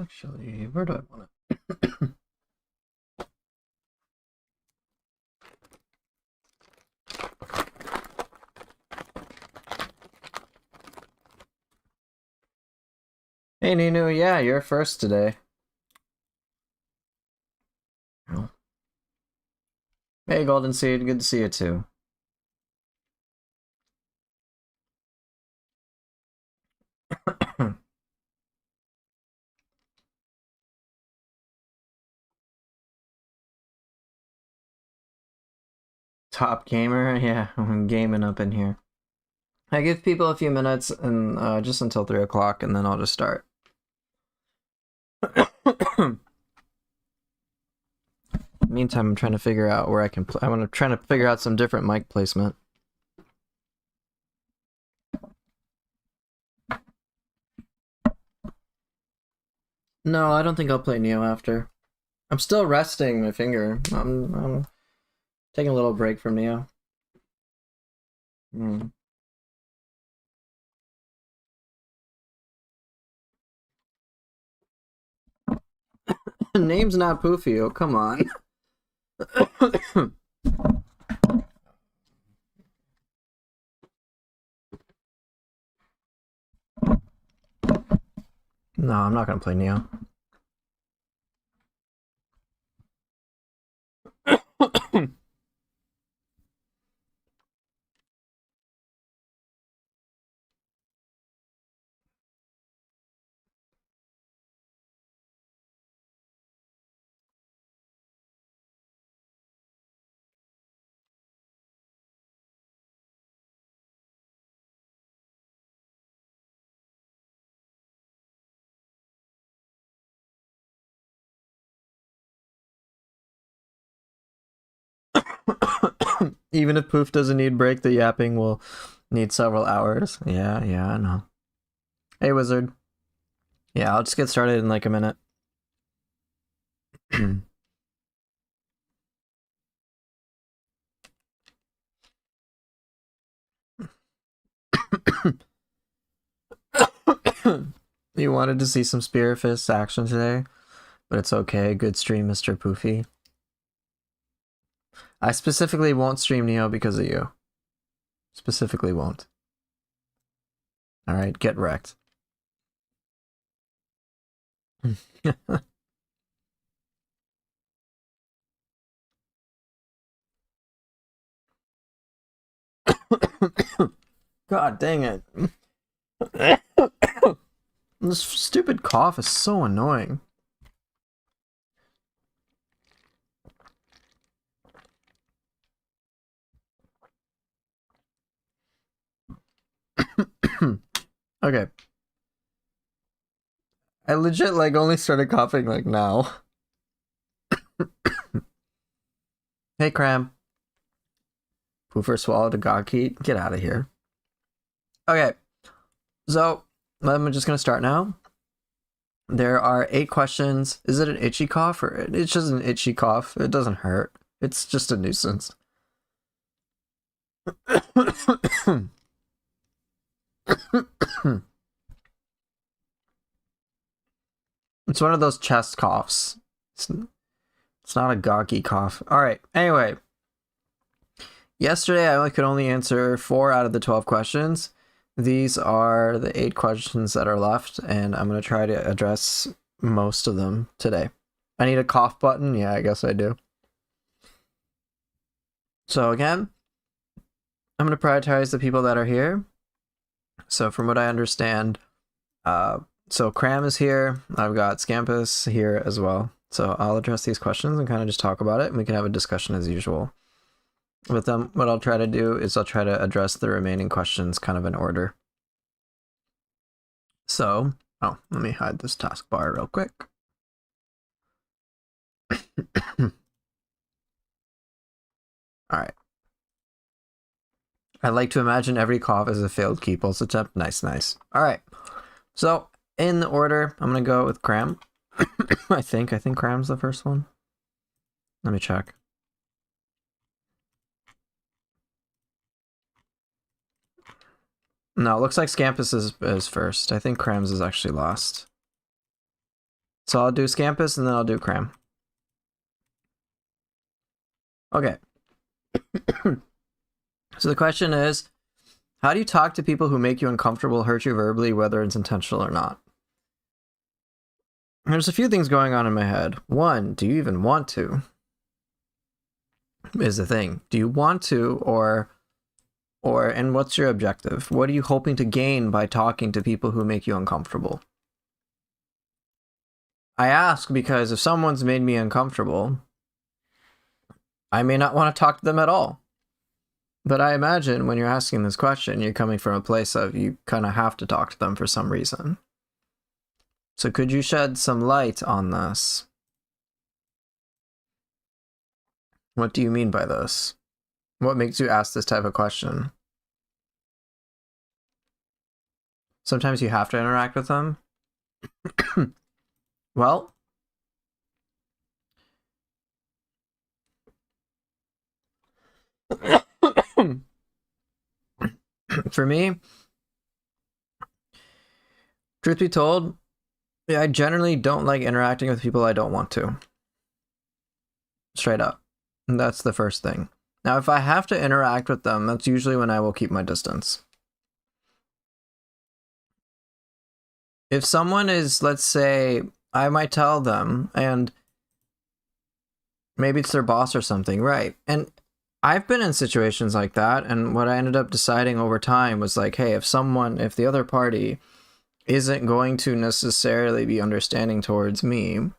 Actually, where do I want to? Hey Ninu, yeah, you're first today. Oh. Hey Golden Seed, good to see you too. Top gamer, yeah, I'm gaming up in here. I give people a few minutes and just until 3 o'clock, and then I'll just start. Meantime, I'm trying to figure out where I can play. I'm trying to figure out some different mic placement. No, I don't think I'll play Neo after. I'm still resting my finger. I'm taking a little break from Neo. Name's not Poofy, oh come on. No, I'm not gonna play Neo. Even if Poof doesn't need break, the yapping will need several hours. Yeah, I know. Hey, Wizard. Yeah, I'll just get started in like a minute. You wanted to see some Spear Fist action today, but it's okay. Good stream, Mr. Poofy. I specifically won't stream Neo because of you. Specifically won't. Alright, get wrecked. God dang it. This stupid cough is so annoying. Okay. I legit like only started coughing like now. Hey Cram. Poofer swallowed a Gawkeet. Get out of here. Okay. So I'm just gonna start now. There are 8 questions. Is it an itchy cough or it's just an itchy cough? It doesn't hurt. It's just a nuisance. It's one of those chest coughs. It's not a gawky cough. All right. Anyway, yesterday I could only answer 4 out of the 12 questions. These are the 8 questions that are left, and I'm going to try to address most of them today. I need a cough button? Yeah, I guess I do. So again, I'm going to prioritize the people that are here. So from what I understand, so Cram is here. I've got Scampus here as well. So I'll address these questions and kind of just talk about it, and we can have a discussion as usual. With them, what I'll try to do is I'll try to address the remaining questions kind of in order. So, oh, let me hide this taskbar real quick. Alright. I like to imagine every cough is a failed Keeples attempt. Nice. Alright. So, in the order, I'm going to go with Cram. I think Cram's the first one. Let me check. No, it looks like Scampus is first. I think Cram's is actually lost. So I'll do Scampus and then I'll do Cram. Okay. So the question is, how do you talk to people who make you uncomfortable, hurt you verbally, whether it's intentional or not? There's a few things going on in my head. One, do you even want to? Is the thing. Do you want to, and what's your objective? What are you hoping to gain by talking to people who make you uncomfortable? I ask because if someone's made me uncomfortable, I may not want to talk to them at all. But I imagine when you're asking this question, you're coming from a place of you kind of have to talk to them for some reason. So could you shed some light on this? What do you mean by this? What makes you ask this type of question? Sometimes you have to interact with them. Well, for me, truth be told, I generally don't like interacting with people I don't want to. Straight up. And that's the first thing. Now, if I have to interact with them, that's usually when I will keep my distance. If someone is, let's say, I might tell them, and maybe it's their boss or something, right? And I've been in situations like that, and what I ended up deciding over time was like, hey, if the other party isn't going to necessarily be understanding towards me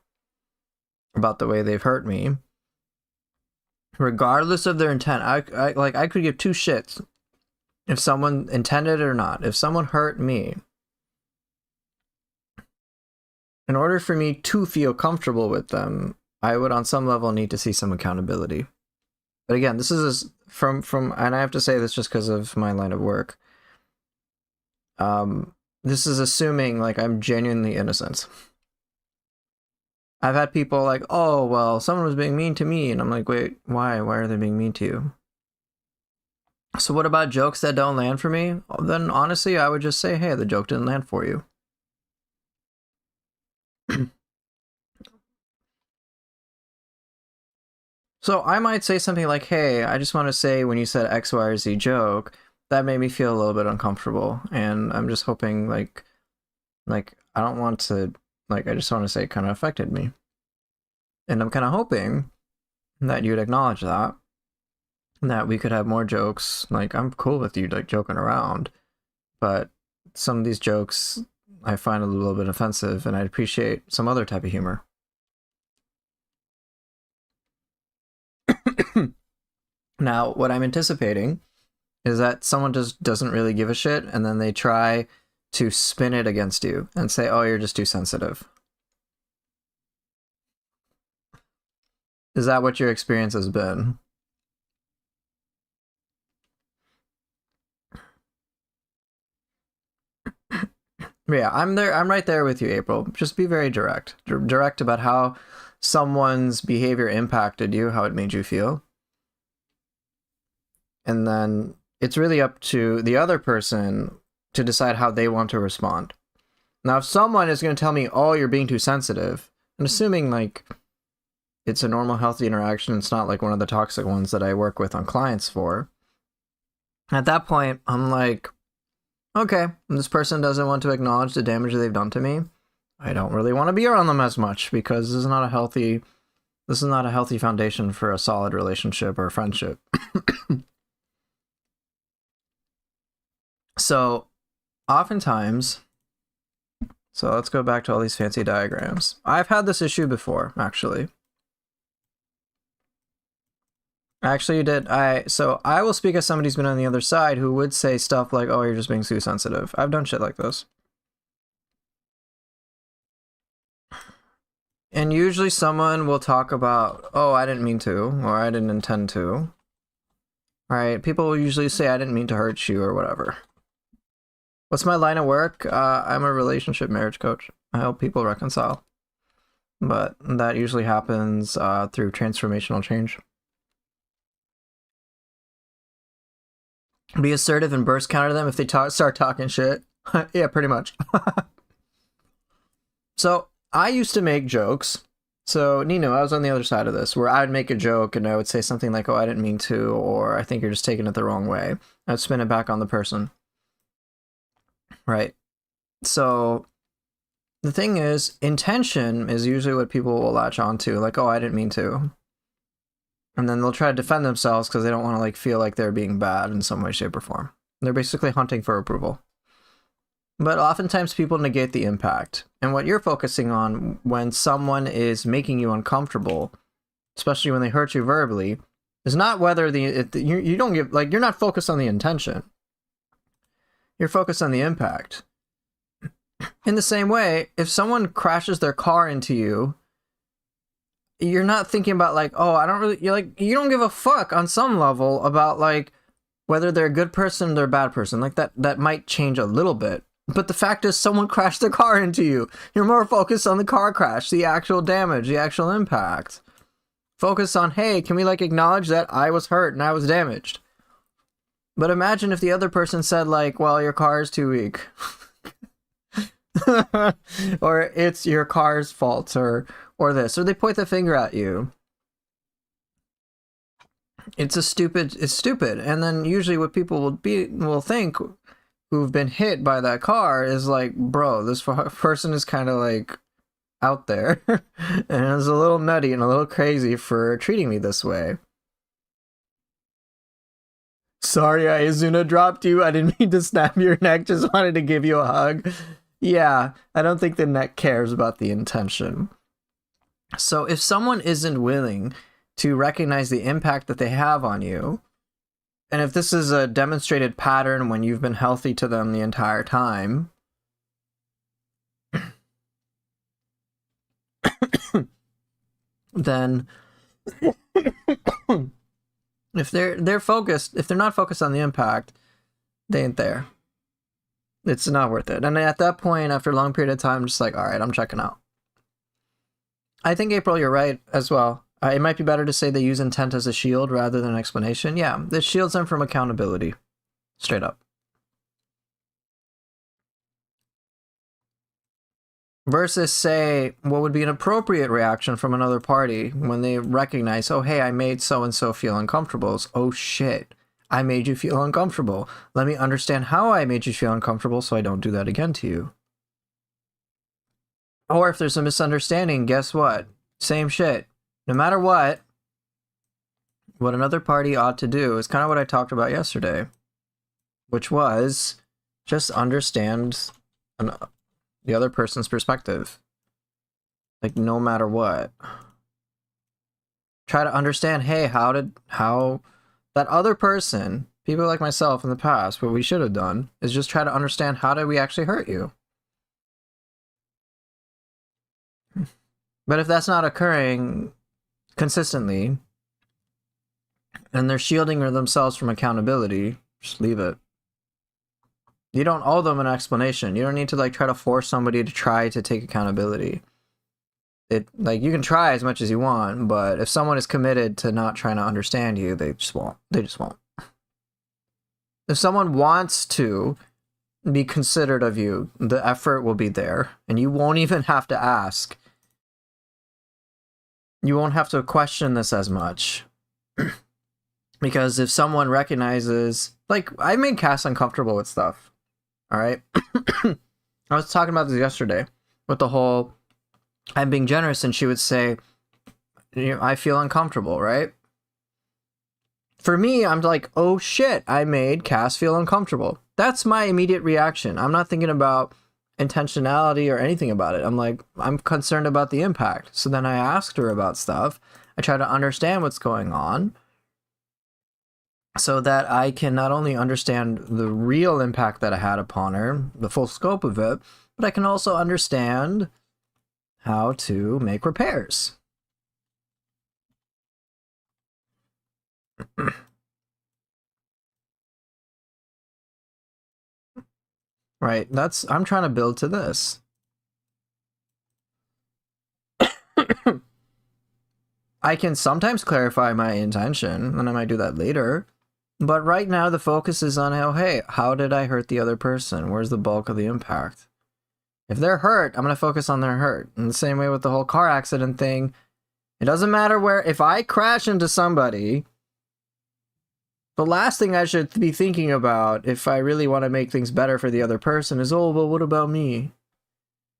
about the way they've hurt me, regardless of their intent, I could give two shits if someone intended it or not. If someone hurt me, in order for me to feel comfortable with them, I would on some level need to see some accountability. But again, this is from and I have to say this just because of my line of work. This is assuming like I'm genuinely innocent. I've had people like, oh, well, someone was being mean to me. And I'm like, wait, why? Why are they being mean to you? So what about jokes that don't land for me? Then honestly, I would just say, hey, the joke didn't land for you. So I might say something like, hey, I just want to say when you said X, Y, or Z joke, that made me feel a little bit uncomfortable. And I'm just hoping like I don't want to, like, I just want to say it kind of affected me. And I'm kind of hoping that you'd acknowledge that we could have more jokes. Like, I'm cool with you, like, joking around. But some of these jokes I find a little bit offensive, and I'd appreciate some other type of humor. Now, what I'm anticipating is that someone just doesn't really give a shit, and then they try to spin it against you and say, oh, you're just too sensitive. Is that what your experience has been? Yeah, I'm there. I'm right there with you, April. Just be very direct. Direct about how someone's behavior impacted you, how it made you feel. And then it's really up to the other person to decide how they want to respond. Now, if someone is going to tell me, oh, you're being too sensitive, and assuming like it's a normal, healthy interaction, it's not like one of the toxic ones that I work with on clients for, at that point, I'm like, okay, this person doesn't want to acknowledge the damage they've done to me. I don't really want to be around them as much because this is not a healthy foundation for a solid relationship or friendship. So, oftentimes, so let's go back to all these fancy diagrams. I've had this issue before, actually. Actually, you did. So I will speak as somebody who's been on the other side who would say stuff like, oh, you're just being too sensitive. I've done shit like this. And usually someone will talk about, oh, I didn't mean to, or I didn't intend to. Right? People will usually say, I didn't mean to hurt you, or whatever. What's my line of work? I'm a relationship marriage coach. I help people reconcile. But that usually happens through transformational change. Be assertive and burst counter them if they start talking shit. Yeah, pretty much. So I used to make jokes. So, Nino, I was on the other side of this, where I'd make a joke and I would say something like, oh, I didn't mean to, or I think you're just taking it the wrong way. I'd spin it back on the person. Right? So, the thing is, intention is usually what people will latch onto, like, oh, I didn't mean to. And then they'll try to defend themselves because they don't want to like feel like they're being bad in some way, shape, or form. They're basically hunting for approval. But oftentimes people negate the impact. And what you're focusing on when someone is making you uncomfortable, especially when they hurt you verbally, is not whether you don't give, like, you're not focused on the intention. You're focused on the impact. In the same way, if someone crashes their car into you, you're not thinking about like, oh, you don't give a fuck on some level about like whether they're a good person or they're a bad person. Like that might change a little bit. But the fact is someone crashed their car into you. You're more focused on the car crash, the actual damage, the actual impact. Focus on, hey, can we like acknowledge that I was hurt and I was damaged? But imagine if the other person said like, well, your car is too weak. Or it's your car's fault, or this, or they point the finger at you. It's stupid. And then usually what people will think who've been hit by that car is like, bro, this person is kind of like out there and is a little nutty and a little crazy for treating me this way. Sorry, Izuna dropped you. I didn't mean to snap your neck. Just wanted to give you a hug. Yeah, I don't think the neck cares about the intention. So if someone isn't willing to recognize the impact that they have on you, and if this is a demonstrated pattern when you've been healthy to them the entire time, then if they're not focused on the impact, they ain't there. It's not worth it. And at that point, after a long period of time, I'm just like, all right, I'm checking out. I think, April, you're right as well. It might be better to say they use intent as a shield rather than an explanation. Yeah, this shields them from accountability. Straight up. Versus, say, what would be an appropriate reaction from another party when they recognize, oh, hey, I made so-and-so feel uncomfortable. It's, oh, shit, I made you feel uncomfortable. Let me understand how I made you feel uncomfortable so I don't do that again to you. Or if there's a misunderstanding, guess what? Same shit. No matter what another party ought to do is kind of what I talked about yesterday, which was just understand the other person's perspective. Like, no matter what. Try to understand, hey, how that other person, people like myself in the past, what we should have done is just try to understand, how did we actually hurt you? But if that's not occurring consistently, and they're shielding themselves from accountability, just leave it. You don't owe them an explanation. You don't need to like try to force somebody to try to take accountability. Like, you can try as much as you want, but if someone is committed to not trying to understand you, they just won't. If someone wants to be considerate of you, the effort will be there, and you won't even have to ask. You won't have to question this as much. Because if someone recognizes, like, I made Cass uncomfortable with stuff. All right. I was talking about this yesterday with the whole, I'm being generous, and she would say, I feel uncomfortable, right? For me, I'm like, oh shit, I made Cass feel uncomfortable. That's my immediate reaction. I'm not thinking about intentionality or anything about it. I'm like, I'm concerned about the impact. So then I asked her about stuff. I try to understand what's going on so that I can not only understand the real impact that I had upon her, the full scope of it, but I can also understand how to make repairs. Right, I'm trying to build to this. I can sometimes clarify my intention, and I might do that later. But right now, the focus is on, oh, hey, how did I hurt the other person? Where's the bulk of the impact? If they're hurt, I'm going to focus on their hurt. In the same way with the whole car accident thing, it doesn't matter where, if I crash into somebody, the last thing I should be thinking about if I really want to make things better for the other person is, oh, well, what about me?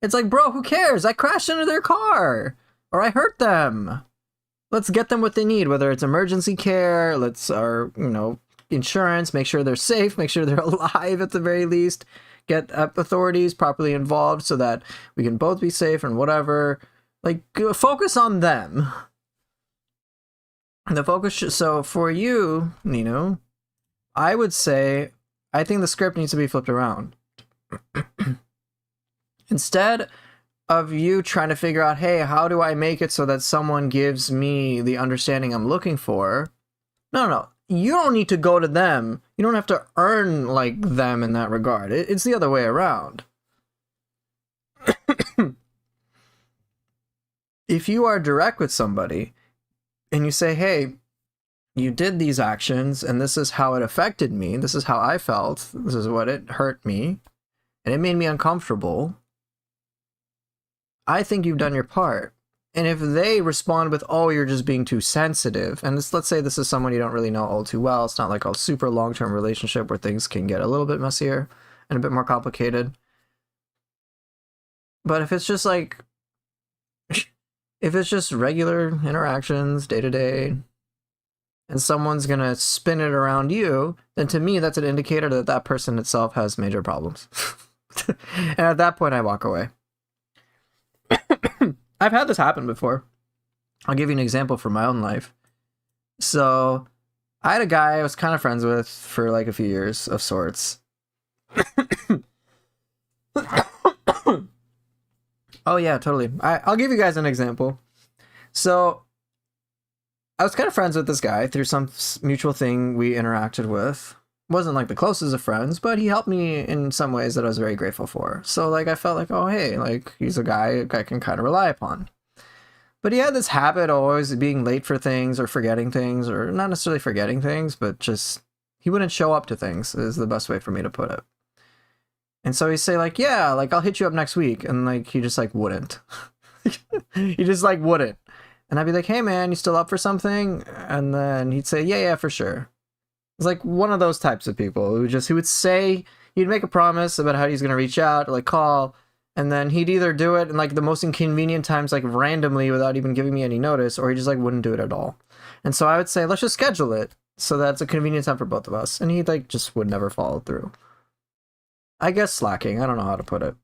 It's like, bro, who cares? I crashed into their car or I hurt them. Let's get them what they need, whether it's emergency care, or, you know, insurance, make sure they're safe, make sure they're alive at the very least, get authorities properly involved so that we can both be safe and whatever. Like, focus on them. The focus, so for you, Nino, I would say, I think the script needs to be flipped around. Instead of you trying to figure out, hey, how do I make it so that someone gives me the understanding I'm looking for? No. You don't need to go to them. You don't have to earn like them in that regard. It's the other way around. If you are direct with somebody and you say, hey, you did these actions and this is how it affected me, this is how I felt, this is what it hurt me, and it made me uncomfortable, I think you've done your part. And if they respond with, oh, you're just being too sensitive, and let's say this is someone you don't really know all too well, it's not like a super long-term relationship where things can get a little bit messier and a bit more complicated. But if it's just like, if it's just regular interactions, day-to-day, and someone's gonna spin it around you, then to me, that's an indicator that that person itself has major problems. And at that point, I walk away. I've had this happen before. I'll give you an example from my own life. So I had a guy I was kind of friends with for like a few years of sorts. Oh yeah, totally. I'll give you guys an example. So I was kind of friends with this guy through some mutual thing we interacted with. Wasn't like the closest of friends, but he helped me in some ways that I was very grateful for. So like I felt like, oh hey, like he's a guy I can kind of rely upon. But he had this habit of always being late for things or forgetting things, or not necessarily forgetting things, but just he wouldn't show up to things is the best way for me to put it. And so he'd say like, yeah, like I'll hit you up next week, and like he just like wouldn't. He just like wouldn't. And I'd be like, hey man, you still up for something? And then he'd say, yeah, for sure. It's like one of those types of people who would say, he'd make a promise about how he's going to reach out, or like call, and then he'd either do it in like the most inconvenient times, like randomly without even giving me any notice, or he just like wouldn't do it at all. And so I would say, let's just schedule it so that's a convenient time for both of us. And he like just would never follow through. I guess slacking. I don't know how to put it.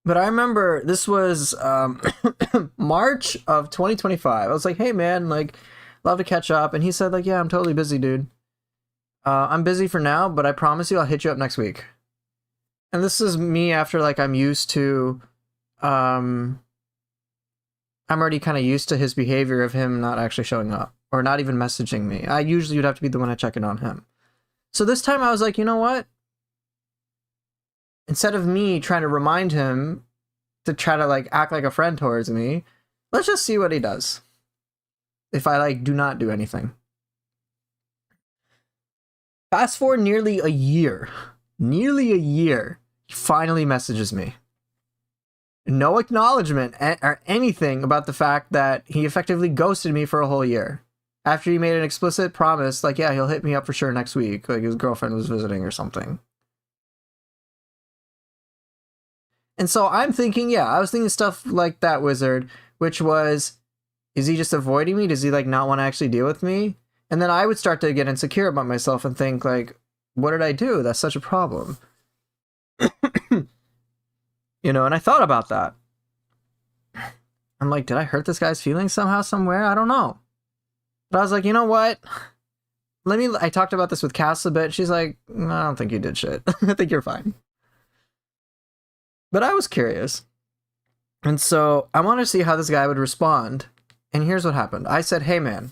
But I remember this was March of 2025. I was like, hey man, like, love to catch up. And he said like, yeah, I'm totally busy, dude. I'm busy for now, but I promise you I'll hit you up next week. And this is me after like I'm already kind of used to his behavior of him not actually showing up or not even messaging me. I usually would have to be the one to check in on him. So this time I was like, you know what? Instead of me trying to remind him to try to like act like a friend towards me, let's just see what he does. If I like do not do anything. Fast forward nearly a year, he finally messages me. No acknowledgement or anything about the fact that he effectively ghosted me for a whole year. After he made an explicit promise, like, yeah, he'll hit me up for sure next week. Like his girlfriend was visiting or something. And so I'm thinking, yeah, I was thinking stuff like that, Wizard, which was, is he just avoiding me? Does he like not want to actually deal with me? And then I would start to get insecure about myself and think like, what did I do? That's such a problem. You know, and I thought about that. I'm like, did I hurt this guy's feelings somehow, somewhere? I don't know. But I was like, you know what? I talked about this with Cass a bit. She's like, no, I don't think you did shit. I think you're fine. But I was curious. And so I wanted to see how this guy would respond. And here's what happened. I said, hey man,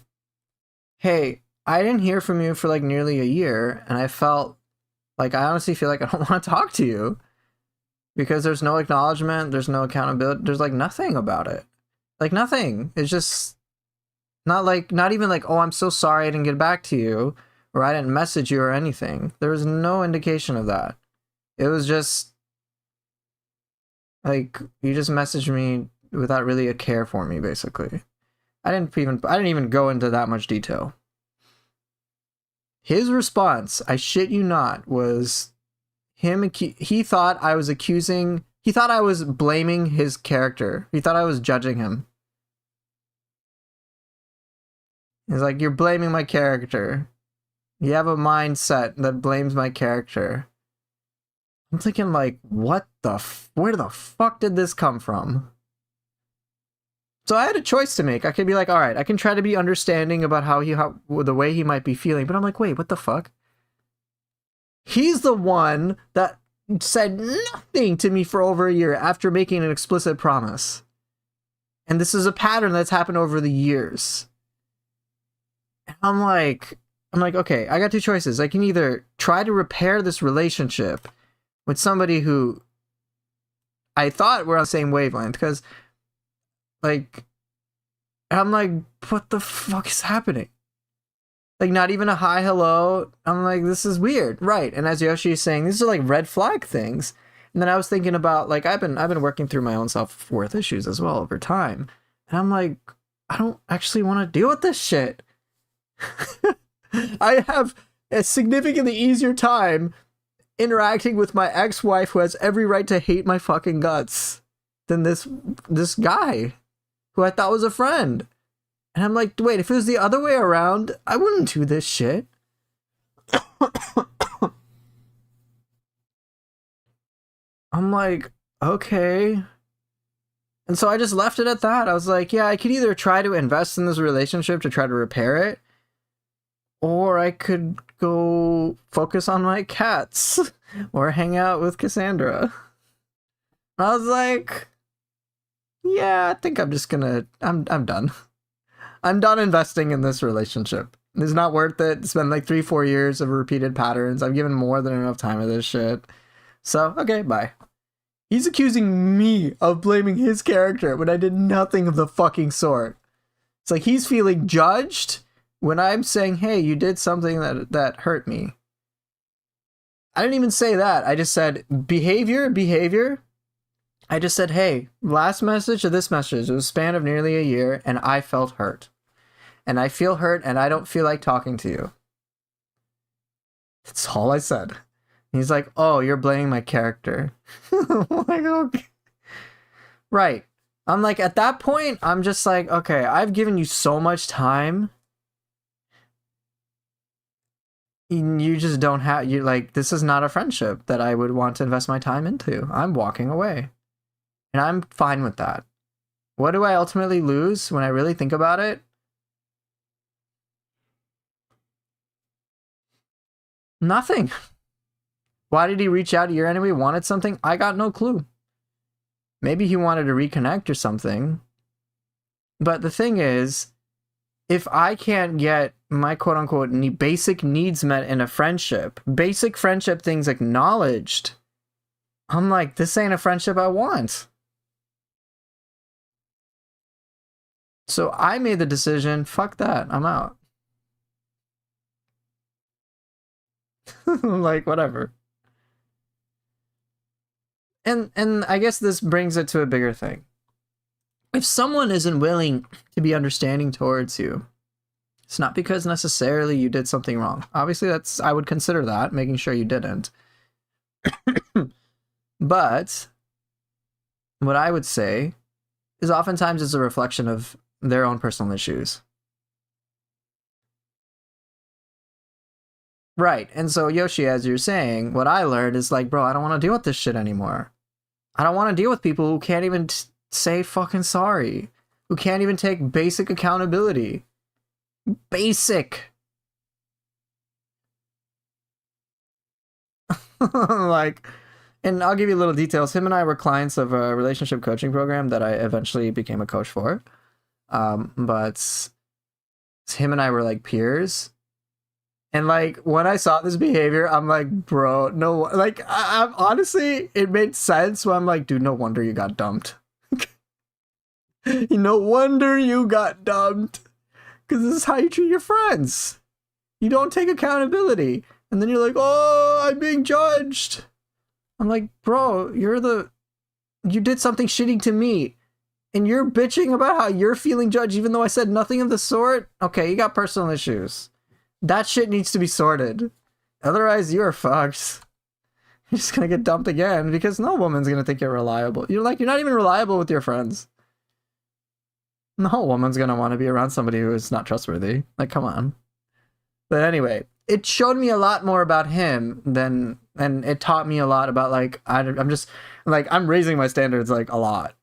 hey, I didn't hear from you for like nearly a year. And I felt like, I honestly feel like I don't want to talk to you. Because there's no acknowledgement, there's no accountability, there's like nothing about it. Like nothing. It's just not even like, oh, I'm so sorry I didn't get back to you, or I didn't message you or anything. There was no indication of that. It was just, Like, you just messaged me without really a care for me, basically. I didn't even go into that much detail. His response, I shit you not, was he thought I was blaming his character. He thought I was judging him. He's like, you're blaming my character. You have a mindset that blames my character. I'm thinking, like, where the fuck did this come from? So I had a choice to make. I could be like, all right, I can try to be understanding about the way he might be feeling, but I'm like, wait, what the fuck? He's the one that said nothing to me for over a year after making an explicit promise. And this is a pattern that's happened over the years. And I'm like, okay, I got two choices. I can either try to repair this relationship with somebody who I thought were on the same wavelength, because, like, I'm like, what the fuck is happening? Like, not even a hi, hello. I'm like, this is weird. Right. And as Yoshi is saying, these are like red flag things. And then I was thinking about, like, I've been working through my own self-worth issues as well over time. And I'm like, I don't actually want to deal with this shit. I have a significantly easier time interacting with my ex-wife, who has every right to hate my fucking guts, than this guy who I thought was a friend. And I'm like, wait, if it was the other way around, I wouldn't do this shit. I'm like, okay. And so I just left it at that. I was like, yeah, I could either try to invest in this relationship to try to repair it, or I could go focus on my cats or hang out with Cassandra. I was like, yeah, I think I'm just gonna, I'm done. I'm done investing in this relationship. It's not worth it. It's been like 3-4 years of repeated patterns. I've given more than enough time to this shit. So, okay, bye. He's accusing me of blaming his character when I did nothing of the fucking sort. It's like he's feeling judged when I'm saying, hey, you did something that hurt me. I didn't even say that. I just said, behavior. I just said, hey, last message to this message, it was a span of nearly a year, and I felt hurt. And I feel hurt, and I don't feel like talking to you. That's all I said. And he's like, oh, you're blaming my character. I'm like, okay. Right. I'm like, at that point, I'm just like, okay, I've given you so much time. You just don't have, you like, this is not a friendship that I would want to invest my time into. I'm walking away. And I'm fine with that. What do I ultimately lose when I really think about it? Nothing. Why did he reach out a year anyway? Wanted something? I got no clue. Maybe he wanted to reconnect or something. But the thing is, if I can't get my quote-unquote basic needs met in a friendship, basic friendship things acknowledged, I'm like, this ain't a friendship I want. So I made the decision, fuck that, I'm out. Like, whatever. And I guess this brings it to a bigger thing. If someone isn't willing to be understanding towards you, it's not because necessarily you did something wrong. Obviously, I would consider that, making sure you didn't. But what I would say is oftentimes it's a reflection of their own personal issues. Right. And so, Yoshi, as you're saying, what I learned is like, bro, I don't want to deal with this shit anymore. I don't want to deal with people who can't even say fucking sorry, who can't even take basic accountability. Basic. Like, and I'll give you little details. Him and I were clients of a relationship coaching program that I eventually became a coach for. But him and I were like peers. And like, when I saw this behavior, I'm like, bro, no, like, I'm honestly, it made sense when I'm like, dude, no wonder you got dumped. No wonder you got dumped. Because this is how you treat your friends. You don't take accountability. And then you're like, oh, I'm being judged. I'm like, bro, you're the You did something shitty to me. And you're bitching about how you're feeling judged even though I said nothing of the sort? Okay, you got personal issues. That shit needs to be sorted. Otherwise, you're fucked. You're just gonna get dumped again because no woman's gonna think you're reliable. You're not even reliable with your friends. No woman's gonna want to be around somebody who is not trustworthy. Like, come on. But anyway, it showed me a lot more about him and it taught me a lot about, like, I'm just, like, I'm raising my standards, like, a lot.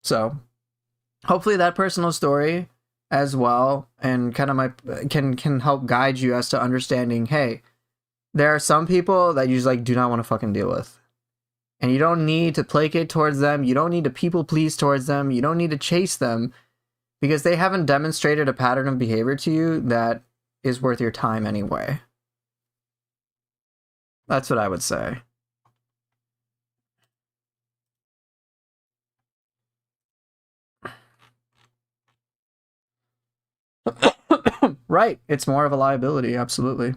So, hopefully that personal story as well, and kind of can help guide you as to understanding, hey, there are some people that you just, like, do not want to fucking deal with. And you don't need to placate towards them. You don't need to people please towards them. You don't need to chase them because they haven't demonstrated a pattern of behavior to you that is worth your time anyway. That's what I would say. Right. It's more of a liability. Absolutely.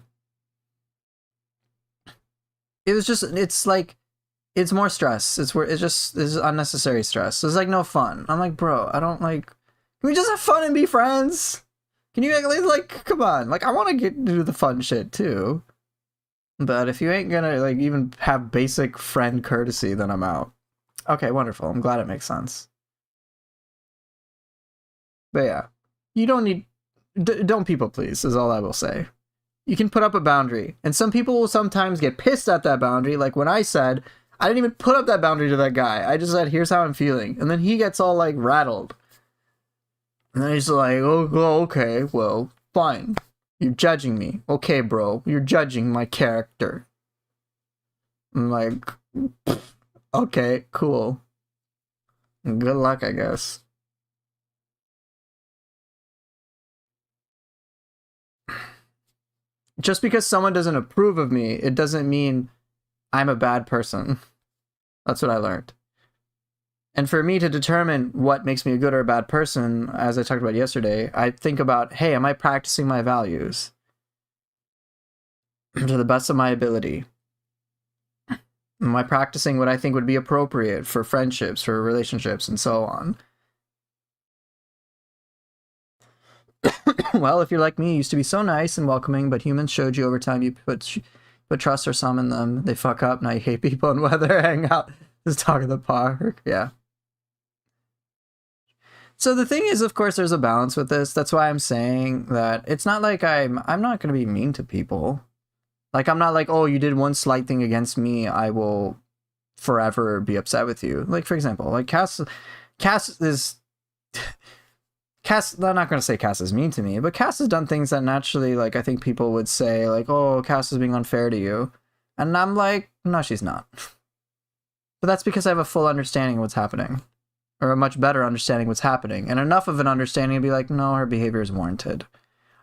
It was just, it's like, it's more stress. It's unnecessary stress. It's like no fun. I'm like, bro, I don't like, can we just have fun and be friends? Can you like, come on. Like, I want to get to do the fun shit too. But if you ain't gonna, like, even have basic friend courtesy, then I'm out. Okay, wonderful. I'm glad it makes sense. But yeah, you don't need, don't people please, is all I will say. You can put up a boundary. And some people will sometimes get pissed at that boundary. Like when I said, I didn't even put up that boundary to that guy. I just said, here's how I'm feeling. And then he gets all, like, rattled. And then he's like, oh, okay, well, fine. You're judging me. Okay, bro, you're judging my character. I'm like, okay, cool. Good luck, I guess. Just because someone doesn't approve of me, it doesn't mean I'm a bad person. That's what I learned. And for me to determine what makes me a good or a bad person, as I talked about yesterday, I think about, hey, am I practicing my values to the best of my ability? Am I practicing what I think would be appropriate for friendships, for relationships, and so on? Well, if you're like me, you used to be so nice and welcoming, but humans showed you over time you put trust or some in them. They fuck up, now you hate people, and whether hang out, just talk in the park. Yeah. So the thing is, of course, there's a balance with this. That's why I'm saying that it's not like I'm not going to be mean to people. Like, I'm not like, oh, you did one slight thing against me, I will forever be upset with you. Like, for example, like Cass is... Cass, I'm not going to say Cass is mean to me, but Cass has done things that naturally, like, I think people would say, like, oh, Cass is being unfair to you. And I'm like, no, she's not. But that's because I have a full understanding of what's happening. Or a much better understanding of what's happening. And enough of an understanding to be like, no, her behavior is warranted.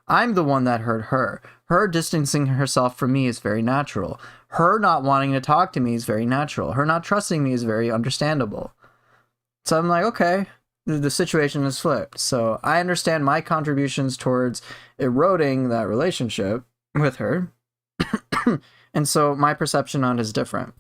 I'm the one that hurt her. Her distancing herself from me is very natural. Her not wanting to talk to me is very natural. Her not trusting me is very understandable. So I'm like, okay, the situation is flipped. So I understand my contributions towards eroding that relationship with her. And so my perception on it is different.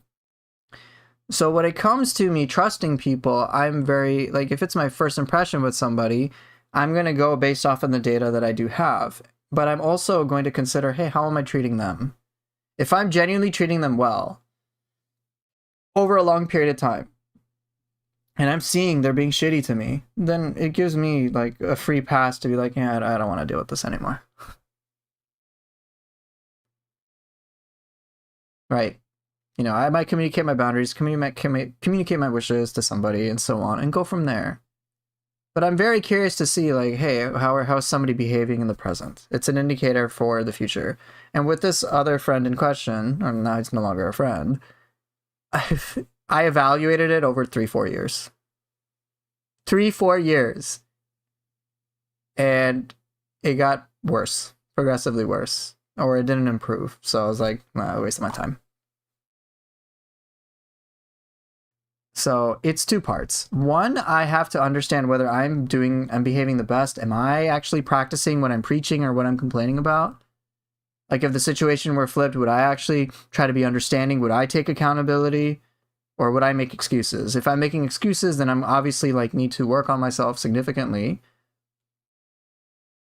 So when it comes to me trusting people, I'm very, like, if it's my first impression with somebody, I'm going to go based off of the data that I do have. But I'm also going to consider, hey, how am I treating them? If I'm genuinely treating them well over a long period of time, and I'm seeing they're being shitty to me, then it gives me, like, a free pass to be like, yeah, I don't want to deal with this anymore. Right. You know, I might communicate my boundaries, communicate my wishes to somebody, and so on, and go from there. But I'm very curious to see, like, hey, how is somebody behaving in the present? It's an indicator for the future. And with this other friend in question, or now he's no longer a friend, I evaluated it over 3-4 years. 3-4 years. And it got worse, progressively worse, or it didn't improve. So I was like, nah, waste of my time. So it's 2 parts. One, I have to understand whether I'm behaving the best. Am I actually practicing what I'm preaching or what I'm complaining about? Like, if the situation were flipped, would I actually try to be understanding? Would I take accountability? Or would I make excuses? If I'm making excuses, then I'm obviously like need to work on myself significantly.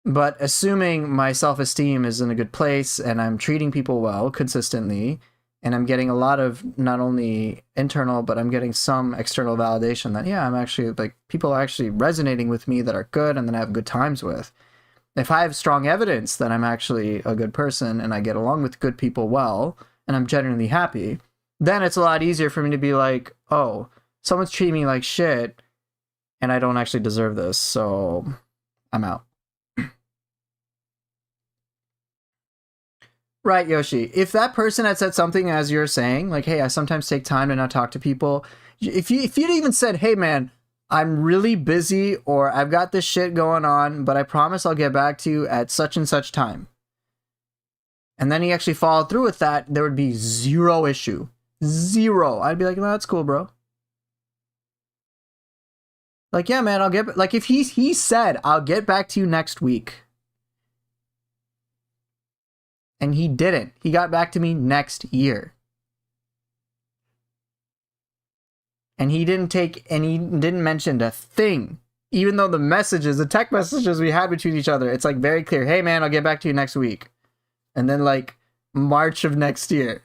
But assuming my self-esteem is in a good place and I'm treating people well consistently, and I'm getting a lot of not only internal, but I'm getting some external validation that, yeah, I'm actually like, people are actually resonating with me that are good and that I have good times with. If I have strong evidence that I'm actually a good person and I get along with good people well, and I'm genuinely happy, then it's a lot easier for me to be like, oh, someone's treating me like shit and I don't actually deserve this, so I'm out. Right, Yoshi. If that person had said something as you're saying, like, hey, I sometimes take time to not talk to people. If you'd even said, hey, man, I'm really busy or I've got this shit going on, but I promise I'll get back to you at such and such time. And then he actually followed through with that, there would be zero issue. Zero. I'd be like, no, that's cool, bro. Like, yeah, man, I'll get, like, if he said, I'll get back to you next week. And he didn't. He got back to me next year. And he didn't mention a thing. Even though the messages, the text messages we had between each other, it's like very clear. Hey man, I'll get back to you next week. And then like March of next year.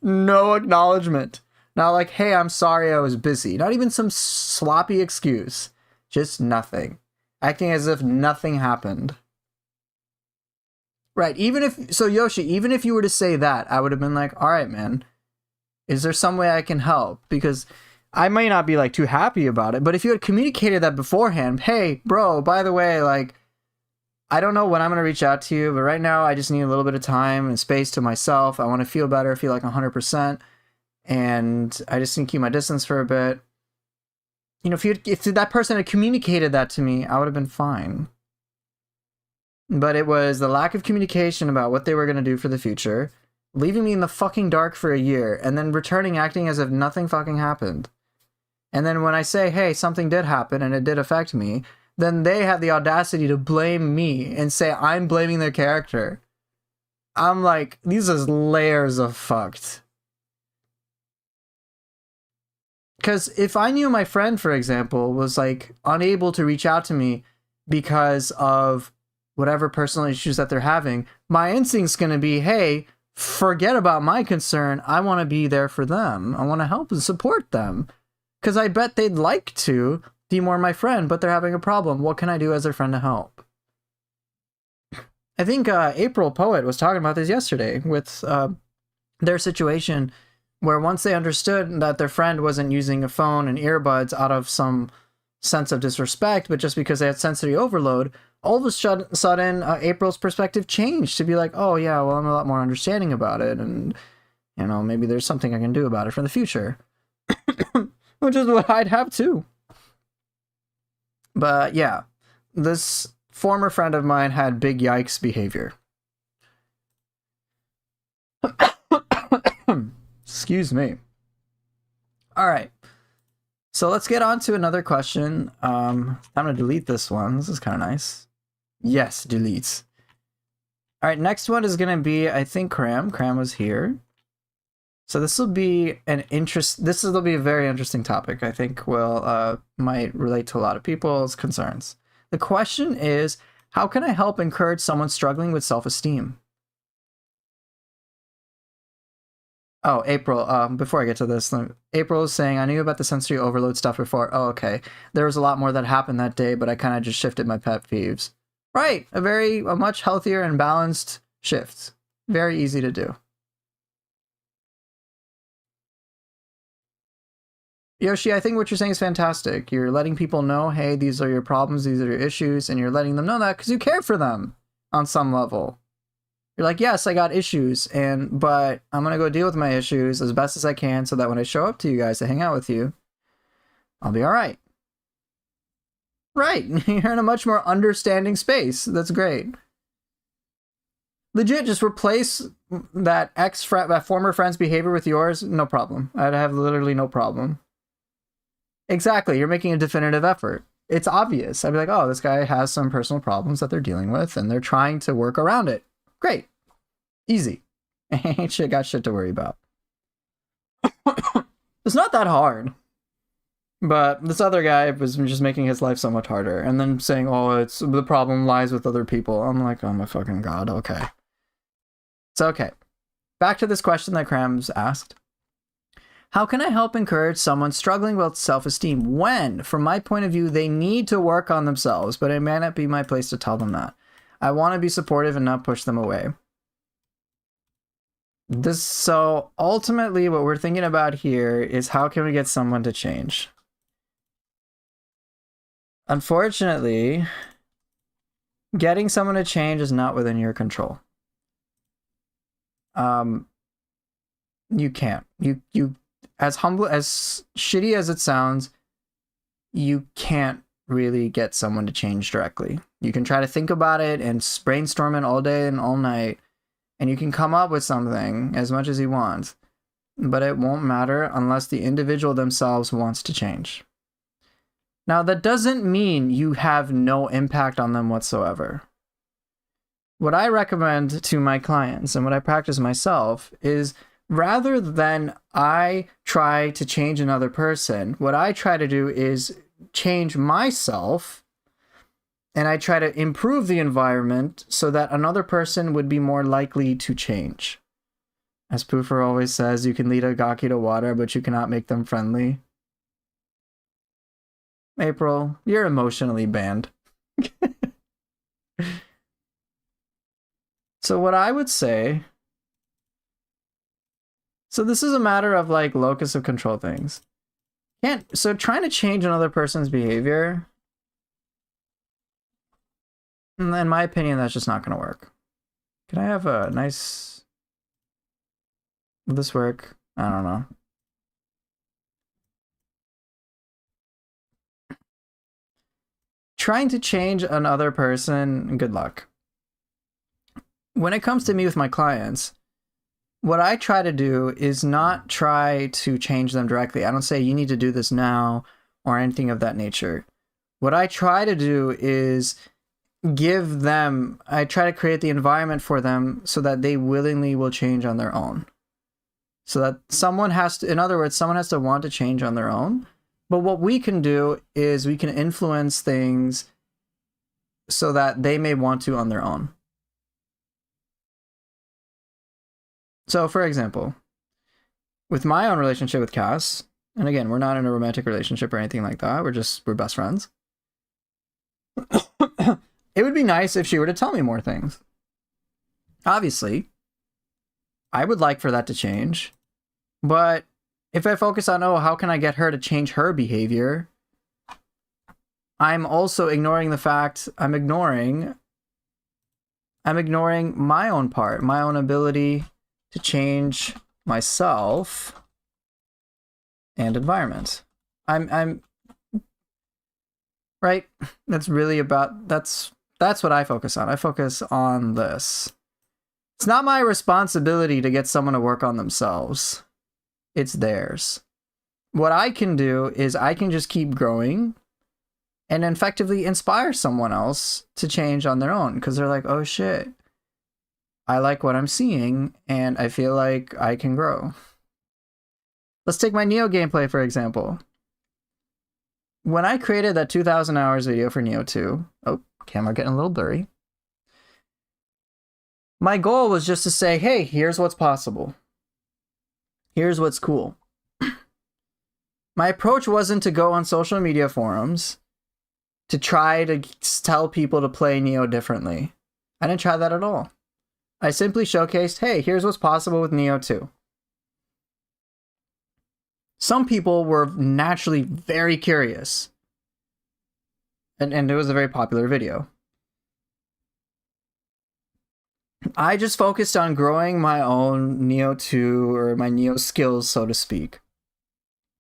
No acknowledgement. Not like, hey, I'm sorry I was busy. Not even some sloppy excuse. Just nothing. Acting as if nothing happened. Right, Yoshi, even if you were to say that, I would have been like, all right, man, is there some way I can help? Because I might not be like too happy about it, but if you had communicated that beforehand, hey, bro, by the way, like, I don't know when I'm going to reach out to you, but right now I just need a little bit of time and space to myself. I want to feel better, feel like 100%, and I just need to keep my distance for a bit. You know, if that person had communicated that to me, I would have been fine. But it was the lack of communication about what they were going to do for the future, leaving me in the fucking dark for a year, and then returning acting as if nothing fucking happened. And then when I say, hey, something did happen and it did affect me, then they have the audacity to blame me and say I'm blaming their character. I'm like, these are layers of fucked. Because if I knew my friend, for example, was like unable to reach out to me because of whatever personal issues that they're having, my instinct's going to be, hey, forget about my concern. I want to be there for them. I want to help and support them. Because I bet they'd like to be more my friend, but they're having a problem. What can I do as their friend to help? I think April Poet was talking about this yesterday with their situation where once they understood that their friend wasn't using a phone and earbuds out of some sense of disrespect, but just because they had sensory overload, all of a sudden, April's perspective changed to be like, oh yeah, well, I'm a lot more understanding about it, and, you know, maybe there's something I can do about it for the future. Which is what I'd have too. But yeah, this former friend of mine had big yikes behavior. Excuse me. All right. So let's get on to another question. I'm going to delete this one. This is kind of nice. Yes, deletes. All right, next one is going to be, I think, Cram. Cram was here. So this will be will be a very interesting topic. I think might relate to a lot of people's concerns. The question is, how can I help encourage someone struggling with self-esteem? Oh, April, before I get to this, April is saying, I knew about the sensory overload stuff before. Oh, okay. There was a lot more that happened that day, but I kind of just shifted my pet peeves. Right, a much healthier and balanced shift. Very easy to do. Yoshi, I think what you're saying is fantastic. You're letting people know, hey, these are your problems, these are your issues, and you're letting them know that because you care for them on some level. You're like, yes, I got issues, but I'm going to go deal with my issues as best as I can so that when I show up to you guys to hang out with you, I'll be all right. Right, you're in a much more understanding space. That's great. Legit, just replace that former friend's behavior with yours, no problem. I'd have literally no problem. Exactly, you're making a definitive effort. It's obvious. I'd be like, oh, this guy has some personal problems that they're dealing with, and they're trying to work around it. Great. Easy. Ain't shit got shit to worry about. It's not that hard. But this other guy was just making his life so much harder, and then saying, "Oh, it's the problem lies with other people." I'm like, "Oh my fucking god!" Okay, it's okay. Back to this question that Krams asked: how can I help encourage someone struggling with self-esteem when, from my point of view, they need to work on themselves, but it may not be my place to tell them that. I want to be supportive and not push them away. So ultimately, what we're thinking about here is how can we get someone to change? Unfortunately, getting someone to change is not within your control. You can't. You as humble, as shitty as it sounds, you can't really get someone to change directly. You can try to think about it and brainstorm it all day and all night, and you can come up with something as much as you want, but it won't matter unless the individual themselves wants to change. Now, that doesn't mean you have no impact on them whatsoever. What I recommend to my clients and what I practice myself is rather than I try to change another person, what I try to do is change myself, and I try to improve the environment so that another person would be more likely to change. As Poofer always says, you can lead a gaki to water, but you cannot make them friendly. April, you're emotionally banned. So what I would say... So this is a matter of like locus of control things. So trying to change another person's behavior, in my opinion, that's just not going to work. Can I have a nice... Will this work? I don't know. Trying to change another person, good luck. When it comes to me with my clients, what I try to do is not try to change them directly. I don't say you need to do this now or anything of that nature. What I try to do is I try to create the environment for them so that they willingly will change on their own. So that someone has to, in other words, someone has to want to change on their own. But what we can do is we can influence things so that they may want to on their own. So, for example, with my own relationship with Cass, and again, we're not in a romantic relationship or anything like that. We're best friends. It would be nice if she were to tell me more things. Obviously, I would like for that to change. But if I focus on, how can I get her to change her behavior? I'm also ignoring the fact I'm ignoring my own part, my own ability to change myself and environment. I'm right. That's really about, that's what I focus on. I focus on this. It's not my responsibility to get someone to work on themselves. It's theirs. What I can do is I can just keep growing and effectively inspire someone else to change on their own, because they're like, oh shit, I like what I'm seeing and I feel like I can grow. Let's take my Neo gameplay, for example. When I created that 2,000 hours video for Neo 2, camera getting a little blurry. My goal was just to say, hey, here's what's possible. Here's what's cool. My approach wasn't to go on social media forums to try to tell people to play Neo differently. I didn't try that at all. I simply showcased, hey, here's what's possible with Neo 2. Some people were naturally very curious. And it was a very popular video. I just focused on growing my own Neo 2 or my Neo skills, so to speak.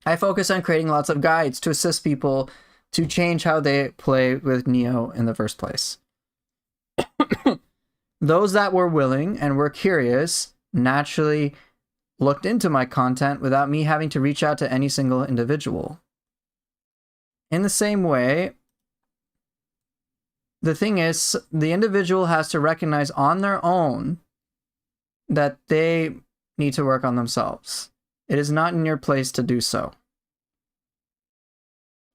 I focused on creating lots of guides to assist people to change how they play with Neo in the first place. Those that were willing and were curious naturally looked into my content without me having to reach out to any single individual. In the same way, the thing is, the individual has to recognize on their own that they need to work on themselves. It is not in your place to do so.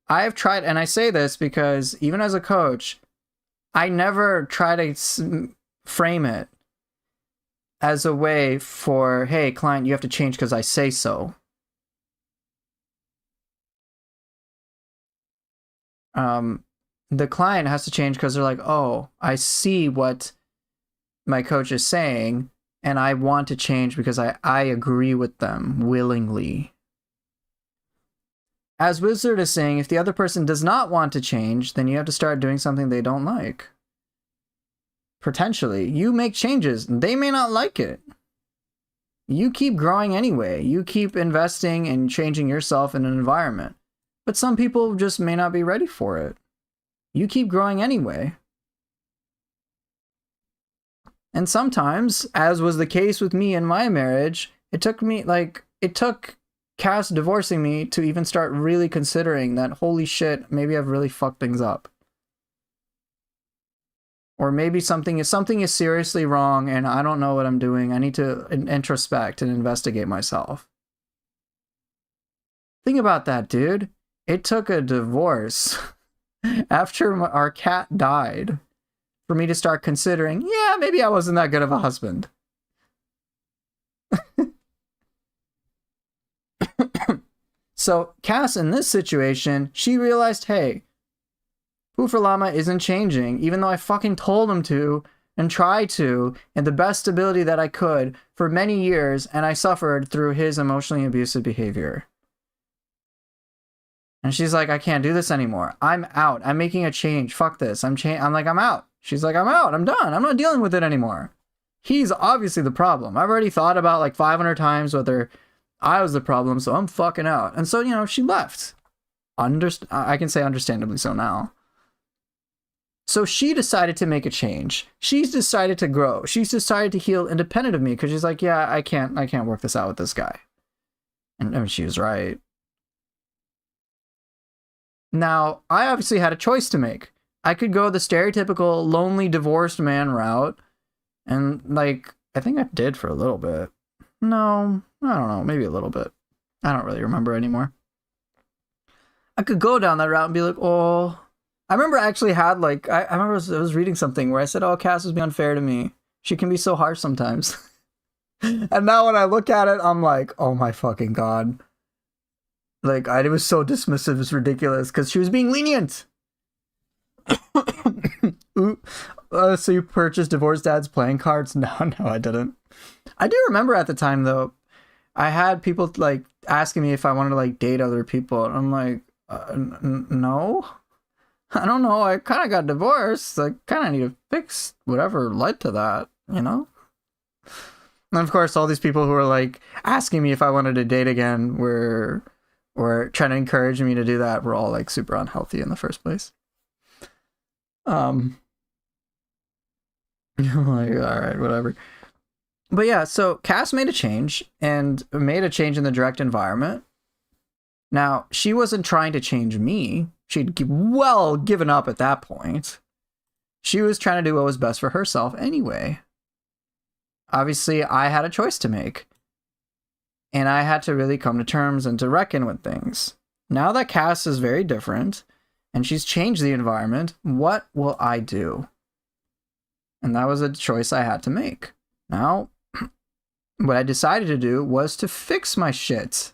I have tried, and I say this because even as a coach, I never try to frame it as a way for, hey, client, you have to change because I say so. The client has to change because they're like, oh, I see what my coach is saying, and I want to change because I agree with them willingly. As Wizard is saying, if the other person does not want to change, then you have to start doing something they don't like. Potentially. You make changes. They may not like it. You keep growing anyway. You keep investing and changing yourself in an environment. But some people just may not be ready for it. You keep growing anyway. And sometimes, as was the case with me in my marriage, it took Cass divorcing me to even start really considering that, holy shit, maybe I've really fucked things up. Or maybe something is seriously wrong and I don't know what I'm doing. I need to introspect and investigate myself. Think about that, dude. It took a divorce after our cat died for me to start considering, yeah, maybe I wasn't that good of a husband. So Cass, in this situation, she realized, hey, Poofer Llama isn't changing, even though I fucking told him to and tried to in the best ability that I could for many years, and I suffered through his emotionally abusive behavior. And she's like, I can't do this anymore. I'm out. I'm making a change. Fuck this. I'm like, I'm out. She's like, I'm out. I'm done. I'm not dealing with it anymore. He's obviously the problem. I've already thought about like 500 times whether I was the problem, so I'm fucking out. And so, you know, she left. I can say understandably so now. So she decided to make a change. She's decided to grow. She's decided to heal independent of me because she's like, yeah, I can't work this out with this guy. And I mean, she was right. Now, I obviously had a choice to make. I could go the stereotypical lonely divorced man route. And like, I think I did for a little bit. No, I don't know, maybe a little bit. I don't really remember anymore. I could go down that route and be like, oh, I remember I actually had like, I remember I was reading something where I said, oh, Cass was being unfair to me. She can be so harsh sometimes. And now when I look at it, I'm like, oh my fucking God. Like, it was so dismissive, it's ridiculous, because she was being lenient. So you purchased Divorced Dad's playing cards? No, I didn't. I do remember at the time, though, I had people, like, asking me if I wanted to, like, date other people, and I'm like, no. I don't know, I kind of got divorced, I kind of need to fix whatever led to that, you know? And of course, all these people who were, like, asking me if I wanted to date again were trying to encourage me to do that were all, like, super unhealthy in the first place. I'm like, all right, whatever. But yeah, so Cass made a change and made a change in the direct environment. Now, she wasn't trying to change me. She'd given up at that point. She was trying to do what was best for herself anyway. Obviously, I had a choice to make. And I had to really come to terms and to reckon with things. Now that Cass is very different, and she's changed the environment, what will I do? And that was a choice I had to make. Now, what I decided to do was to fix my shit.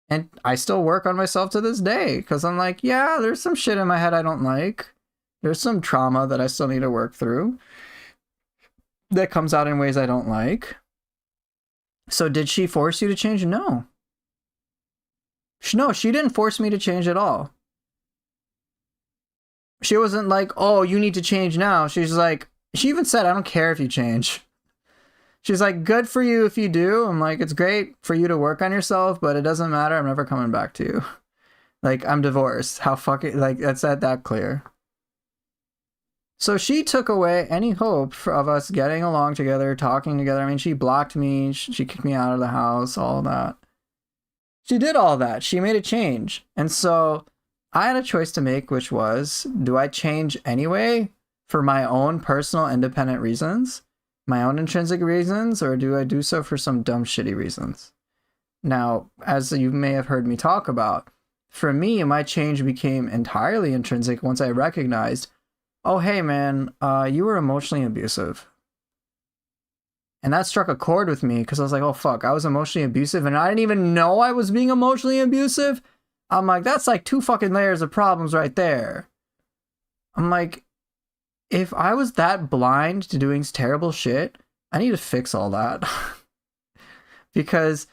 And I still work on myself to this day, because I'm like, yeah, there's some shit in my head I don't like. There's some trauma that I still need to work through that comes out in ways I don't like. So did she force you to change? No. No, she didn't force me to change at all. She wasn't like, oh, you need to change now. She's like, she even said, I don't care if you change. She's like, good for you if you do. I'm like, it's great for you to work on yourself, but it doesn't matter. I'm never coming back to you. Like, I'm divorced. How fucking, like, that's that clear. So she took away any hope of us getting along together, talking together. I mean, she blocked me. She kicked me out of the house, all that. She did all that. She made a change. And so I had a choice to make, which was, do I change anyway for my own personal independent reasons, my own intrinsic reasons, or do I do so for some dumb, shitty reasons? Now, as you may have heard me talk about, for me, my change became entirely intrinsic once I recognized, oh, hey, man, you were emotionally abusive. And that struck a chord with me because I was like, oh, fuck, I was emotionally abusive and I didn't even know I was being emotionally abusive. I'm like, that's like 2 fucking layers of problems right there. I'm like, if I was that blind to doing terrible shit, I need to fix all that. Because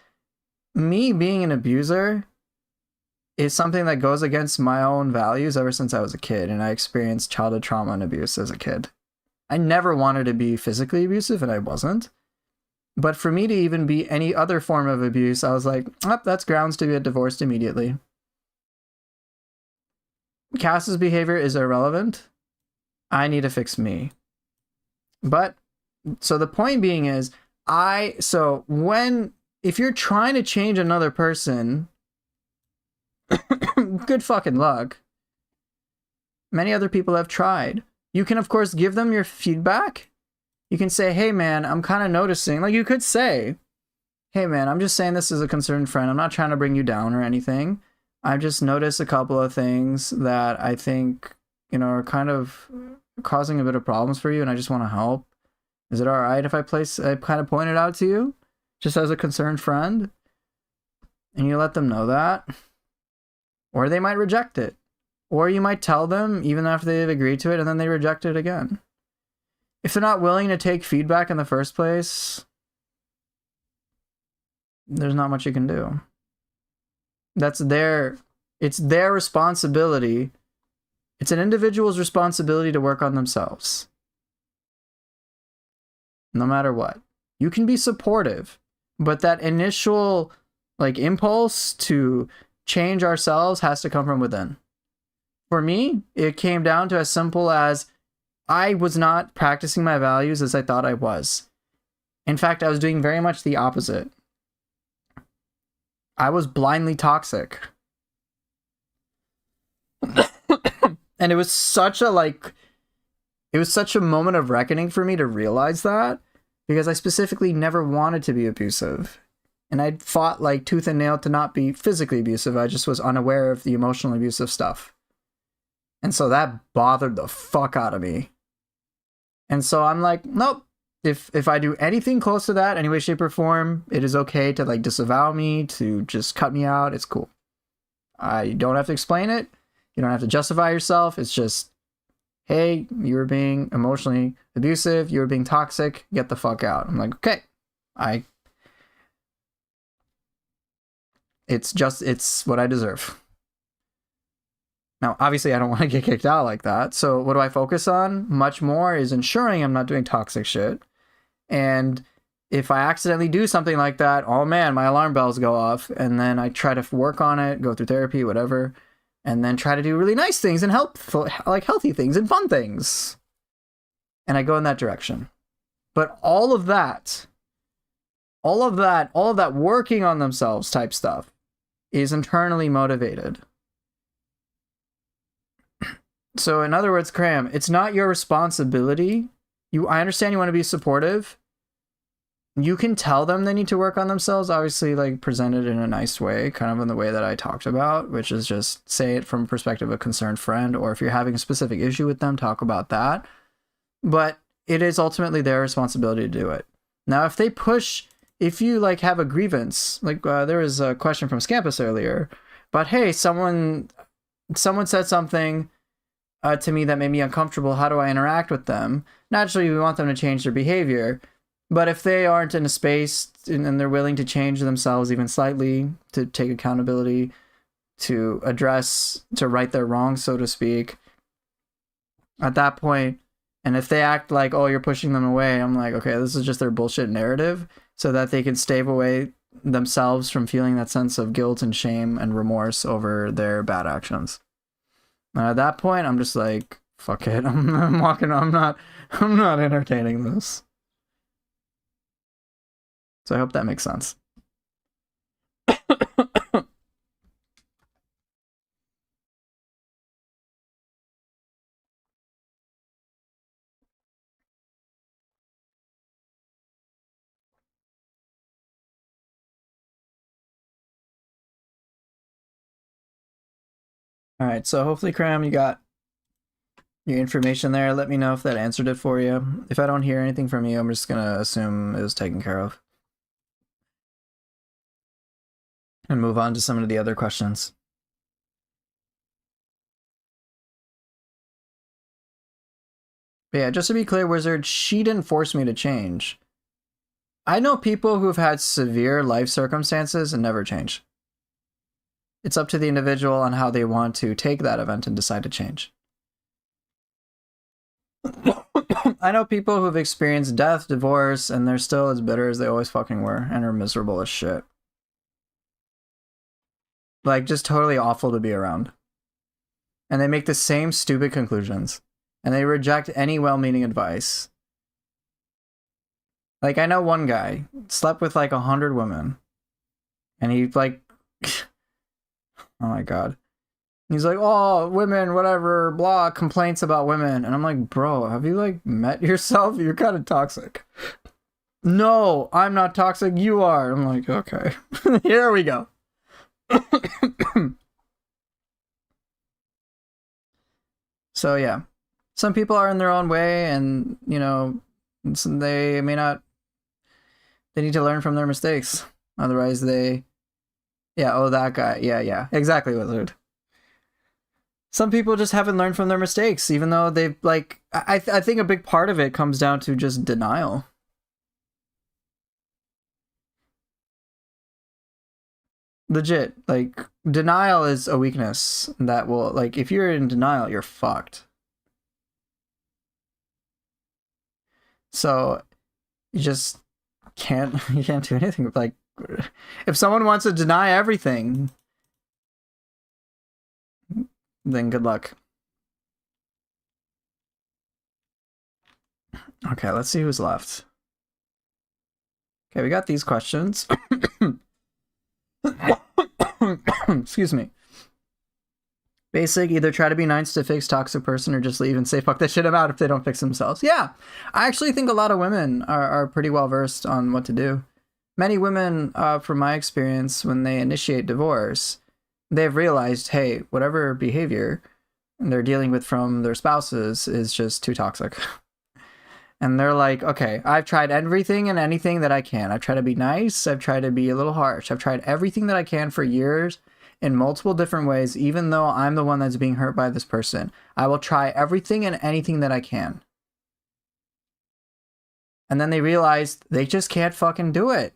me being an abuser is something that goes against my own values ever since I was a kid, and I experienced childhood trauma and abuse as a kid. I never wanted to be physically abusive, and I wasn't. But for me to even be any other form of abuse, I was like, oh, that's grounds to get divorced immediately. Cass's behavior is irrelevant. I need to fix me. But, so the point being is, if you're trying to change another person, good fucking luck. Many other people have tried. You can, of course, give them your feedback. You can say, hey, man, I'm kind of noticing. Like, you could say, hey, man, I'm just saying this as a concerned friend. I'm not trying to bring you down or anything. I've just noticed a couple of things that I think, are kind of causing a bit of problems for you, and I just want to help. Is it all right if I kind of point it out to you, just as a concerned friend? And you let them know that. Or they might reject it. Or you might tell them even after they've agreed to it and then they reject it again. If they're not willing to take feedback in the first place, there's not much you can do. It's their responsibility. It's an individual's responsibility to work on themselves. No matter what. You can be supportive, but that initial impulse to change ourselves has to come from within. For me, it came down to as simple as I was not practicing my values as I thought I was. In fact, I was doing very much the opposite. I was blindly toxic. And it was such a moment of reckoning for me to realize that, because I specifically never wanted to be abusive. And I fought like tooth and nail to not be physically abusive. I just was unaware of the emotionally abusive stuff. And so that bothered the fuck out of me. And so I'm like, nope. If I do anything close to that, any way, shape, or form, it is okay to disavow me, to just cut me out. It's cool. I don't have to explain it. You don't have to justify yourself. It's just, hey, you were being emotionally abusive. You were being toxic. Get the fuck out. I'm like, okay. It's what I deserve. Now, obviously, I don't want to get kicked out like that. So what do I focus on? Much more is ensuring I'm not doing toxic shit. And if I accidentally do something like that, oh man, my alarm bells go off. And then I try to work on it, go through therapy, whatever. And then try to do really nice things and healthy things and fun things. And I go in that direction. But all of that working on themselves type stuff is internally motivated. So in other words, Cram, it's not your responsibility. I understand you want to be supportive. You can tell them they need to work on themselves, obviously presented in a nice way, kind of in the way that I talked about, which is just say it from a perspective of a concerned friend, or if you're having a specific issue with them, talk about that. But it is ultimately their responsibility to do it. Now, if you have a grievance, there was a question from Scampus earlier, but hey, someone said something to me that made me uncomfortable. How do I interact with them? Naturally, we want them to change their behavior. But if they aren't in a space and they're willing to change themselves even slightly, to take accountability, to right their wrongs, so to speak, at that point, and if they act like, oh, you're pushing them away, I'm like, okay, this is just their bullshit narrative, so that they can stave away themselves from feeling that sense of guilt and shame and remorse over their bad actions. And at that point, I'm just like, fuck it, I'm walking. I'm not entertaining this. So I hope that makes sense. All right, so hopefully, Cram, you got your information there. Let me know if that answered it for you. If I don't hear anything from you, I'm just gonna assume it was taken care of. And move on to some of the other questions. But yeah, just to be clear, Wizard, she didn't force me to change. I know people who've had severe life circumstances and never change. It's up to the individual on how they want to take that event and decide to change. I know people who've experienced death, divorce, and they're still as bitter as they always fucking were and are miserable as shit. Like, just totally awful to be around. And they make the same stupid conclusions. And they reject any well-meaning advice. Like, I know one guy slept with like 100 women. And he like... oh my god. He's like, oh, women, whatever, blah, complaints about women. And I'm like, bro, have you like met yourself? You're kind of toxic. No, I'm not toxic, you are. I'm like, okay. Here we go. So yeah, some people are in their own way, and you know, they may not. They need to learn from their mistakes. Otherwise, yeah. Oh, that guy. Yeah. Exactly, Wizard. Some people just haven't learned from their mistakes, even though they've like. I think a big part of it comes down to just denial. Legit, like, denial is a weakness that will, like, if you're in denial, you're fucked. So you just you can't do anything. Like, if someone wants to deny everything, then good luck. Okay, let's see who's left. Okay, we got these questions. Excuse me. Basic, either try to be nice to fix toxic person or just leave and say fuck that shit out if they don't fix themselves. Yeah, I actually think a lot of women are pretty well versed on what to do. Many women, from my experience, when they initiate divorce, they've realized, hey, whatever behavior they're dealing with from their spouses is just too toxic. And they're like, okay, I've tried everything and anything that I can. I've tried to be nice. I've tried to be a little harsh. I've tried everything that I can for years in multiple different ways, even though I'm the one that's being hurt by this person. I will try everything and anything that I can. And then they realize they just can't fucking do it.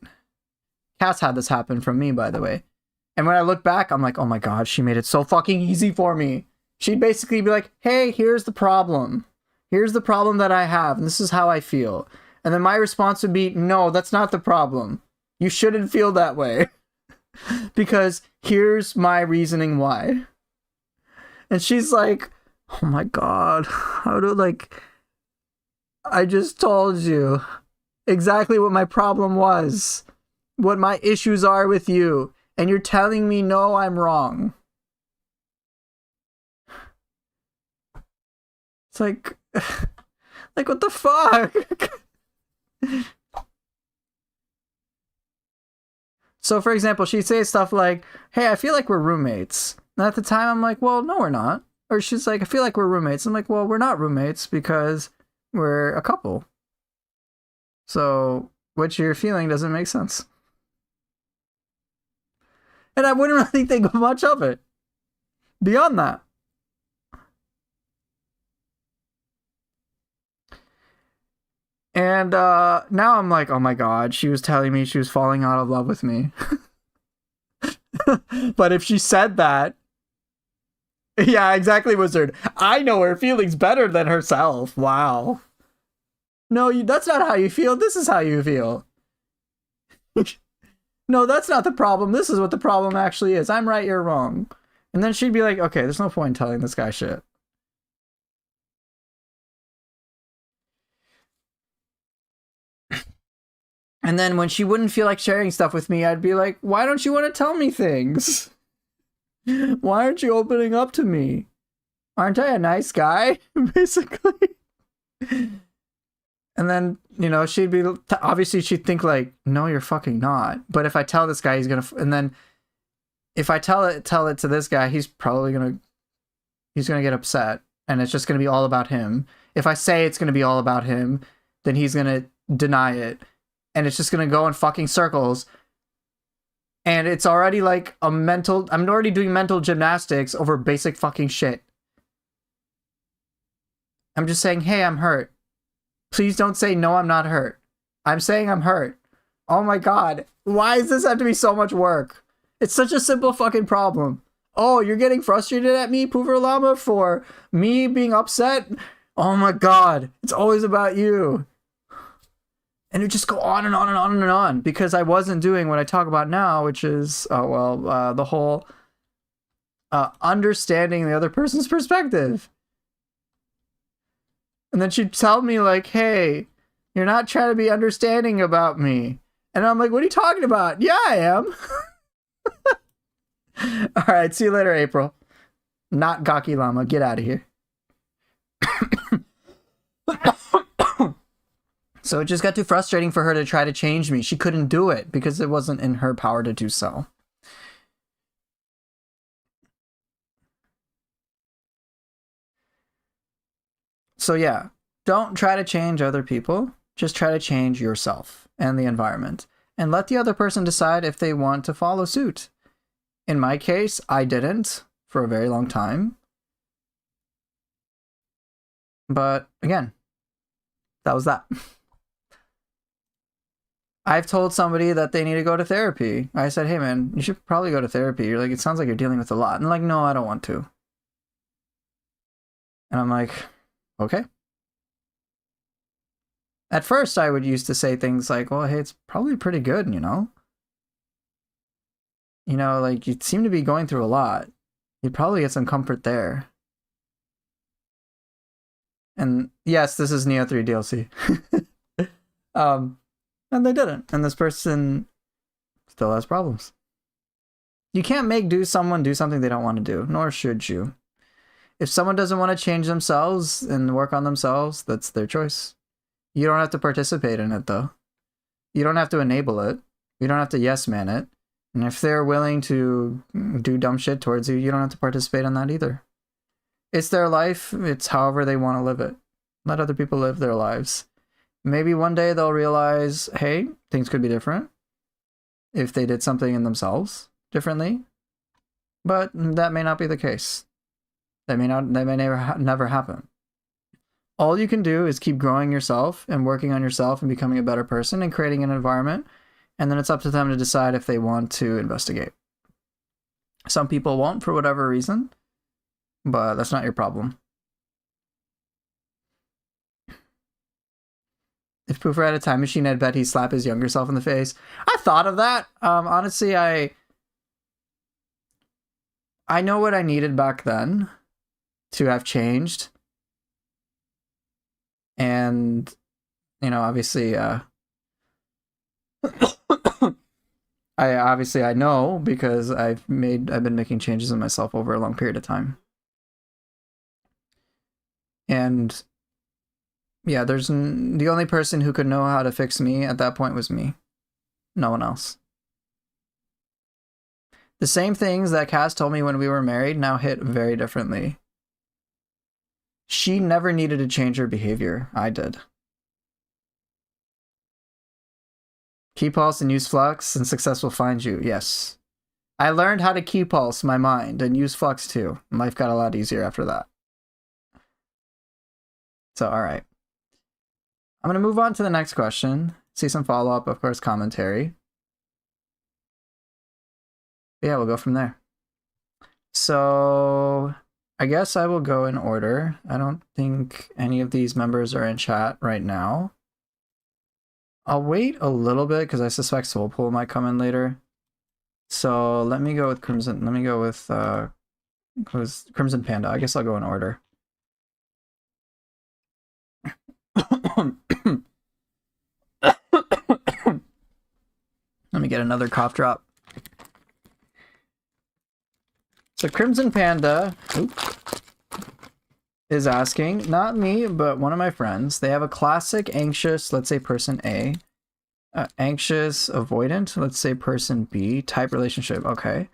Cass had this happen from me, by the way. And when I look back, I'm like, oh my god, she made it so fucking easy for me. She'd basically be like, hey, here's the problem. Here's the problem that I have, and this is how I feel. And then my response would be, no, that's not the problem. You shouldn't feel that way. Because here's my reasoning why. And she's like, oh my god, how do, like, I just told you exactly what my problem was, what my issues are with you, and you're telling me, no, I'm wrong. It's like, what the fuck? So, for example, she'd say stuff like, hey, I feel like we're roommates. And at the time, I'm like, well, no, we're not. Or she's like, I feel like we're roommates. I'm like, well, we're not roommates because we're a couple. So, what you're feeling doesn't make sense. And I wouldn't really think much of it. Beyond that. And now I'm like, oh my god, she was telling me she was falling out of love with me. But if she said that, yeah, exactly, Wizard. I know her feelings better than herself. Wow. No, that's not how you feel. This is how you feel. No, that's not the problem. This is what the problem actually is. I'm right, you're wrong. And then she'd be like, okay, there's no point in telling this guy shit. And then when she wouldn't feel like sharing stuff with me, I'd be like, why don't you want to tell me things? Why aren't you opening up to me? Aren't I a nice guy? Basically. And then, you know, she'd be, obviously she'd think like, no, you're fucking not. But if I tell this guy, he's gonna, and then if I tell it to this guy, he's probably gonna he's going to get upset and it's just going to be all about him. If I say it's going to be all about him, then he's going to deny it. And it's just going to go in fucking circles. And it's already like I'm already doing mental gymnastics over basic fucking shit. I'm just saying, hey, I'm hurt. Please don't say, no, I'm not hurt. I'm saying I'm hurt. Oh my God. Why does this have to be so much work? It's such a simple fucking problem. Oh, you're getting frustrated at me, Poover Llama, for me being upset? Oh my God. It's always about you. And it would just go on and on and on and on because I wasn't doing what I talk about now, which is, the whole understanding the other person's perspective. And then she'd tell me like, hey, you're not trying to be understanding about me. And I'm like, what are you talking about? Yeah, I am. All right, see you later, April. Not Gaki Llama. Get out of here. So it just got too frustrating for her to try to change me. She couldn't do it because it wasn't in her power to do so. So yeah, don't try to change other people. Just try to change yourself and the environment. And let the other person decide if they want to follow suit. In my case, I didn't for a very long time. But again, that was that. I've told somebody that they need to go to therapy. I said, hey man, you should probably go to therapy. You're like, it sounds like you're dealing with a lot. And they're like, no, I don't want to. And I'm like, okay. At first, I would used to say things like, well, hey, it's probably pretty good, you know? You know, like, you seem to be going through a lot. You'd probably get some comfort there. And yes, this is Neo 3 DLC. And they didn't. And this person still has problems. You can't make someone do something they don't want to do, nor should you. If someone doesn't want to change themselves and work on themselves, that's their choice. You don't have to participate in it, though. You don't have to enable it. You don't have to yes man it. And if they're willing to do dumb shit towards you, you don't have to participate in that either. It's their life. It's however they want to live it. Let other people live their lives. Maybe one day they'll realize, hey, things could be different if they did something in themselves differently. But that may not be the case. That may never happen. All you can do is keep growing yourself and working on yourself and becoming a better person and creating an environment. And then it's up to them to decide if they want to investigate. Some people won't for whatever reason, but that's not your problem. If Poofer had a time machine, I'd bet he'd slap his younger self in the face. I thought of that. Honestly, I know what I needed back then to have changed. And, you know, obviously, I know because I've been making changes in myself over a long period of time. And yeah, the only person who could know how to fix me at that point was me. No one else. The same things that Cass told me when we were married now hit very differently. She never needed to change her behavior. I did. Key pulse and use flux and success will find you. Yes. I learned how to key pulse my mind and use flux too. Life got a lot easier after that. So, all right. I'm going to move on to the next question. See some follow-up, of course, commentary. Yeah, we'll go from there. So I guess I will go in order. I don't think any of these members are in chat right now. I'll wait a little bit because I suspect Soulpool might come in later. So let me go with Crimson. Let me go with Crimson Panda. I guess I'll go in order. Let me get another cough drop. So Crimson Panda is asking, not me, but one of my friends. They have a classic anxious, let's say person A, anxious avoidant, let's say person B, type relationship. Okay.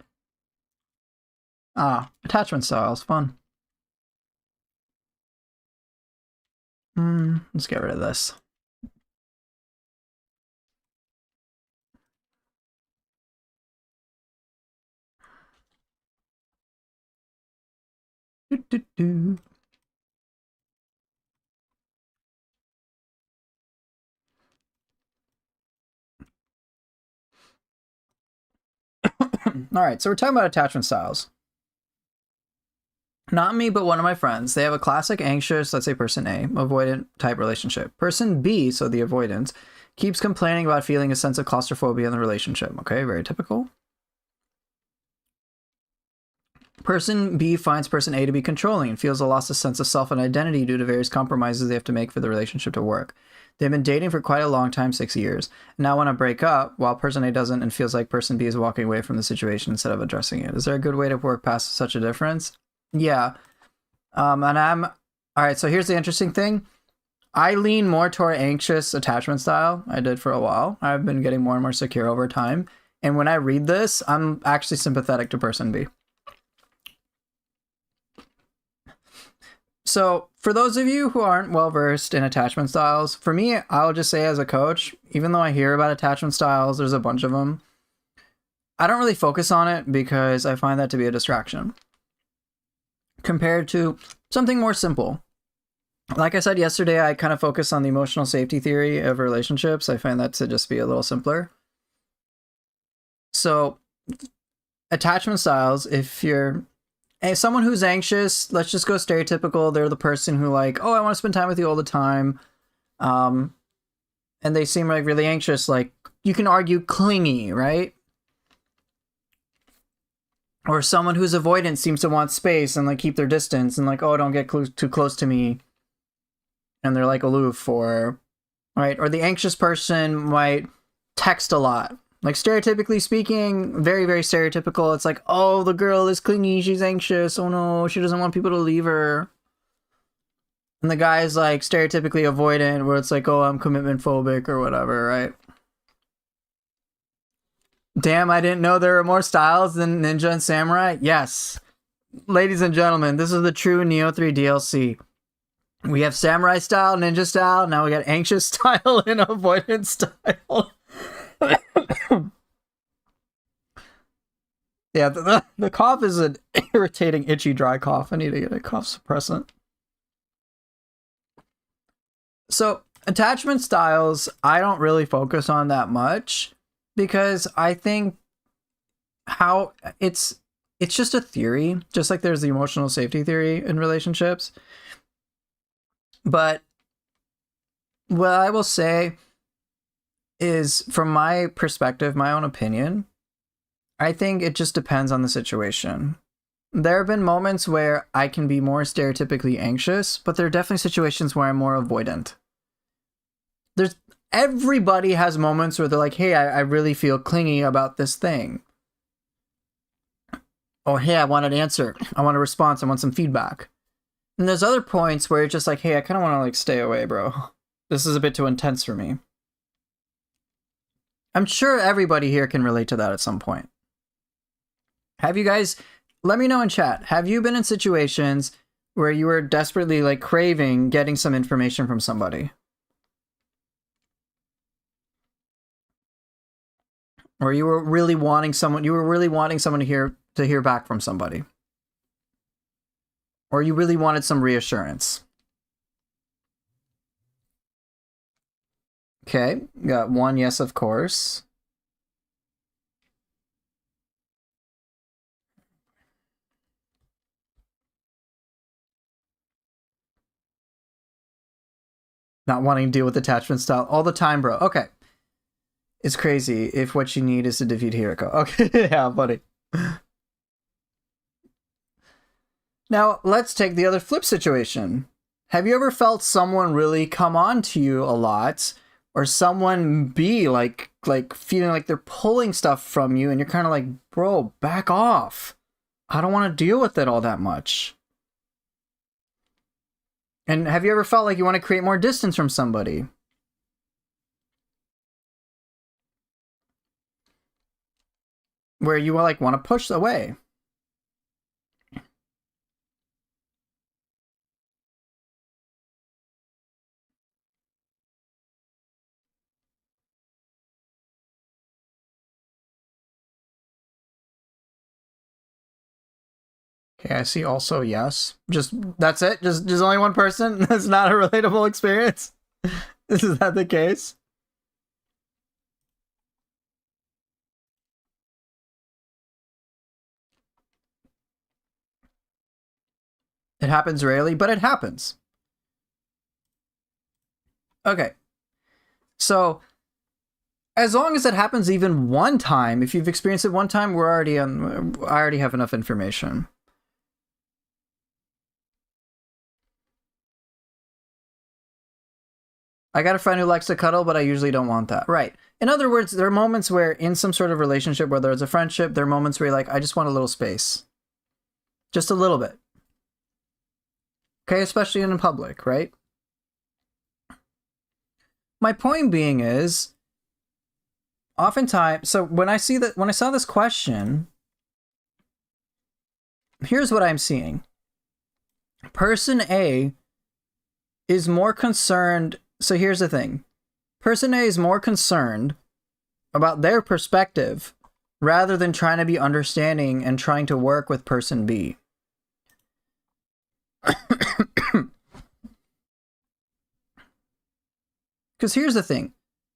Attachment styles, fun. Let's get rid of this. All right, so we're talking about attachment styles. Not me, but one of my friends. They have a classic anxious, let's say person A, avoidant type relationship. Person B, so the avoidant, keeps complaining about feeling a sense of claustrophobia in the relationship. Okay, very typical. Person B finds person A to be controlling and feels a loss of sense of self and identity due to various compromises they have to make for the relationship to work. They've been dating for quite a long time, 6 years. Now want to break up while person A doesn't and feels like person B is walking away from the situation instead of addressing it. Is there a good way to work past such a difference? Yeah. And I'm all right. So here's the interesting thing. I lean more toward anxious attachment style. I did for a while. I've been getting more and more secure over time. And when I read this, I'm actually sympathetic to person B. So for those of you who aren't well versed in attachment styles, for me, I'll just say as a coach, even though I hear about attachment styles, there's a bunch of them. I don't really focus on it because I find that to be a distraction compared to something more simple. Like I said yesterday, I kind of focus on the emotional safety theory of relationships. I find that to just be a little simpler. So attachment styles, if you're someone who's anxious, let's just go stereotypical. They're the person who like, oh, I want to spend time with you all the time. And they seem like really anxious. Like you can argue clingy, right? Or someone who's avoidant seems to want space and like keep their distance and like, oh, don't get too close to me. And they're like aloof, or right. Or the anxious person might text a lot. Like stereotypically speaking, very, very stereotypical. It's like, oh, the girl is clingy. She's anxious. Oh no, she doesn't want people to leave her. And the guy's like stereotypically avoidant, where it's like, oh, I'm commitment phobic or whatever, right? Damn, I didn't know there were more styles than Ninja and Samurai. Yes. Ladies and gentlemen, this is the true Neo 3 DLC. We have Samurai style, Ninja style. Now we got anxious style and avoidant style. Yeah, the cough is an irritating, itchy, dry cough. I need to get a cough suppressant. So, attachment styles, I don't really focus on that much because I think how it's just a theory, just like there's the emotional safety theory in relationships. But what I will say is, from my perspective, my own opinion, I think it just depends on the situation. There have been moments where I can be more stereotypically anxious, but there are definitely situations where I'm more avoidant. Everybody has moments where they're like, hey, I really feel clingy about this thing. Or, hey, I want an answer. I want a response. I want some feedback. And there's other points where you're just like, hey, I kind of want to like stay away, bro. This is a bit too intense for me. I'm sure everybody here can relate to that at some point. Have you guys, let me know in chat, have you been in situations where you were desperately like craving getting some information from somebody? Or you were really wanting someone to hear back from somebody? Or you really wanted some reassurance? Okay, got one yes, of course. Not wanting to deal with attachment style all the time, bro. Okay. It's crazy if what you need is to defeat Hiriko. Okay, yeah, buddy. Now, let's take the other flip situation. Have you ever felt someone really come on to you a lot, or someone be like feeling like they're pulling stuff from you and you're kind of like, bro, back off. I don't want to deal with it all that much. And have you ever felt like you want to create more distance from somebody? Where you like want to push away? Okay, I see also yes. Just that's it? Just only one person? That's not a relatable experience? Is that the case? It happens rarely, but it happens. Okay. So as long as it happens even one time, if you've experienced it one time, we're already on. I already have enough information. I got a friend who likes to cuddle, but I usually don't want that. Right. In other words, there are moments where in some sort of relationship, whether it's a friendship, there are moments where you're like, I just want a little space. Just a little bit. Okay, especially in public, right? My point being is, oftentimes, so when I saw this question, here's what I'm seeing. Person A is more concerned. So here's the thing. Person A is more concerned about their perspective rather than trying to be understanding and trying to work with person B. Because here's the thing.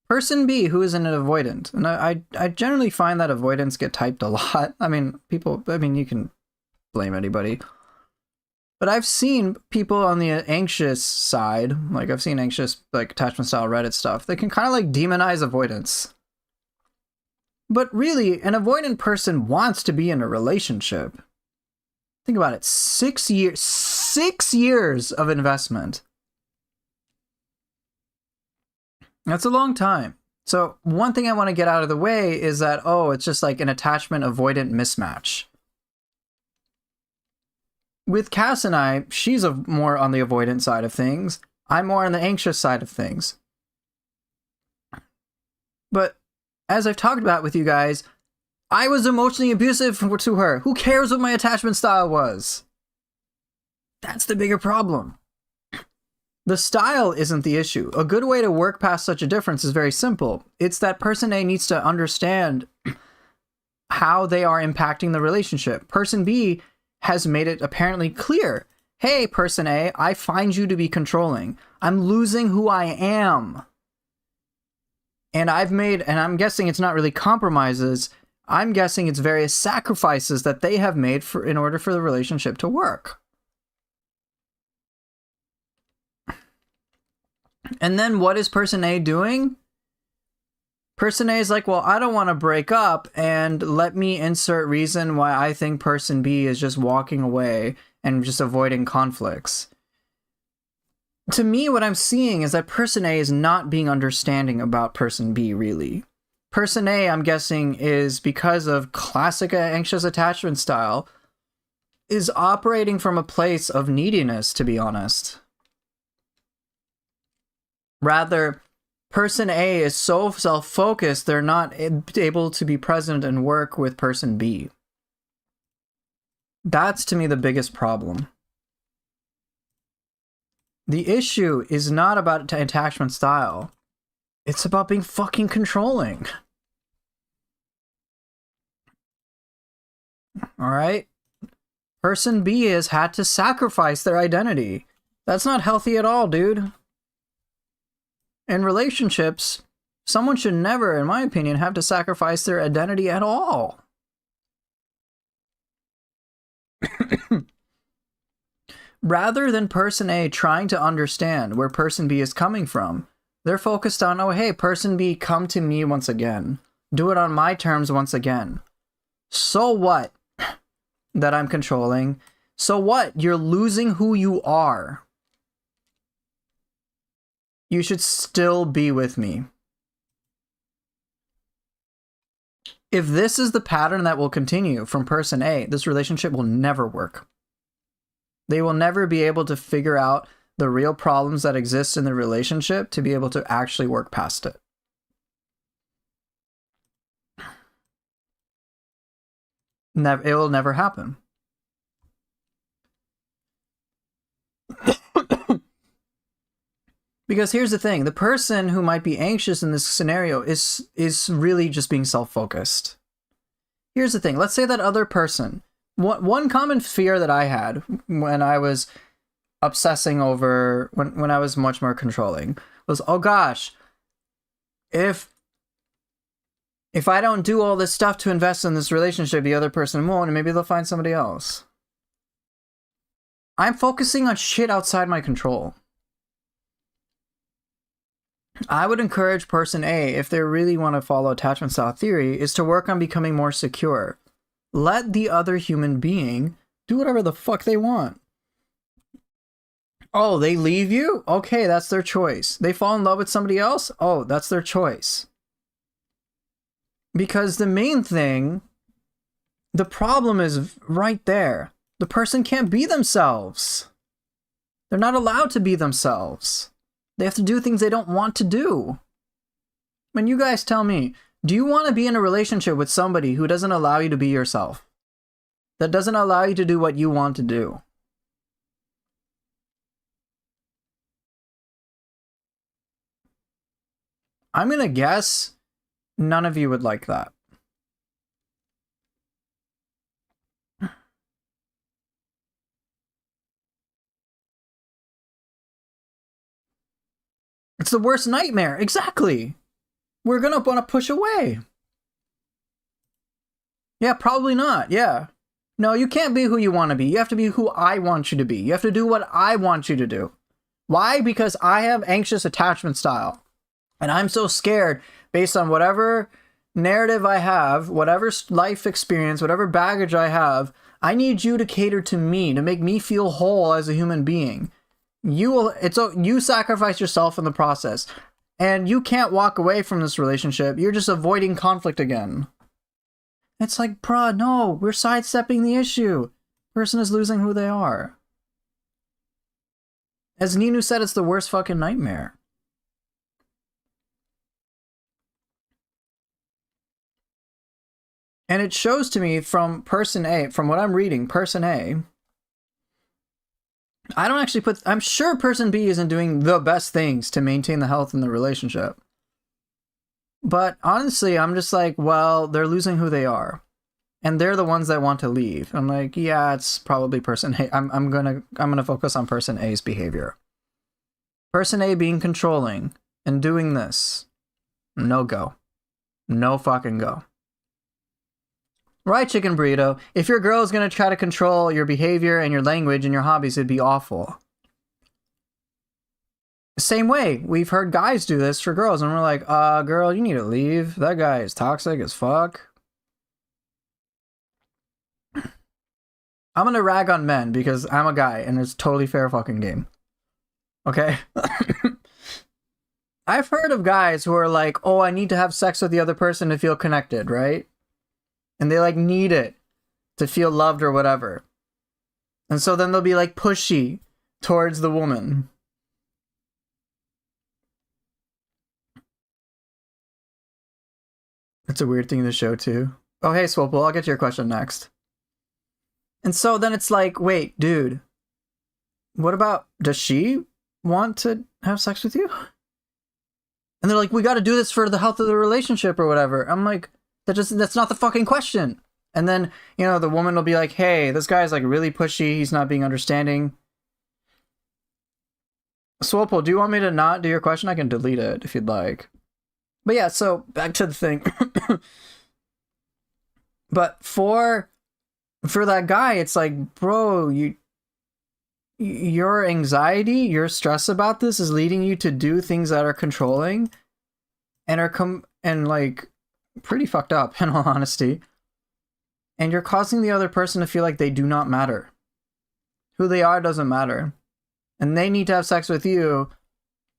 Person B, who is an avoidant, and I generally find that avoidants get typed a lot. I mean, you can blame anybody. But I've seen people on the anxious side, like I've seen anxious, like attachment style Reddit stuff, they can kind of like demonize avoidance. But really, an avoidant person wants to be in a relationship. Think about it. 6 years. 6 years of investment. That's a long time. So one thing I want to get out of the way is that, oh, it's just like an attachment avoidant mismatch. With Cass and I, she's more on the avoidant side of things. I'm more on the anxious side of things. But as I've talked about with you guys, I was emotionally abusive to her. Who cares what my attachment style was? That's the bigger problem. The style isn't the issue. A good way to work past such a difference is very simple. It's that person A needs to understand how they are impacting the relationship. Person B has made it apparently clear. Hey, person A, I find you to be controlling. I'm losing who I am. And I'm guessing it's not really compromises. I'm guessing it's various sacrifices that they have made in order for the relationship to work. And then what is person A doing? Person A is like, well, I don't want to break up, and let me insert reason why I think person B is just walking away and just avoiding conflicts. To me, what I'm seeing is that person A is not being understanding about person B, really. Person A, I'm guessing, is because of classic anxious attachment style, is operating from a place of neediness, to be honest. Rather, person A is so self-focused, they're not able to be present and work with person B. That's, to me, the biggest problem. The issue is not about attachment style. It's about being fucking controlling. Alright? Person B has had to sacrifice their identity. That's not healthy at all, dude. In relationships, someone should never, in my opinion, have to sacrifice their identity at all. Rather than person A trying to understand where person B is coming from, they're focused on, oh, hey, person B, come to me once again. Do it on my terms once again. So what that I'm controlling? So what? You're losing who you are. You should still be with me. If this is the pattern that will continue from person A, this relationship will never work. They will never be able to figure out the real problems that exist in the relationship to be able to actually work past it. It will never happen. Because here's the thing, the person who might be anxious in this scenario is really just being self-focused. Here's the thing, let's say that other person, one common fear that I had when I was obsessing over, when I was much more controlling, was, oh gosh, if I don't do all this stuff to invest in this relationship, the other person won't, and maybe they'll find somebody else. I'm focusing on shit outside my control. I would encourage person A, if they really want to follow attachment style theory, is to work on becoming more secure. Let the other human being do whatever the fuck they want. Oh, they leave you? Okay, that's their choice. They fall in love with somebody else? Oh, that's their choice. Because the main thing, the problem is right there. The person can't be themselves. They're not allowed to be themselves. They have to do things they don't want to do. When you guys tell me, do you want to be in a relationship with somebody who doesn't allow you to be yourself? That doesn't allow you to do what you want to do? I'm going to guess none of you would like that. It's the worst nightmare. Exactly. We're going to want to push away. Yeah, probably not. Yeah. No, you can't be who you want to be. You have to be who I want you to be. You have to do what I want you to do. Why? Because I have anxious attachment style. And I'm so scared based on whatever narrative I have, whatever life experience, whatever baggage I have. I need you to cater to me, to make me feel whole as a human being. You sacrifice yourself in the process. And you can't walk away from this relationship. You're just avoiding conflict again. It's like, bruh, no, we're sidestepping the issue. Person is losing who they are. As Ninu said, it's the worst fucking nightmare. And it shows to me from person A, from what I'm reading, person A, I don't actually put, I'm sure person B isn't doing the best things to maintain the health in the relationship. But honestly, I'm just like, well, they're losing who they are. And they're the ones that want to leave. I'm like, yeah, it's probably person A. I'm gonna focus on person A's behavior. Person A being controlling and doing this. No go. No fucking go. Right, chicken burrito. If your girl is gonna try to control your behavior and your language and your hobbies, it'd be awful. Same way, we've heard guys do this for girls, and we're like, girl, you need to leave. That guy is toxic as fuck. I'm gonna rag on men because I'm a guy, and it's totally fair fucking game. Okay? I've heard of guys who are like, oh, I need to have sex with the other person to feel connected, right? And they like need it to feel loved or whatever. And so then they'll be like pushy towards the woman. It's a weird thing to show too. Oh, hey, Swopel, I'll get to your question next. And so then it's like, wait, dude, what about, does she want to have sex with you? And they're like, we got to do this for the health of the relationship or whatever. I'm like, that's not the fucking question. And then, you know, the woman will be like, hey, this guy's like really pushy. He's not being understanding. Swopel, do you want me to not do your question? I can delete it if you'd like. But yeah, so back to the thing. But for that guy, it's like, bro, your anxiety, your stress about this is leading you to do things that are controlling and are like pretty fucked up, in all honesty. And you're causing the other person to feel like they do not matter. Who they are doesn't matter. And they need to have sex with you,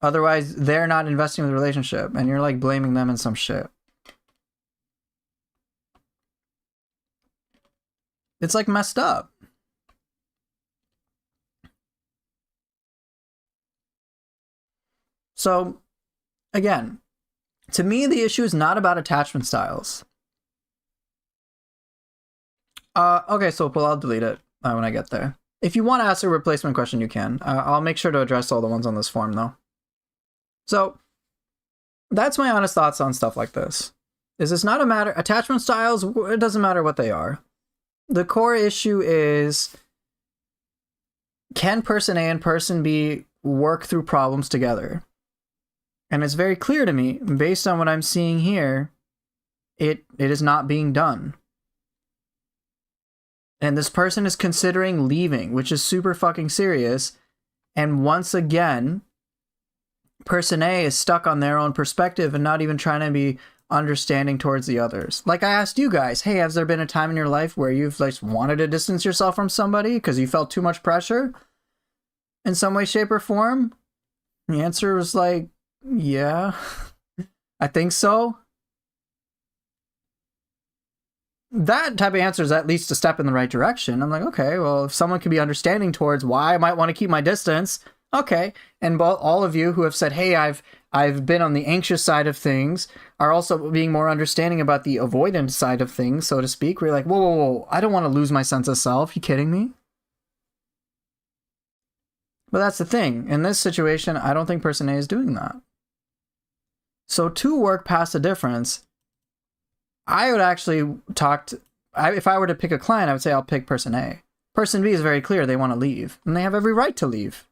otherwise they're not investing in the relationship, and you're like blaming them in some shit. It's like messed up. So, again, to me, the issue is not about attachment styles. Okay, so I'll delete it when I get there. If you want to ask a replacement question, you can. I'll make sure to address all the ones on this form, though. So, that's my honest thoughts on stuff like this. Is it's not a matter... Attachment styles, it doesn't matter what they are. The core issue is, can person A and person B work through problems together? And it's very clear to me, based on what I'm seeing here, it is not being done. And this person is considering leaving, which is super fucking serious. And once again, person A is stuck on their own perspective and not even trying to be understanding towards the others. Like I asked you guys, hey, has there been a time in your life where you've like wanted to distance yourself from somebody because you felt too much pressure in some way, shape, or form? The answer was like, yeah, I think so. That type of answer is at least a step in the right direction. I'm like, okay, well, if someone can be understanding towards why I might want to keep my distance, okay. And all of you who have said, hey, I've been on the anxious side of things, are also being more understanding about the avoidant side of things, so to speak. We're like, whoa, I don't want to lose my sense of self. You kidding me? But that's the thing. In this situation, I don't think person A is doing that. So to work past the difference, I would actually if I were to pick a client, I would say I'll pick person A. Person B is very clear. They want to leave, and they have every right to leave.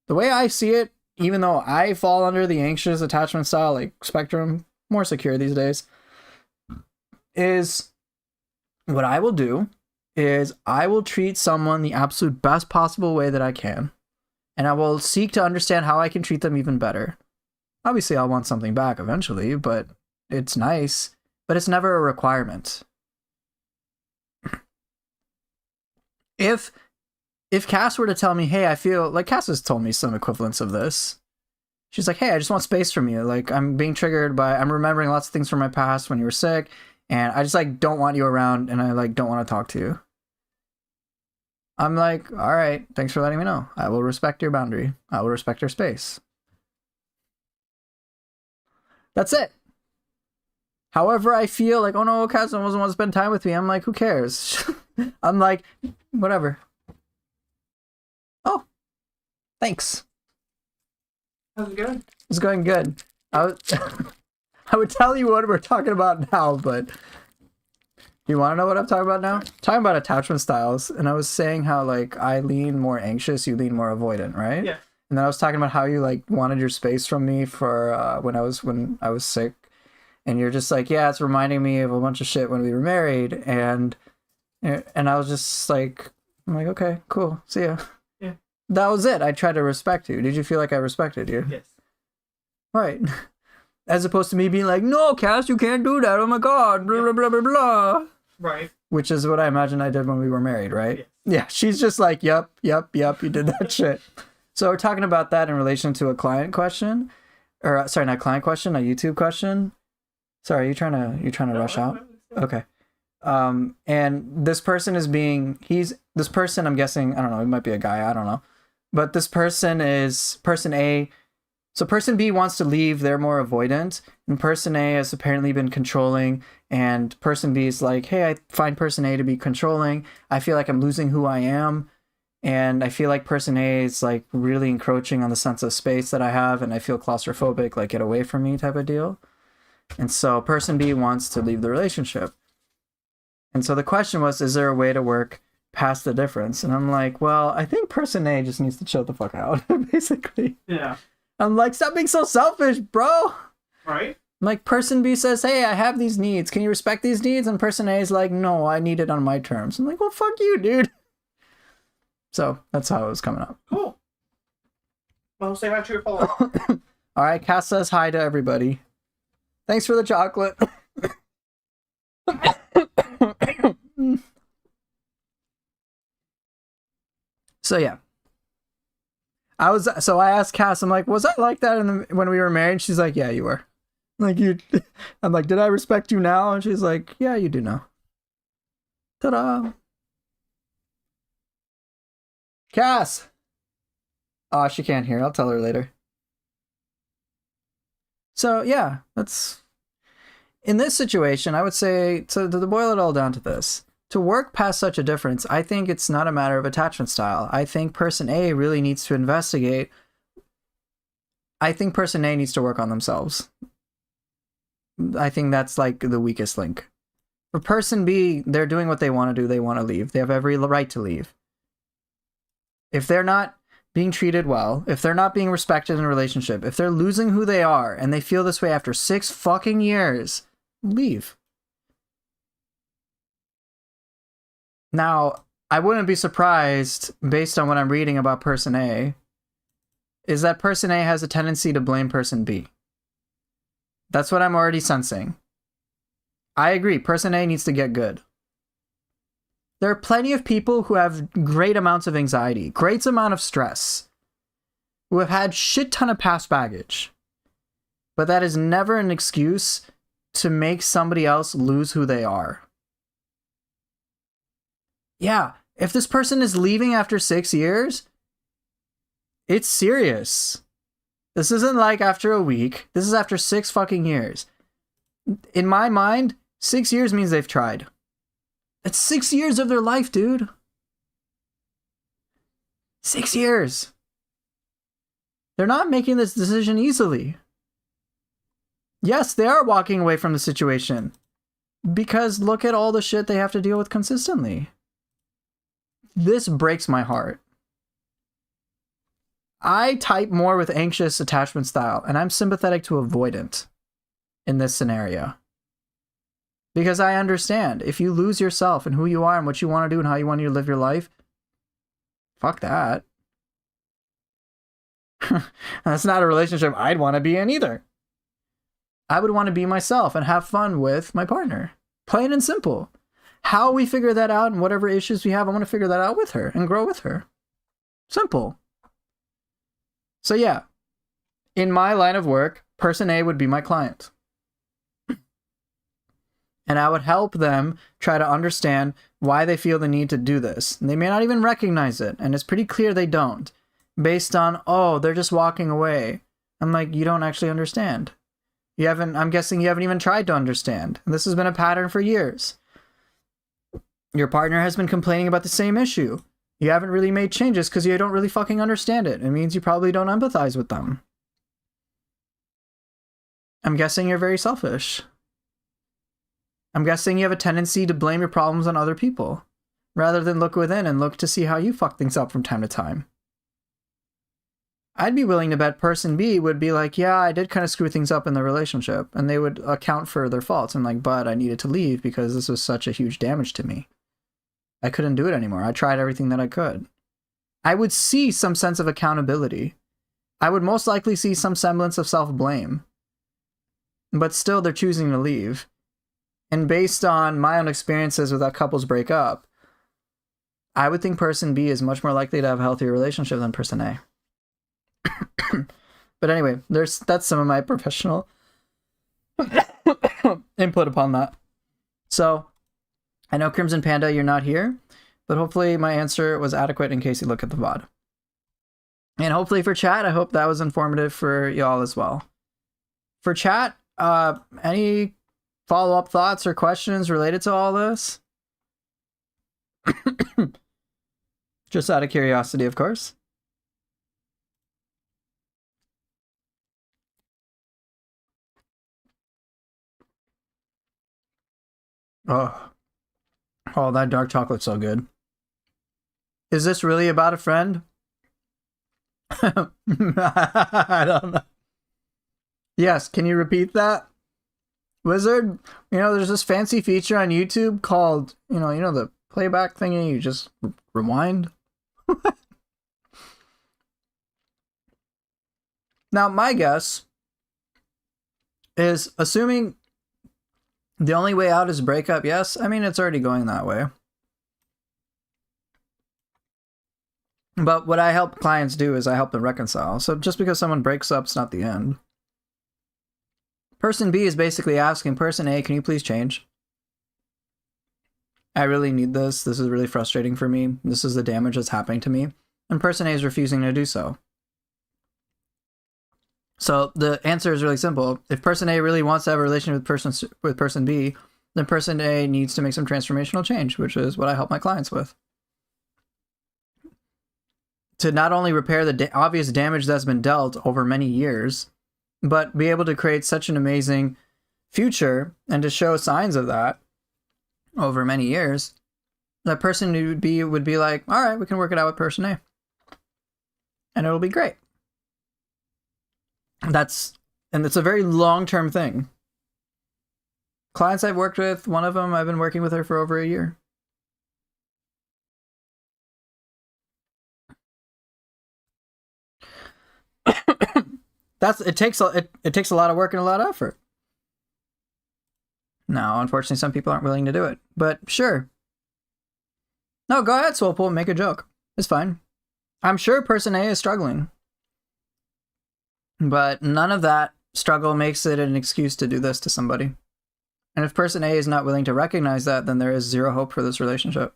The way I see it, even though I fall under the anxious attachment style, like spectrum, more secure these days, is what I will do is I will treat someone the absolute best possible way that I can. And I will seek to understand how I can treat them even better. Obviously, I'll want something back eventually, but it's nice. But it's never a requirement. If Cass were to tell me, hey, I feel like Cass has told me some equivalents of this. She's like, hey, I just want space from you. Like, I'm being triggered by, I'm remembering lots of things from my past when you were sick, and I just like don't want you around, and I like don't want to talk to you. I'm like, all right, thanks for letting me know. I will respect your boundary. I will respect your space. That's it. However, I feel like, oh no, Cass doesn't want to spend time with me. I'm like, who cares? I'm like, whatever. Oh, thanks. How's it going? It's going good. I would tell you what we're talking about now, but you want to know what I'm talking about now? I'm talking about attachment styles, and I was saying how like I lean more anxious, you lean more avoidant, right? Yeah. And then I was talking about how you like wanted your space from me for when I was sick. And you're just like, yeah, it's reminding me of a bunch of shit when we were married. And I was just like, I'm like, okay, cool. See ya. Yeah. That was it. I tried to respect you. Did you feel like I respected you? Yes. Right. As opposed to me being like, no, Cass, you can't do that. Oh my God. Blah, blah, blah, blah, blah. Right. Which is what I imagine I did when we were married, right? Yes. Yeah. She's just like, yep, you did that shit. So we're talking about that in relation to a client question. Or, sorry, not client question, a YouTube question. Sorry, you're trying to rush out? Okay. And this person is this person, I'm guessing, I don't know, it might be a guy, I don't know. But this person is person A. So person B wants to leave, they're more avoidant. And person A has apparently been controlling. And person B is like, hey, I find person A to be controlling. I feel like I'm losing who I am. And I feel like person A is like really encroaching on the sense of space that I have. And I feel claustrophobic, like get away from me type of deal. And so person B wants to leave the relationship. And so the question was, is there a way to work past the difference? And I'm like, well, I think person A just needs to chill the fuck out, basically. Yeah. I'm like, stop being so selfish, bro. Right. Like person B says, hey, I have these needs. Can you respect these needs? And person A is like, no, I need it on my terms. I'm like, well, fuck you, dude. So that's how it was coming up. Cool. Well, say hi to your follower. All right, Cass says hi to everybody. Thanks for the chocolate. So yeah. I asked Cass, I'm like, was I like that when we were married? She's like, yeah, you were. I'm like, did I respect you now? And she's like, yeah, you do now. Ta-da. Cass. Oh, she can't hear. I'll tell her later. So yeah, that's in this situation, I would say to boil it all down to this. To work past such a difference, I think it's not a matter of attachment style. I think person A really needs to investigate. I think person A needs to work on themselves. I think that's like the weakest link. For person B, they're doing what they want to do. They want to leave. They have every right to leave. If they're not being treated well, if they're not being respected in a relationship, if they're losing who they are and they feel this way after 6 fucking years, leave. Now, I wouldn't be surprised, based on what I'm reading about person A, is that person A has a tendency to blame person B. That's what I'm already sensing. I agree, person A needs to get good. There are plenty of people who have great amounts of anxiety, great amount of stress, who have had shit ton of past baggage. But that is never an excuse to make somebody else lose who they are. Yeah, if this person is leaving after 6 years, it's serious. This isn't like after a week. This is after 6 fucking years. In my mind, 6 years means they've tried. It's 6 years of their life, dude. 6 years. They're not making this decision easily. Yes, they are walking away from the situation. Because look at all the shit they have to deal with consistently. This breaks my heart. I type more with anxious attachment style, and I'm sympathetic to avoidant in this scenario. Because I understand, if you lose yourself and who you are and what you want to do and how you want to live your life, fuck that. That's not a relationship I'd want to be in either. I would want to be myself and have fun with my partner. Plain and simple. How we figure that out and whatever issues we have, I want to figure that out with her and grow with her. Simple. So yeah, in my line of work, person A would be my client. And I would help them try to understand why they feel the need to do this. And they may not even recognize it, and it's pretty clear they don't. Based on, oh, they're just walking away. I'm like, you don't actually understand. I'm guessing you haven't even tried to understand. And this has been a pattern for years. Your partner has been complaining about the same issue. You haven't really made changes because you don't really fucking understand it. It means you probably don't empathize with them. I'm guessing you're very selfish. I'm guessing you have a tendency to blame your problems on other people, rather than look within and look to see how you fuck things up from time to time. I'd be willing to bet person B would be like, yeah, I did kind of screw things up in the relationship, and they would account for their faults. I'm like, but I needed to leave because this was such a huge damage to me. I couldn't do it anymore. I tried everything that I could. I would see some sense of accountability. I would most likely see some semblance of self-blame. But still, they're choosing to leave. And based on my own experiences with how couples break up, I would think person B is much more likely to have a healthier relationship than person A. But anyway, that's some of my professional input upon that. So, I know Crimson Panda, you're not here, but hopefully my answer was adequate in case you look at the VOD. And hopefully for chat, I hope that was informative for y'all as well. For chat, any follow-up thoughts or questions related to all this? Just out of curiosity, of course. Oh, that dark chocolate's so good. Is this really about a friend? I don't know. Yes, can you repeat that? Wizard, there's this fancy feature on YouTube called, the playback thingy, you just rewind. Now, my guess is, assuming the only way out is breakup, yes, I mean, it's already going that way. But what I help clients do is I help them reconcile. So just because someone breaks up, it's not the end. Person B is basically asking person A, can you please change? I really need this. This is really frustrating for me. This is the damage that's happening to me. And person A is refusing to do so. So the answer is really simple. If person A really wants to have a relationship with person B, then person A needs to make some transformational change, which is what I help my clients with. To not only repair the obvious damage that's been dealt over many years, but be able to create such an amazing future and to show signs of that over many years, that person would be like, all right, we can work it out with person A. And it'll be great. And it's a very long-term thing. Clients I've worked with, one of them, I've been working with her for over a year. It takes a lot of work and a lot of effort. Now, unfortunately, some people aren't willing to do it. But sure. No, go ahead, Soulpool, make a joke. It's fine. I'm sure person A is struggling. But none of that struggle makes it an excuse to do this to somebody. And if person A is not willing to recognize that, then there is zero hope for this relationship.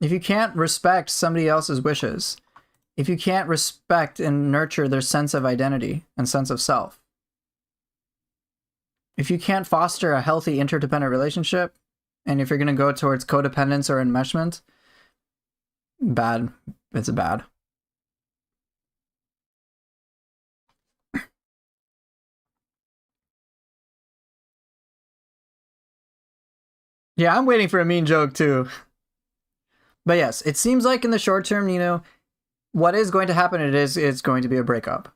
If you can't respect somebody else's wishes, if you can't respect and nurture their sense of identity and sense of self, if you can't foster a healthy interdependent relationship, and if you're going to go towards codependence or enmeshment, bad. It's bad. Yeah, I'm waiting for a mean joke too. But yes, it seems like in the short term, what is going to happen, it's going to be a breakup.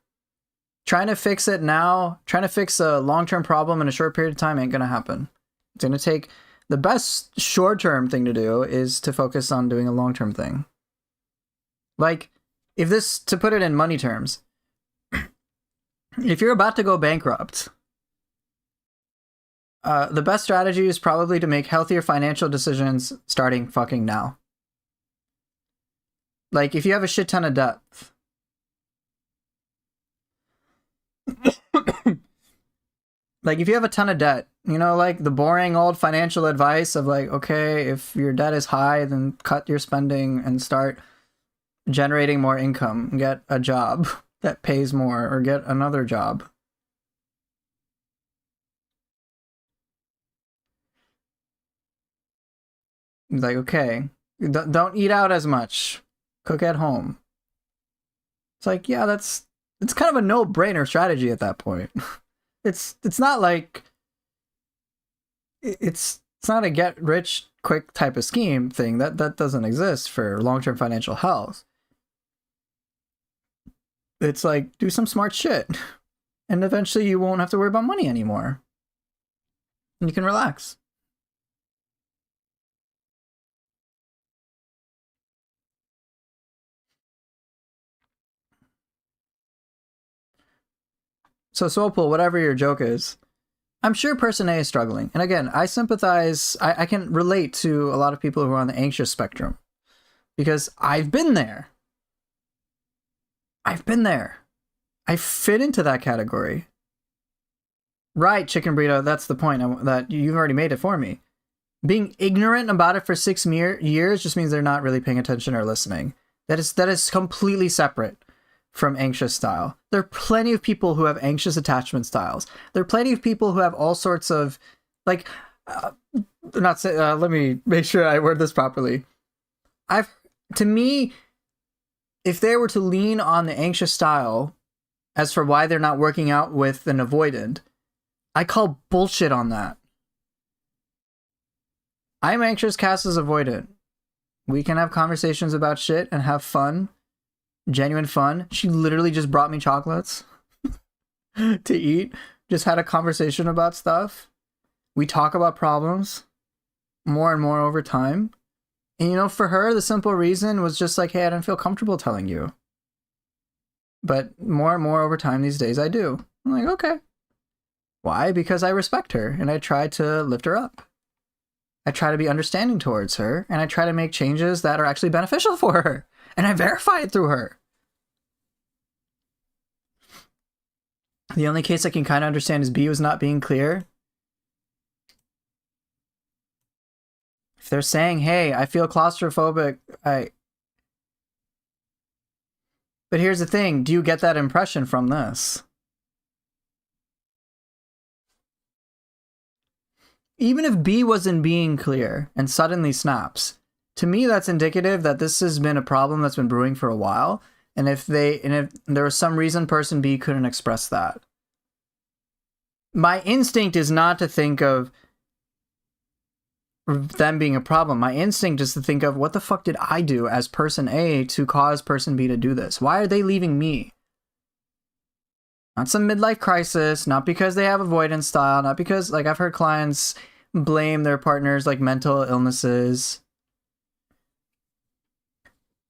Trying to fix it now, trying to fix a long-term problem in a short period of time ain't going to happen. It's going to take, the best short-term thing to do is to focus on doing a long-term thing. Like, to put it in money terms, if you're about to go bankrupt, the best strategy is probably to make healthier financial decisions starting fucking now. Like, if you have a shit ton of debt, like, if you have a ton of debt, like the boring old financial advice of like, okay, if your debt is high, then cut your spending and start generating more income, get a job that pays more, or get another job. Like, okay, don't eat out as much. Cook at home. It's like, yeah, it's kind of a no-brainer strategy at that point. It's not like it's not a get rich quick type of scheme thing. That doesn't exist for long-term financial health. It's like, do some smart shit, and eventually you won't have to worry about money anymore. And you can relax. So Soulpool, whatever your joke is, I'm sure person A is struggling. And again, I sympathize, I can relate to a lot of people who are on the anxious spectrum. Because I've been there. I fit into that category. Right, Chicken Burrito, that's the point, that you've already made it for me. Being ignorant about it for 6 years just means they're not really paying attention or listening. That is completely separate from anxious style. There are plenty of people who have anxious attachment styles. There are plenty of people who have all sorts of, like, let me make sure I word this properly. To me, if they were to lean on the anxious style as for why they're not working out with an avoidant, I call bullshit on that. I'm anxious, Cass is avoidant. We can have conversations about shit and have fun. Genuine fun. She literally just brought me chocolates to eat. Just had a conversation about stuff. We talk about problems more and more over time. And for her, the simple reason was just like, hey, I didn't feel comfortable telling you. But more and more over time these days, I do. I'm like, okay. Why? Because I respect her and I try to lift her up. I try to be understanding towards her, and I try to make changes that are actually beneficial for her. And I verify it through her. The only case I can kind of understand is B was not being clear. If they're saying, hey, I feel claustrophobic, But here's the thing, do you get that impression from this? Even if B wasn't being clear and suddenly snaps, to me that's indicative that this has been a problem that's been brewing for a while. And if there was some reason person B couldn't express that, my instinct is not to think of them being a problem. My instinct is to think of, what the fuck did I do as person A to cause person B to do this? Why are they leaving me? Not some midlife crisis, not because they have avoidance style, not because, like, I've heard clients blame their partners, like, mental illnesses.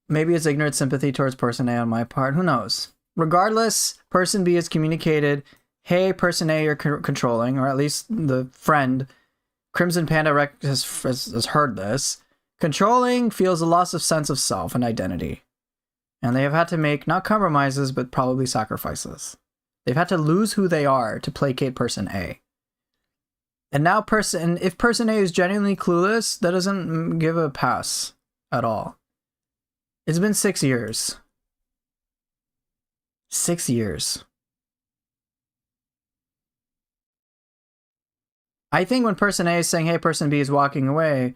Maybe it's ignorant sympathy towards person A on my part. Who knows? Regardless, person B has communicated, hey, person A, you're controlling, or at least the friend. Crimson Panda has heard this. Controlling feels a loss of sense of self and identity. And they have had to make, not compromises, but probably sacrifices. They've had to lose who they are to placate person A. And now if person A is genuinely clueless, that doesn't give a pass at all. It's been 6 years. 6 years. I think when person A is saying, hey, person B is walking away,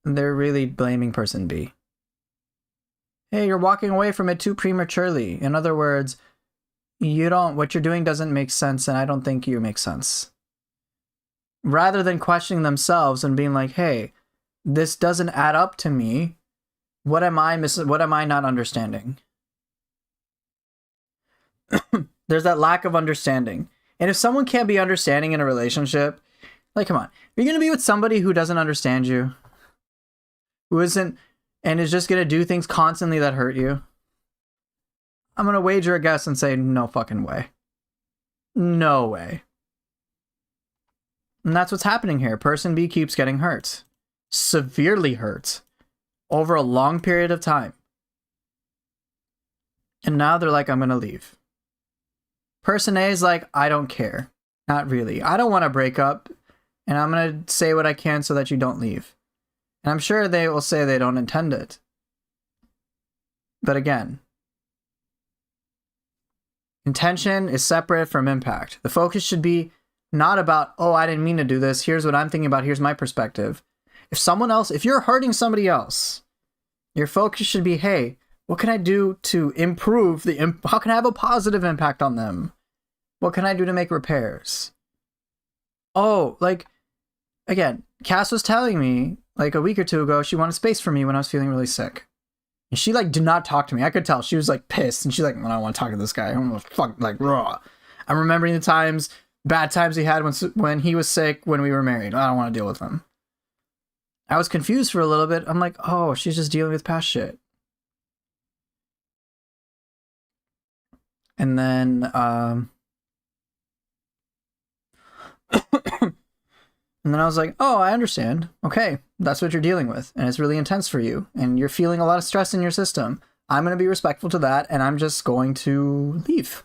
they're really blaming person B. Hey, you're walking away from it too prematurely. In other words, what you're doing doesn't make sense, and I don't think you make sense. Rather than questioning themselves and being like, hey, this doesn't add up to me. What am I missing? What am I not understanding? There's that lack of understanding. And if someone can't be understanding in a relationship, like, come on, you're going to be with somebody who doesn't understand you, who isn't, and is just going to do things constantly that hurt you. I'm going to wager a guess and say, no fucking way. No way. And that's what's happening here. Person B keeps getting hurt. Severely hurt. Over a long period of time. And now they're like, I'm going to leave. Person A is like, I don't care. Not really. I don't want to break up. And I'm going to say what I can so that you don't leave. And I'm sure they will say they don't intend it. But again, intention is separate from impact. The focus should be not about, oh, I didn't mean to do this. Here's what I'm thinking about. Here's my perspective. If you're hurting somebody else, your focus should be, hey, what can I do to improve how can I have a positive impact on them? What can I do to make repairs? Oh, like, again, Cass was telling me, like, a week or two ago, she wanted space from me when I was feeling really sick. And she, like, did not talk to me. I could tell. She was, like, pissed. And she's like, well, I don't want to talk to this guy. I don't want to fuck, like, raw. I'm remembering the bad times he had when he was sick, when we were married. I don't want to deal with him. I was confused for a little bit. I'm like, oh, she's just dealing with past shit. And then, and then I was like, oh, I understand. Okay, that's what you're dealing with. And it's really intense for you. And you're feeling a lot of stress in your system. I'm going to be respectful to that. And I'm just going to leave.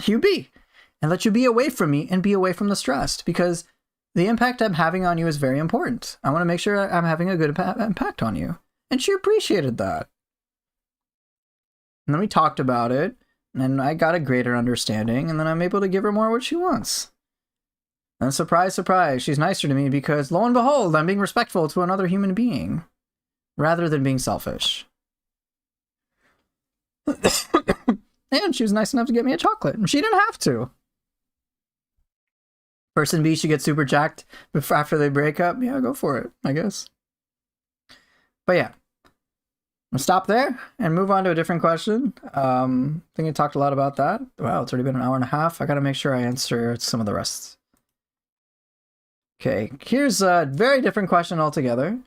You be. And let you be away from me and be away from the stress. Because the impact I'm having on you is very important. I want to make sure I'm having a good impact on you. And she appreciated that. And then we talked about it. And I got a greater understanding. And then I'm able to give her more what she wants. And surprise, surprise, she's nicer to me because, lo and behold, I'm being respectful to another human being. Rather than being selfish. And she was nice enough to get me a chocolate. And she didn't have to. Person B should get super jacked after they break up. Yeah, go for it, I guess. But yeah. I'll stop there and move on to a different question. I think I talked a lot about that. Wow, it's already been an hour and a half. I gotta make sure I answer some of the rest. Okay, here's a very different question altogether.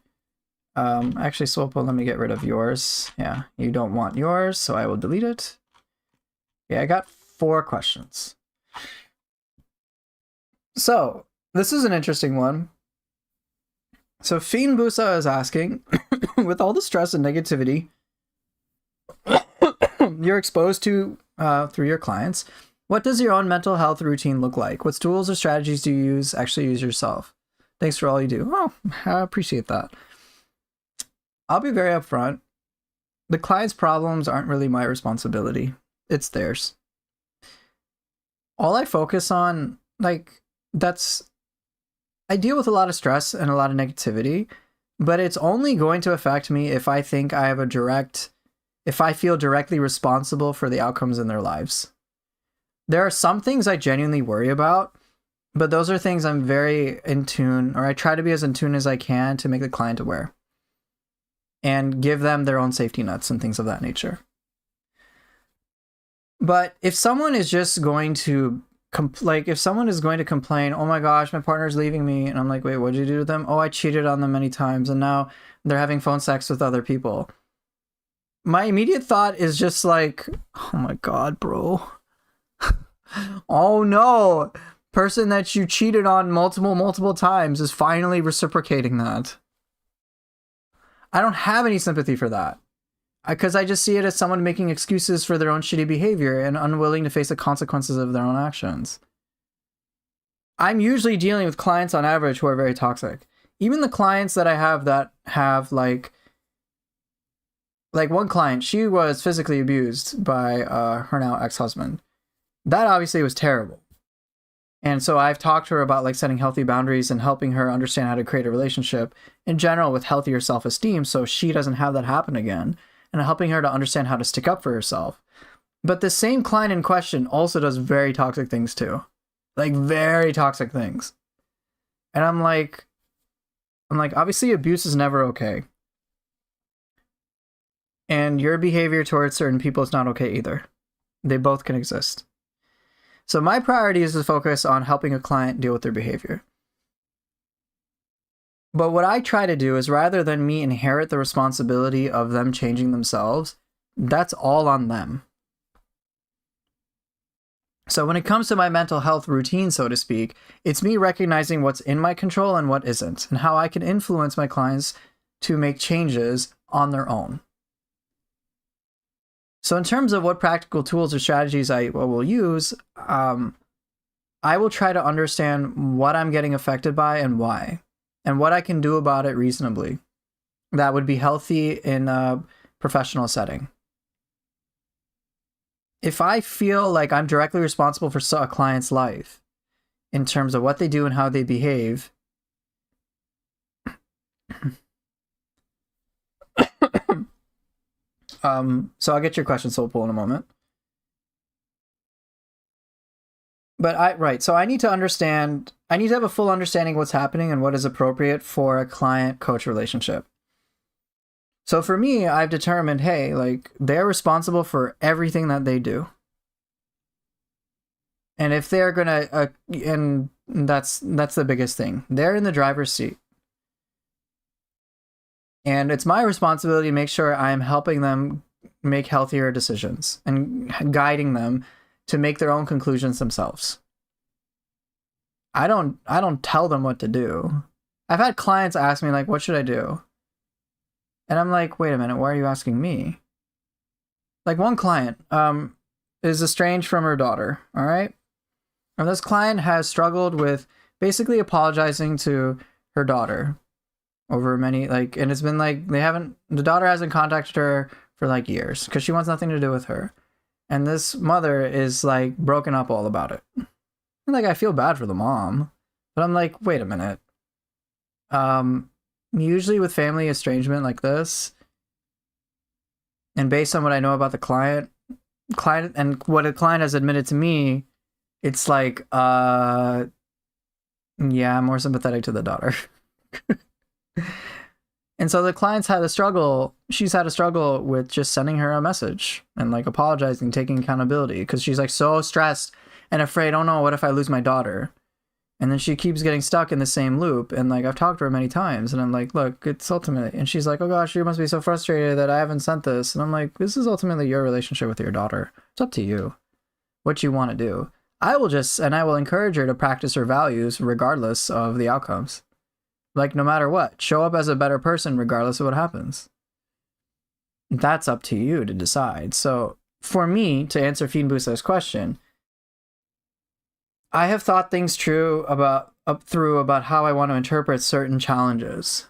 Actually, Swopa, let me get rid of yours. Yeah, you don't want yours, so I will delete it. Yeah, I got 4 questions. So, this is an interesting one. So, Fiend Busa is asking, with all the stress and negativity you're exposed to through your clients, what does your own mental health routine look like? What tools or strategies do you actually use yourself? Thanks for all you do. Oh, I appreciate that. I'll be very upfront. The client's problems aren't really my responsibility. It's theirs. All I focus on, like, I deal with a lot of stress and a lot of negativity, but it's only going to affect me if I think I have if I feel directly responsible for the outcomes in their lives. There are some things I genuinely worry about, But those are things I'm very in tune, or I try to be as in tune as I can to make the client aware and give them their own safety nets and things of that nature. But if someone is just going to if someone is going to complain, oh my gosh, my partner's leaving me, and I'm like, wait, what did you do to them? Oh, I cheated on them many times, and now they're having phone sex with other people. My immediate thought is just like, oh my god, bro. Oh no, person that you cheated on multiple times is finally reciprocating that. I don't have any sympathy for that, because I just see it as someone making excuses for their own shitty behavior and unwilling to face the consequences of their own actions. I'm usually dealing with clients on average who are very toxic. Even the clients that I have that have like one client, she was physically abused by her now ex-husband. That obviously was terrible. And so I've talked to her about like setting healthy boundaries and helping her understand how to create a relationship in general with healthier self-esteem so she doesn't have that happen again, and helping her to understand how to stick up for herself. But the same client in question also does very toxic things too. Like very toxic things. And I'm like, obviously abuse is never okay. And your behavior towards certain people is not okay either. They both can exist. So my priority is to focus on helping a client deal with their behavior. But what I try to do is, rather than me inherit the responsibility of them changing themselves, that's all on them. So when it comes to my mental health routine, so to speak, it's me recognizing what's in my control and what isn't, and how I can influence my clients to make changes on their own. So in terms of what practical tools or strategies I will use, I will try to understand what I'm getting affected by and why, and what I can do about it reasonably. That would be healthy in a professional setting. If I feel like I'm directly responsible for a client's life in terms of what they do and how they behave, so I'll get your question, Soul Pool, in a moment. But so I need to understand, I need to have a full understanding of what's happening and what is appropriate for a client-coach relationship. So for me, I've determined, hey, like, they're responsible for everything that they do. And if they're gonna, and that's the biggest thing. They're in the driver's seat. And it's my responsibility to make sure I'm helping them make healthier decisions and guiding them to make their own conclusions themselves. I don't tell them what to do. I've had clients ask me, like, what should I do? And I'm like, wait a minute, why are you asking me? Like, one client is estranged from her daughter, all right? And this client has struggled with basically apologizing to her daughter over many, and it's been the daughter hasn't contacted her for like years because she wants nothing to do with her. And this mother is like broken up all about it. And I feel bad for the mom, but I'm like, wait a minute. Usually with family estrangement like this, and based on what I know about the client and what a client has admitted to me, it's like, yeah, I'm more sympathetic to the daughter. And so the client's had a struggle. She's had a struggle with just sending her a message and apologizing, taking accountability, because she's so stressed and afraid. Oh no, what if I lose my daughter? And then she keeps getting stuck in the same loop. And I've talked to her many times, and I'm like, look, it's ultimately, and she's like, oh gosh, you must be so frustrated that I haven't sent this. And I'm like, this is ultimately your relationship with your daughter. It's up to you what you want to do. I will encourage her to practice her values regardless of the outcomes. No matter what, show up as a better person regardless of what happens. That's up to you to decide. So for me, to answer Fiend Busa's question, I have thought things through about how I want to interpret certain challenges.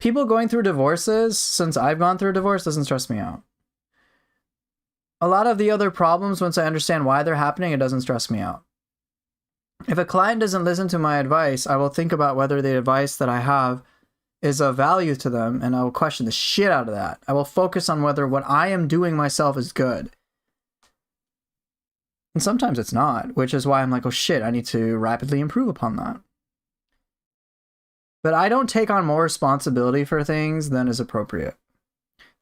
People going through divorces, since I've gone through a divorce, doesn't stress me out. A lot of the other problems, once I understand why they're happening, it doesn't stress me out. If a client doesn't listen to my advice, I will think about whether the advice that I have is of value to them, and I will question the shit out of that. I will focus on whether what I am doing myself is good. And sometimes it's not, which is why I'm like, oh shit, I need to rapidly improve upon that. But I don't take on more responsibility for things than is appropriate.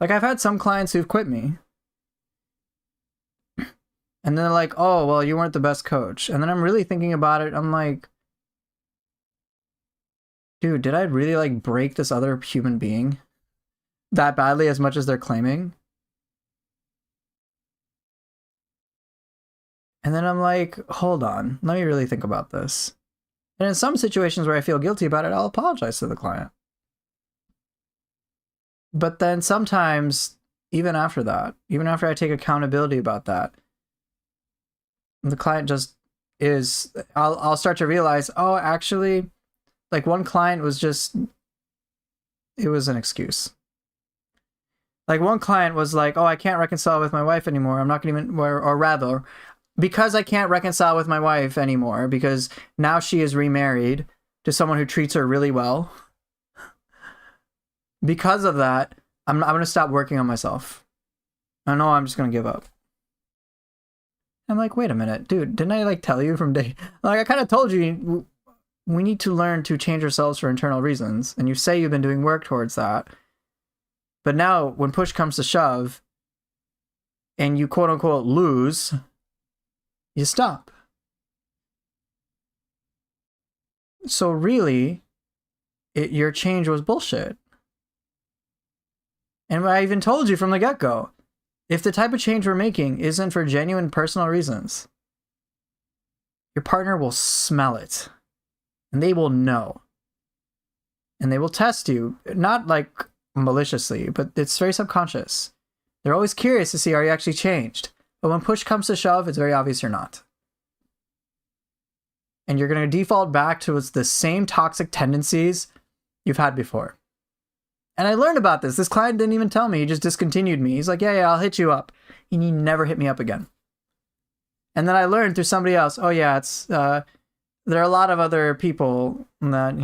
Like, I've had some clients who've quit me. And they're like, oh, well, you weren't the best coach. And then I'm really thinking about it. I'm like, dude, did I really like break this other human being that badly as much as they're claiming? And then I'm like, hold on, let me really think about this. And in some situations where I feel guilty about it, I'll apologize to the client. But then sometimes, even after that, even after I take accountability about that, the client just is, I'll start to realize, oh, actually, like one client was just, it was an excuse. Like one client was like, oh, I can't reconcile with my wife anymore. I'm not going to even, or rather, because I can't reconcile with my wife anymore, because now she is remarried to someone who treats her really well. Because of that, I'm going to stop working on myself. I know I'm just going to give up. I'm like, wait a minute, dude, didn't I like tell you from day, like I kind of told you, we need to learn to change ourselves for internal reasons. And you say you've been doing work towards that. But now when push comes to shove and you quote unquote lose, you stop. So really, your change was bullshit. And I even told you from the get-go, if the type of change we're making isn't for genuine personal reasons, your partner will smell it. And they will know. And they will test you, not like maliciously, but it's very subconscious. They're always curious to see, are you actually changed? But when push comes to shove, it's very obvious you're not. And you're going to default back to the same toxic tendencies you've had before. And I learned about this. This client didn't even tell me. He just discontinued me. He's like, yeah, I'll hit you up. And he never hit me up again. And then I learned through somebody else, oh yeah, it's there are a lot of other people that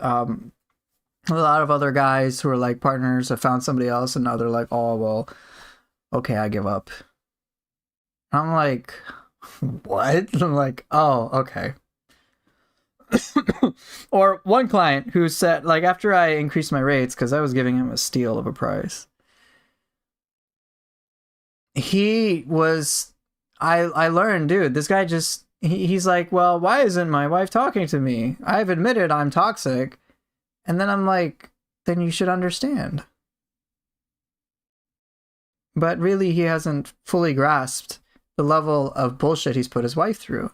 a lot of other guys who are like partners have found somebody else, and now they're like, oh well, okay, I give up. I'm like, what? I'm like, oh, okay. Or one client who said, like, after I increased my rates, because I was giving him a steal of a price, he was, I learned, dude, this guy just, he's like, well, why isn't my wife talking to me? I've admitted I'm toxic. And then I'm like, then you should understand. But really, he hasn't fully grasped the level of bullshit he's put his wife through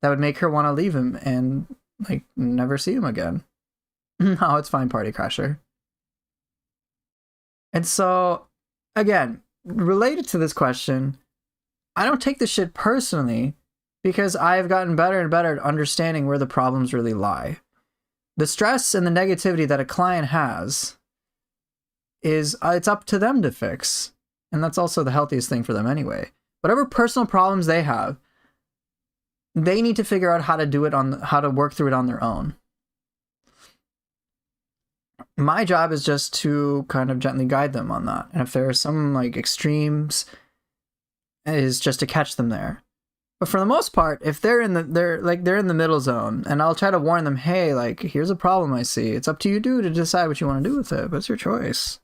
that would make her want to leave him and like never see him again. No, it's fine, party crasher. And so, again, related to this question, I don't take this shit personally because I've gotten better and better at understanding where the problems really lie. The stress and the negativity that a client has is, it's up to them to fix. And that's also the healthiest thing for them anyway. Whatever personal problems they have, they need to figure out how to do it how to work through it on their own. My job is just to kind of gently guide them on that. And if there are some like extremes, is just to catch them there. But for the most part, if they're in the middle zone, and I'll try to warn them, hey, like, here's a problem I see. It's up to you, dude, to decide what you want to do with it, but it's your choice.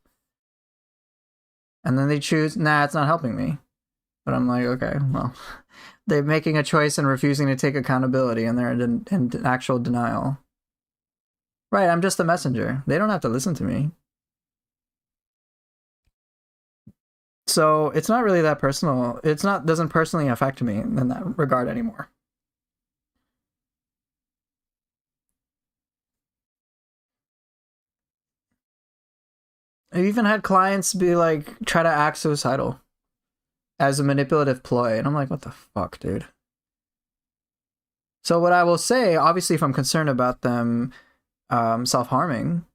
And then they choose, nah, it's not helping me. But I'm like, okay, well, they're making a choice and refusing to take accountability, and they're in actual denial. Right, I'm just the messenger. They don't have to listen to me. So it's not really that personal. Doesn't personally affect me in that regard anymore. I've even had clients be like, try to act suicidal as a manipulative ploy. And I'm like, what the fuck, dude? So what I will say, obviously, if I'm concerned about them self-harming,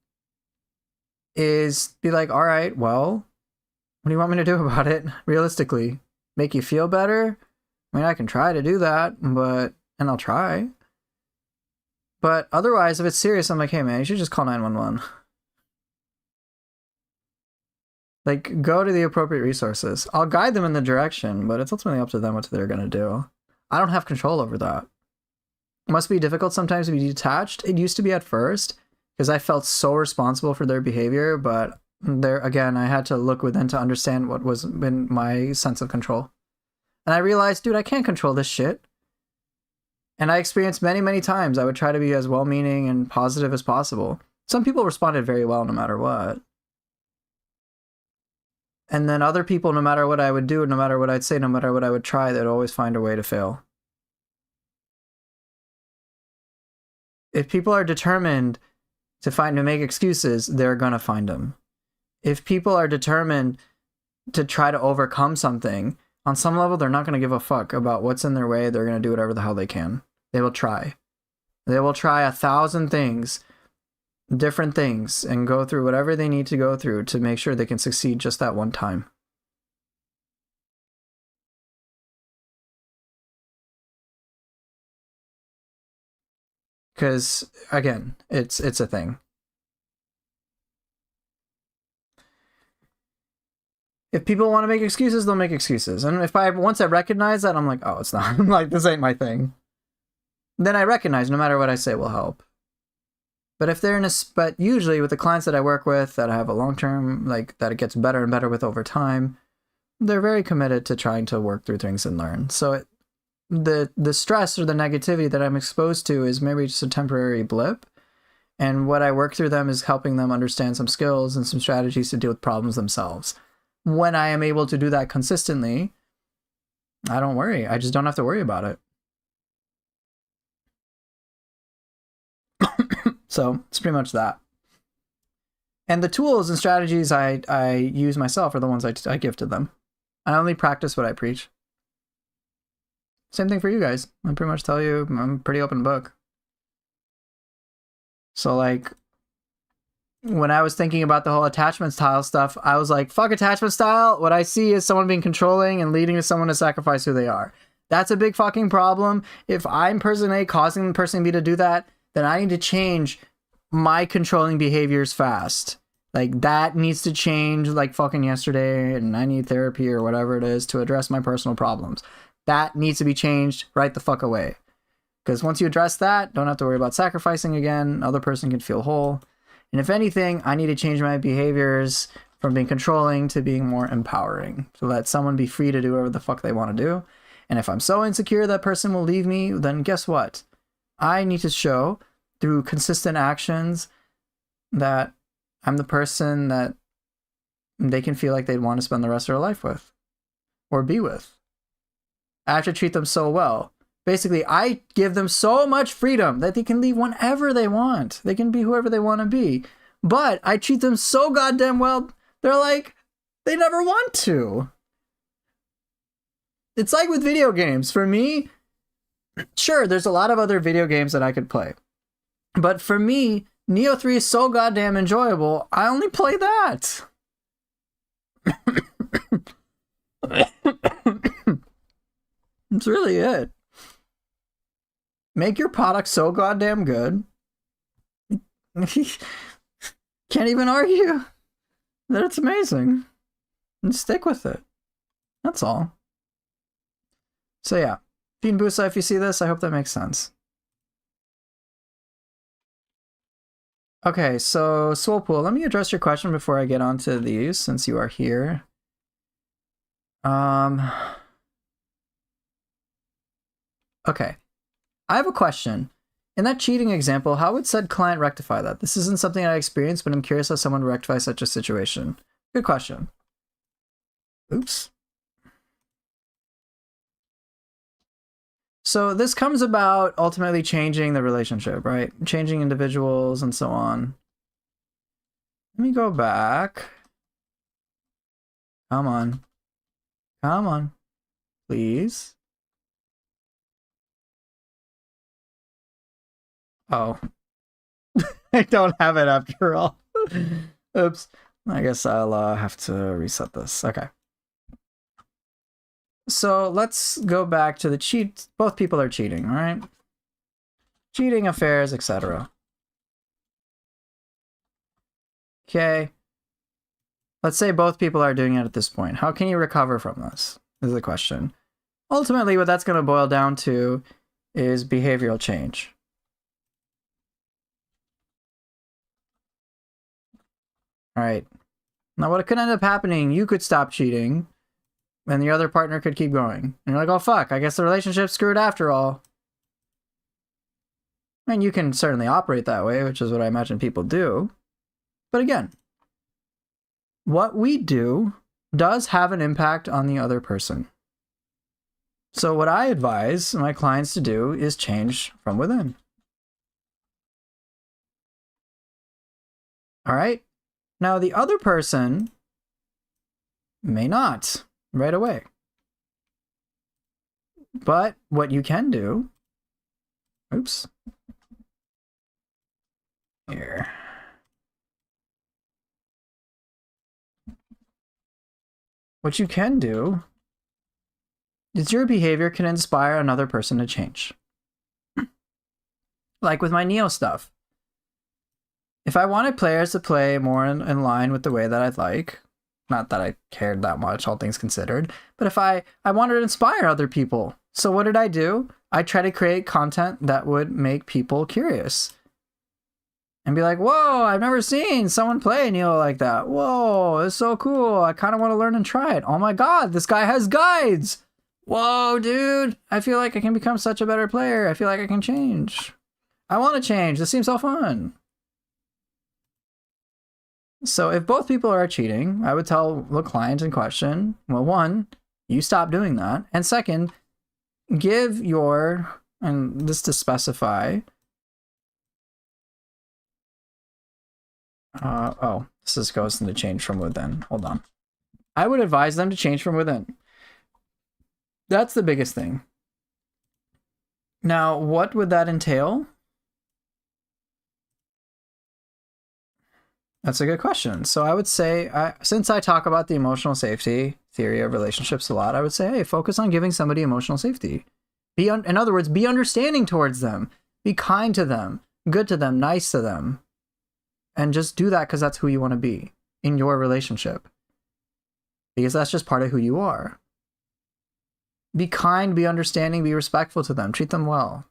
is be like, all right, well, what do you want me to do about it? Realistically, make you feel better? I mean, I can try to do that, and I'll try. But otherwise, if it's serious, I'm like, hey man, you should just call 911. Like, go to the appropriate resources. I'll guide them in the direction, but it's ultimately up to them what they're gonna do. I don't have control over that. It must be difficult sometimes to be detached. It used to be at first because I felt so responsible for their behavior, but there again, I had to look within to understand what was in my sense of control. And I realized, dude, I can't control this shit. And I experienced many, many times I would try to be as well-meaning and positive as possible. Some people responded very well no matter what. And then other people, no matter what I would do, no matter what I'd say, no matter what I would try, they'd always find a way to fail. If people are determined to make excuses, they're gonna find them. If people are determined to try to overcome something, on some level, they're not gonna give a fuck about what's in their way. They're gonna do whatever the hell they can. They will try. They will try 1,000 things, different things, and go through whatever they need to go through to make sure they can succeed just that one time. Because, again, it's a thing. If people want to make excuses, they'll make excuses. And once I recognize that, I'm like, oh, it's not. I'm like, this ain't my thing. Then I recognize no matter what I say will help. But if they're but usually with the clients that I work with that I have a long-term, like that it gets better and better with over time, they're very committed to trying to work through things and learn. So the stress or the negativity that I'm exposed to is maybe just a temporary blip. And what I work through them is helping them understand some skills and some strategies to deal with problems themselves. When I am able to do that consistently, I don't worry. I just don't have to worry about it. So it's pretty much that. And the tools and strategies I use myself are the ones I give to them. I only practice what I preach. Same thing for you guys. I pretty much tell you I'm a pretty open book. So like, when I was thinking about the whole attachment style stuff, I was like, fuck attachment style. What I see is someone being controlling and leading to someone to sacrifice who they are. That's a big fucking problem. If I'm person A causing person B to do that, then I need to change my controlling behaviors fast. Like that needs to change like fucking yesterday, and I need therapy or whatever it is to address my personal problems. That needs to be changed right the fuck away. Because once you address that, don't have to worry about sacrificing again. Other person can feel whole. And if anything, I need to change my behaviors from being controlling to being more empowering. So let someone be free to do whatever the fuck they want to do. And if I'm so insecure that person will leave me, then guess what? I need to show through consistent actions that I'm the person that they can feel like they'd want to spend the rest of their life with or be with. I have to treat them so well. Basically, I give them so much freedom that they can leave whenever they want. They can be whoever they want to be. But I treat them so goddamn well, they're like, they never want to. It's like with video games. For me, sure, there's a lot of other video games that I could play. But for me, Neo 3 is so goddamn enjoyable, I only play that. That's really it. Make your product so goddamn good. Can't even argue that it's amazing. And stick with it. That's all. So yeah. Fiend Busa, if you see this, I hope that makes sense. Okay, so Soulpool, let me address your question before I get onto these, since you are here. Okay. I have a question. In that cheating example, how would said client rectify that? This isn't something I experienced, but I'm curious how someone would rectify such a situation. Good question. Oops. So this comes about ultimately changing the relationship, right? Changing individuals and so on. Let me go back. Come on. Come on. Please. Oh. I don't have it after all. Oops. I guess I'll have to reset this. Okay. So let's go back to the cheat. Both people are cheating, all right? Cheating, affairs, etc. Okay. Let's say both people are doing it at this point. How can you recover from this? Is the question. Ultimately, what that's going to boil down to is behavioral change. All right. Now, what could end up happening, you could stop cheating, and the other partner could keep going. And you're like, oh, fuck, I guess the relationship's screwed after all. And you can certainly operate that way, which is what I imagine people do. But again, what we do does have an impact on the other person. So what I advise my clients to do is change from within. All right? Now, the other person may not right away. But what you can do, oops, here. What you can do is your behavior can inspire another person to change. Like with my Neo stuff. If I wanted players to play more in line with the way that I'd like, not that I cared that much, all things considered, but if I wanted to inspire other people. So what did I do? I try to create content that would make people curious. And be like, whoa, I've never seen someone play Neo like that. Whoa, it's so cool. I kind of want to learn and try it. Oh my god, this guy has guides. Whoa, dude. I feel like I can become such a better player. I feel like I can change. I want to change. This seems so fun. So if both people are cheating, I would tell the client in question, well, one, you stop doing that. And second, give your, and this to specify, this goes into change from within. Hold on. I would advise them to change from within. That's the biggest thing. Now, what would that entail? That's a good question. So I would say, since I talk about the emotional safety theory of relationships a lot, I would say, hey, focus on giving somebody emotional safety. In other words, be understanding towards them. Be kind to them, good to them, nice to them. And just do that because that's who you want to be in your relationship. Because that's just part of who you are. Be kind, be understanding, be respectful to them. Treat them well.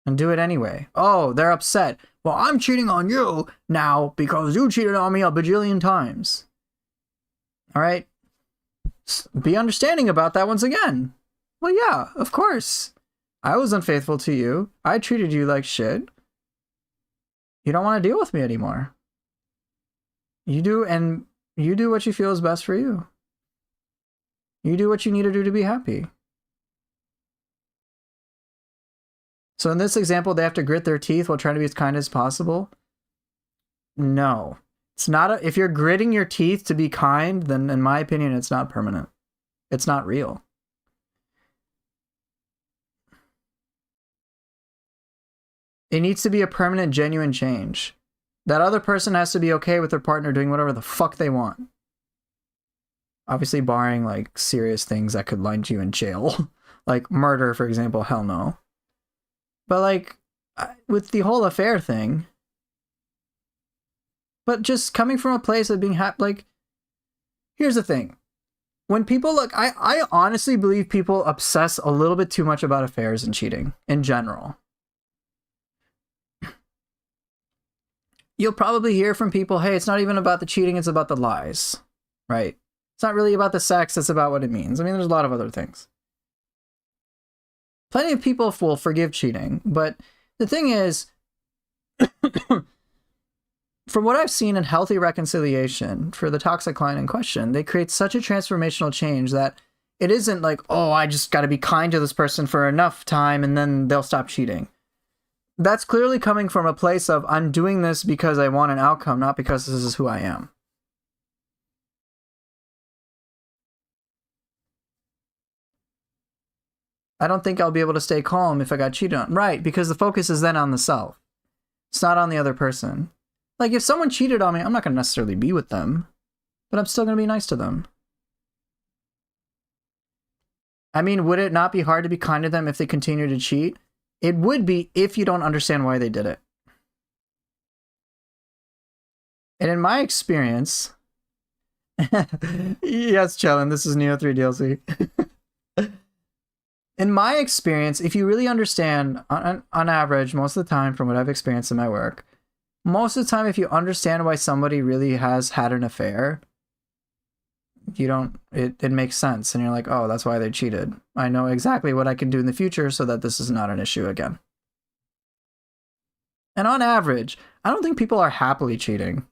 And do it anyway. Oh, they're upset. Well, I'm cheating on you now because you cheated on me a bajillion times. All right? Be understanding about that once again. Well, yeah, of course. I was unfaithful to you. I treated you like shit. You don't want to deal with me anymore. You do, and you do what you feel is best for you. You do what you need to do to be happy. So in this example, they have to grit their teeth while trying to be as kind as possible. No. It's not if you're gritting your teeth to be kind, then in my opinion, it's not permanent. It's not real. It needs to be a permanent, genuine change. That other person has to be okay with their partner doing whatever the fuck they want. Obviously barring like serious things that could land you in jail. Like murder, for example, hell no. But like, with the whole affair thing, but just coming from a place of being happy, like, here's the thing. When people look, I honestly believe people obsess a little bit too much about affairs and cheating in general. You'll probably hear from people, hey, it's not even about the cheating, it's about the lies, right? It's not really about the sex, it's about what it means. I mean, there's a lot of other things. Plenty of people will forgive cheating, but the thing is, from what I've seen in healthy reconciliation for the toxic client in question, they create such a transformational change that it isn't like, oh, I just got to be kind to this person for enough time and then they'll stop cheating. That's clearly coming from a place of, I'm doing this because I want an outcome, not because this is who I am. I don't think I'll be able to stay calm if I got cheated on. Right, because the focus is then on the self. It's not on the other person. Like, if someone cheated on me, I'm not going to necessarily be with them, but I'm still going to be nice to them. I mean, would it not be hard to be kind to them if they continue to cheat? It would be if you don't understand why they did it. And in my experience, Yes, Chellin, this is Neo 3 DLC. In my experience, if you really understand, on average, most of the time, from what I've experienced in my work, most of the time, if you understand why somebody really has had an affair, you don't, it makes sense. And you're like, oh, that's why they cheated. I know exactly what I can do in the future so that this is not an issue again. And on average, I don't think people are happily cheating.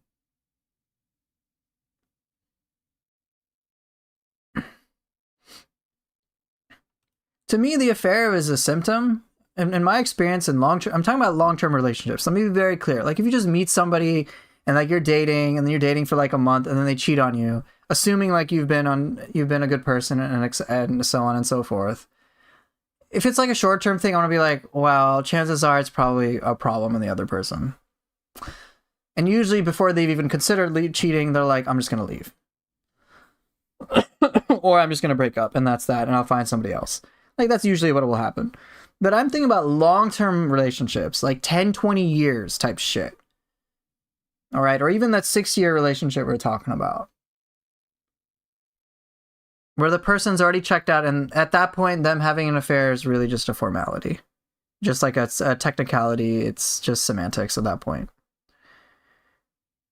To me, the affair is a symptom. In my experience, in long term, I'm talking about long term relationships. Let me be very clear. Like, if you just meet somebody and like you're dating, and then you're dating for like a month, and then they cheat on you, assuming like you've been a good person, and so on and so forth. If it's like a short term thing, I want to be like, well, chances are it's probably a problem in the other person. And usually, before they've even considered cheating, they're like, I'm just gonna leave, or I'm just gonna break up, and that's that, and I'll find somebody else. Like, that's usually what will happen. But I'm thinking about long-term relationships, like 10, 20 years type shit. All right, or even that 6-year relationship we're talking about, where the person's already checked out, and at that point, them having an affair is really just a formality. Just like a technicality, it's just semantics at that point.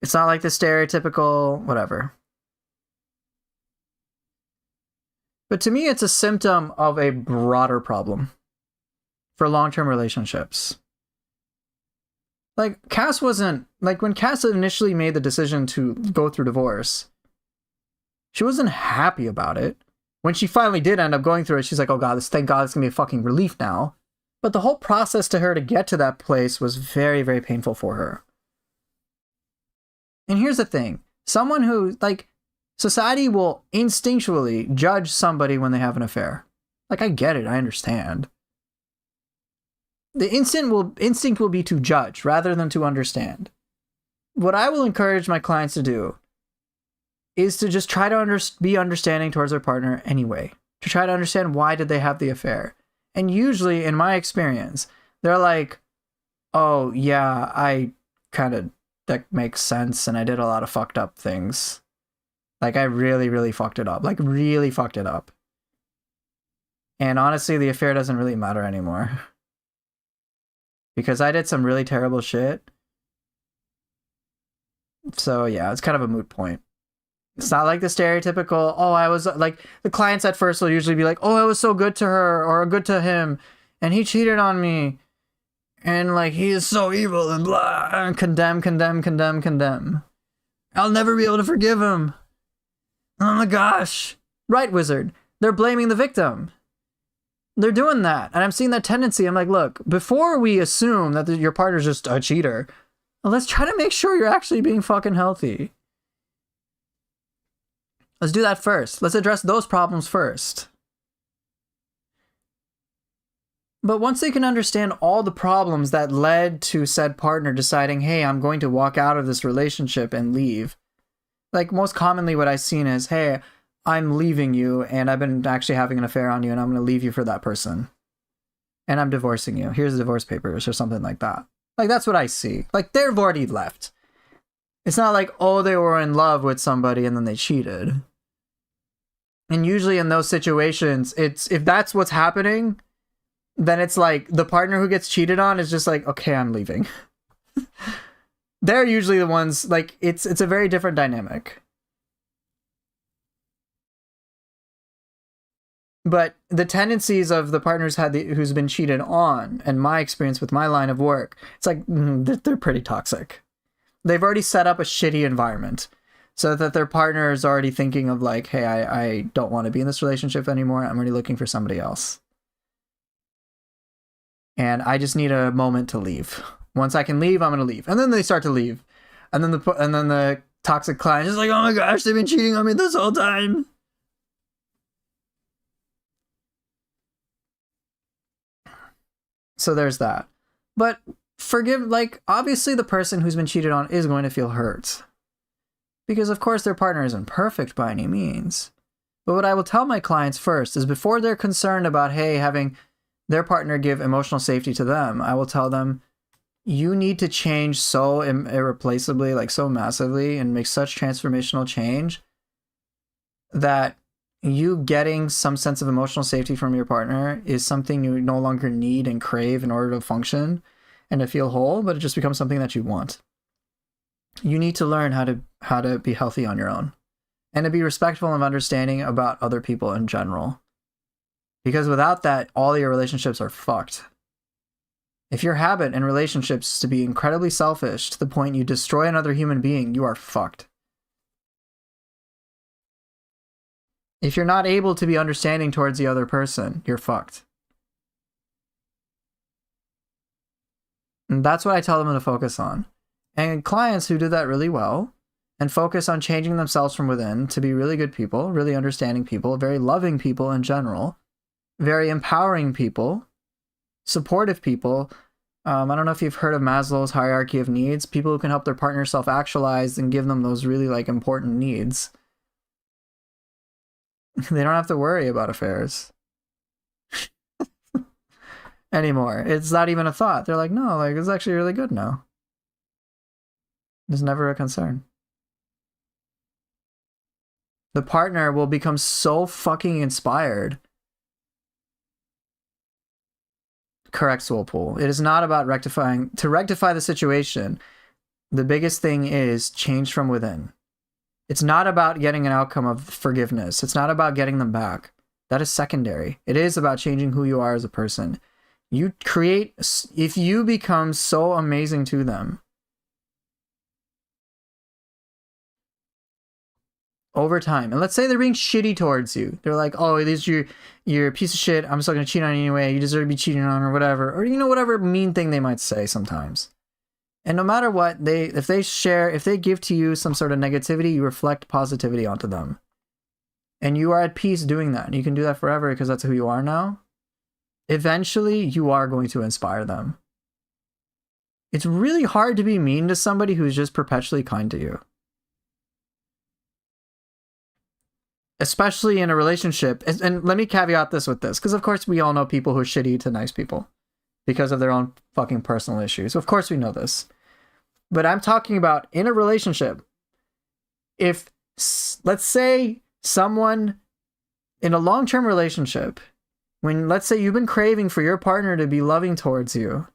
It's not like the stereotypical whatever. But to me, it's a symptom of a broader problem for long-term relationships. Like, Cass wasn't, like, when Cass initially made the decision to go through divorce, she wasn't happy about it. When she finally did end up going through it, she's like, oh god, thank god, it's gonna be a fucking relief now. But the whole process to her to get to that place was very, very painful for her. And here's the thing. Someone who, like, society will instinctually judge somebody when they have an affair. Like, I get it, I understand. The instinct will be to judge rather than to understand. What I will encourage my clients to do is to just try to be understanding towards their partner anyway. To try to understand why did they have the affair. And usually, in my experience, they're like, oh yeah, I kind of, that makes sense, and I did a lot of fucked up things. Like, I really, really fucked it up. Like, really fucked it up. And honestly, the affair doesn't really matter anymore. Because I did some really terrible shit. So yeah, it's kind of a moot point. It's not like the stereotypical, oh, I was, like, the clients at first will usually be like, oh, I was so good to her, or good to him, and he cheated on me. And, like, he is so evil, and blah, and condemn. I'll never be able to forgive him. Oh my gosh. Right, wizard. They're blaming the victim. They're doing that. And I'm seeing that tendency. I'm like, look, before we assume that your partner's just a cheater, let's try to make sure you're actually being fucking healthy. Let's do that first. Let's address those problems first. But once they can understand all the problems that led to said partner deciding, hey, I'm going to walk out of this relationship and leave. Like, most commonly what I've seen is, hey, I'm leaving you, and I've been actually having an affair on you, and I'm going to leave you for that person. And I'm divorcing you. Here's the divorce papers, or something like that. Like, that's what I see. Like, they've already left. It's not like, oh, they were in love with somebody and then they cheated. And usually in those situations, it's, if that's what's happening, then it's like the partner who gets cheated on is just like, okay, I'm leaving. They're usually the ones, like, it's a very different dynamic. But the tendencies of the partners who's been cheated on, and my experience with my line of work, it's like, they're pretty toxic. They've already set up a shitty environment so that their partner is already thinking of like, hey, I don't want to be in this relationship anymore. I'm already looking for somebody else. And I just need a moment to leave. Once I can leave, I'm going to leave. And then they start to leave. And then the toxic client is like, oh my gosh, they've been cheating on me this whole time. So there's that. But like, obviously the person who's been cheated on is going to feel hurt. Because of course their partner isn't perfect by any means. But what I will tell my clients first is, before they're concerned about, hey, having their partner give emotional safety to them, I will tell them, you need to change so irreplaceably, like so massively, and make such transformational change that you getting some sense of emotional safety from your partner is something you no longer need and crave in order to function and to feel whole, but it just becomes something that you want. You need to learn how to be healthy on your own and to be respectful and understanding about other people in general. Because without that, all your relationships are fucked. If your habit in relationships is to be incredibly selfish to the point you destroy another human being, you are fucked. If you're not able to be understanding towards the other person, you're fucked. And that's what I tell them to focus on. And clients who do that really well and focus on changing themselves from within to be really good people, really understanding people, very loving people in general, very empowering people, supportive people. I don't know if you've heard of Maslow's hierarchy of needs, people who can help their partner self-actualize and give them those really like important needs. They don't have to worry about affairs anymore. It's not even a thought. They're like, no, like it's actually really good now. There's never a concern. The partner will become so fucking inspired. Correct, Soulpool. It is not about rectifying. To rectify the situation, the biggest thing is change from within. It's not about getting an outcome of forgiveness. It's not about getting them back. That is secondary. It is about changing who you are as a person. You create, if you become so amazing to them, over time, and let's say they're being shitty towards you. They're like, oh, you're a piece of shit. I'm still going to cheat on you anyway. You deserve to be cheated on or whatever. Or, whatever mean thing they might say sometimes. And no matter what, if they give to you some sort of negativity, you reflect positivity onto them. And you are at peace doing that. And you can do that forever because that's who you are now. Eventually, you are going to inspire them. It's really hard to be mean to somebody who's just perpetually kind to you. Especially in a relationship. And let me caveat this with this, because of course we all know people who are shitty to nice people because of their own fucking personal issues. Of course we know this. But I'm talking about in a relationship. If, let's say, someone in a long-term relationship, when, let's say, you've been craving for your partner to be loving towards you,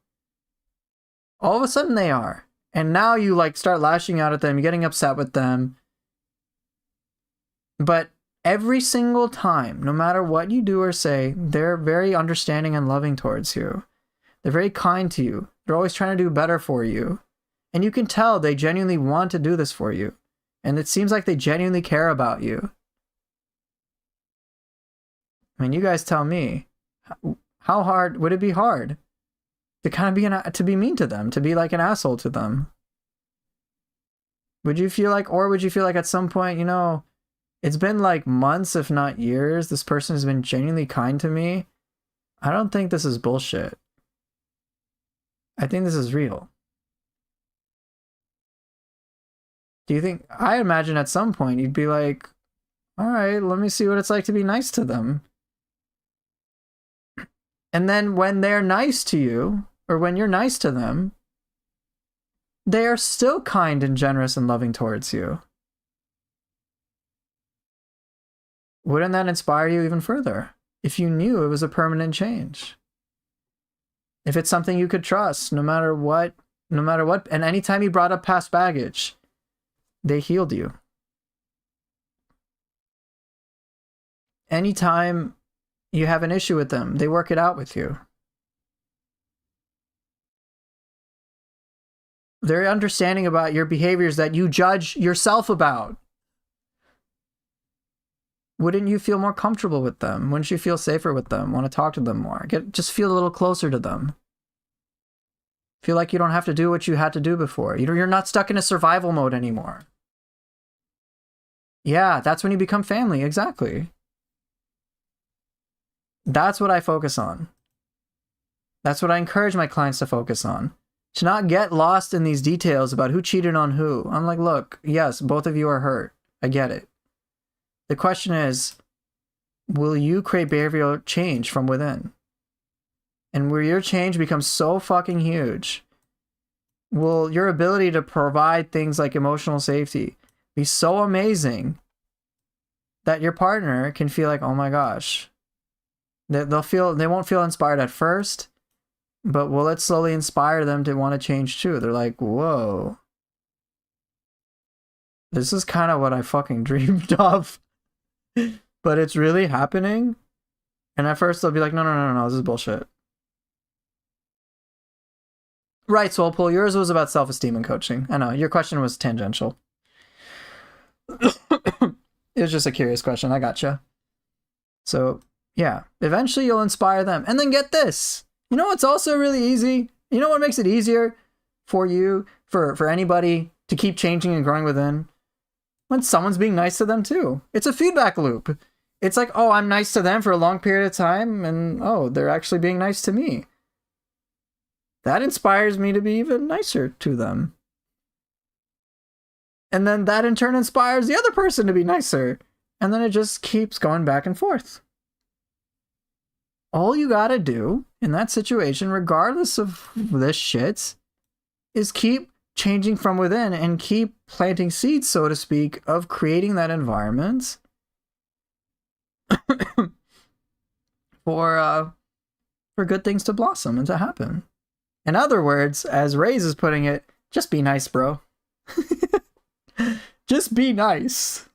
all of a sudden they are. And now you, like, start lashing out at them, you're getting upset with them. But every single time, no matter what you do or say, they're very understanding and loving towards you. They're very kind to you. They're always trying to do better for you. And you can tell they genuinely want to do this for you. And it seems like they genuinely care about you. I mean, you guys tell me, how hard would it be hard to kind of to be mean to them, to be like an asshole to them? Would you feel like at some point, it's been like months, if not years, this person has been genuinely kind to me. I don't think this is bullshit. I think this is real. Do you think, I imagine at some point you'd be like, all right, let me see what it's like to be nice to them. And then when they're nice to you, or when you're nice to them, they are still kind and generous and loving towards you. Wouldn't that inspire you even further if you knew it was a permanent change? If it's something you could trust, no matter what, and anytime you brought up past baggage, they healed you. Anytime you have an issue with them, they work it out with you. They're understanding about your behaviors that you judge yourself about. Wouldn't you feel more comfortable with them? Wouldn't you feel safer with them? Want to talk to them more? Just feel a little closer to them. Feel like you don't have to do what you had to do before. You're not stuck in a survival mode anymore. Yeah, that's when you become family. Exactly. That's what I focus on. That's what I encourage my clients to focus on. To not get lost in these details about who cheated on who. I'm like, look, yes, both of you are hurt. I get it. The question is, will you create behavioral change from within? And where your change becomes so fucking huge, will your ability to provide things like emotional safety be so amazing that your partner can feel like, oh my gosh, they won't feel inspired at first, but will it slowly inspire them to want to change too? They're like, whoa, this is kind of what I fucking dreamed of, but it's really happening. And at first they'll be like, no, this is bullshit. Right, so I'll pull. Yours was about self-esteem and coaching. I know, your question was tangential. It was just a curious question. I gotcha. So, yeah, eventually you'll inspire them. And then get this. You know what's also really easy? You know what makes it easier for you, for anybody to keep changing and growing within? When someone's being nice to them too. It's a feedback loop. It's like, oh, I'm nice to them for a long period of time, and oh, they're actually being nice to me. That inspires me to be even nicer to them. And then that in turn inspires the other person to be nicer. And then it just keeps going back and forth. All you gotta do in that situation, regardless of this shit, is keep changing from within and keep planting seeds, so to speak, of creating that environment for good things to blossom and to happen. In other words, as Ray's is putting it, just be nice, bro. Just be nice.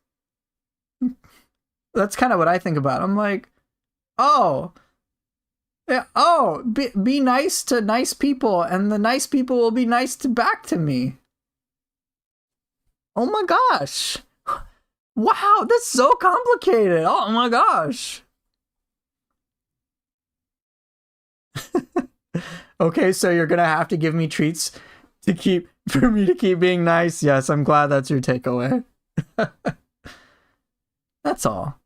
That's kind of what I think about. I'm like, oh, yeah, oh, be nice to nice people, and the nice people will be nice back to me. Oh my gosh. Wow, that's so complicated. Oh my gosh. Okay, so you're gonna have to give me treats for me to keep being nice. Yes, I'm glad that's your takeaway. That's all.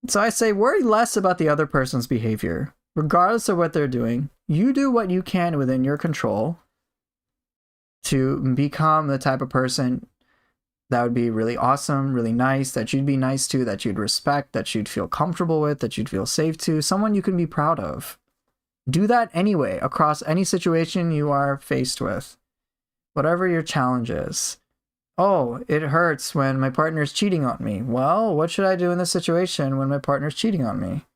So I say worry less about the other person's behavior. Regardless of what they're doing, you do what you can within your control to become the type of person that would be really awesome, really nice, that you'd be nice to, that you'd respect, that you'd feel comfortable with, that you'd feel safe to, someone you can be proud of. Do that anyway, across any situation you are faced with. Whatever your challenge is. Oh, it hurts when my partner's cheating on me. Well, what should I do in this situation when my partner's cheating on me?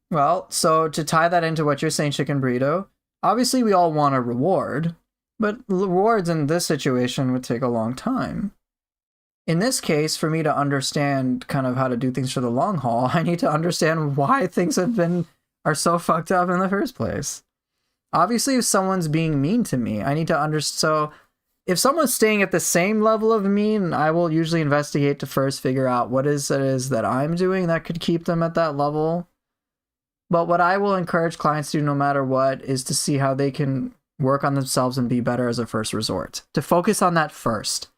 Well, so to tie that into what you're saying, Chicken Burrito, obviously we all want a reward, but rewards in this situation would take a long time. In this case, for me to understand kind of how to do things for the long haul, I need to understand why things are so fucked up in the first place. Obviously, if someone's being mean to me, I need to understand. So if someone's staying at the same level of mean, I will usually investigate to first figure out what it is that I'm doing that could keep them at that level. But what I will encourage clients to do no matter what is to see how they can work on themselves and be better as a first resort. To focus on that first.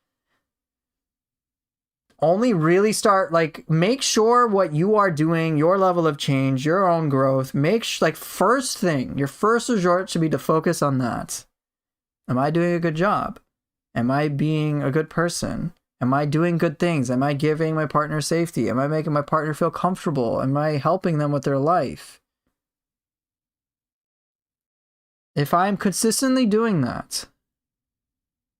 Only really start, make sure what you are doing, your level of change, your own growth, first thing, your first resort should be to focus on that. Am I doing a good job? Am I being a good person? Am I doing good things? Am I giving my partner safety? Am I making my partner feel comfortable? Am I helping them with their life? If I'm consistently doing that,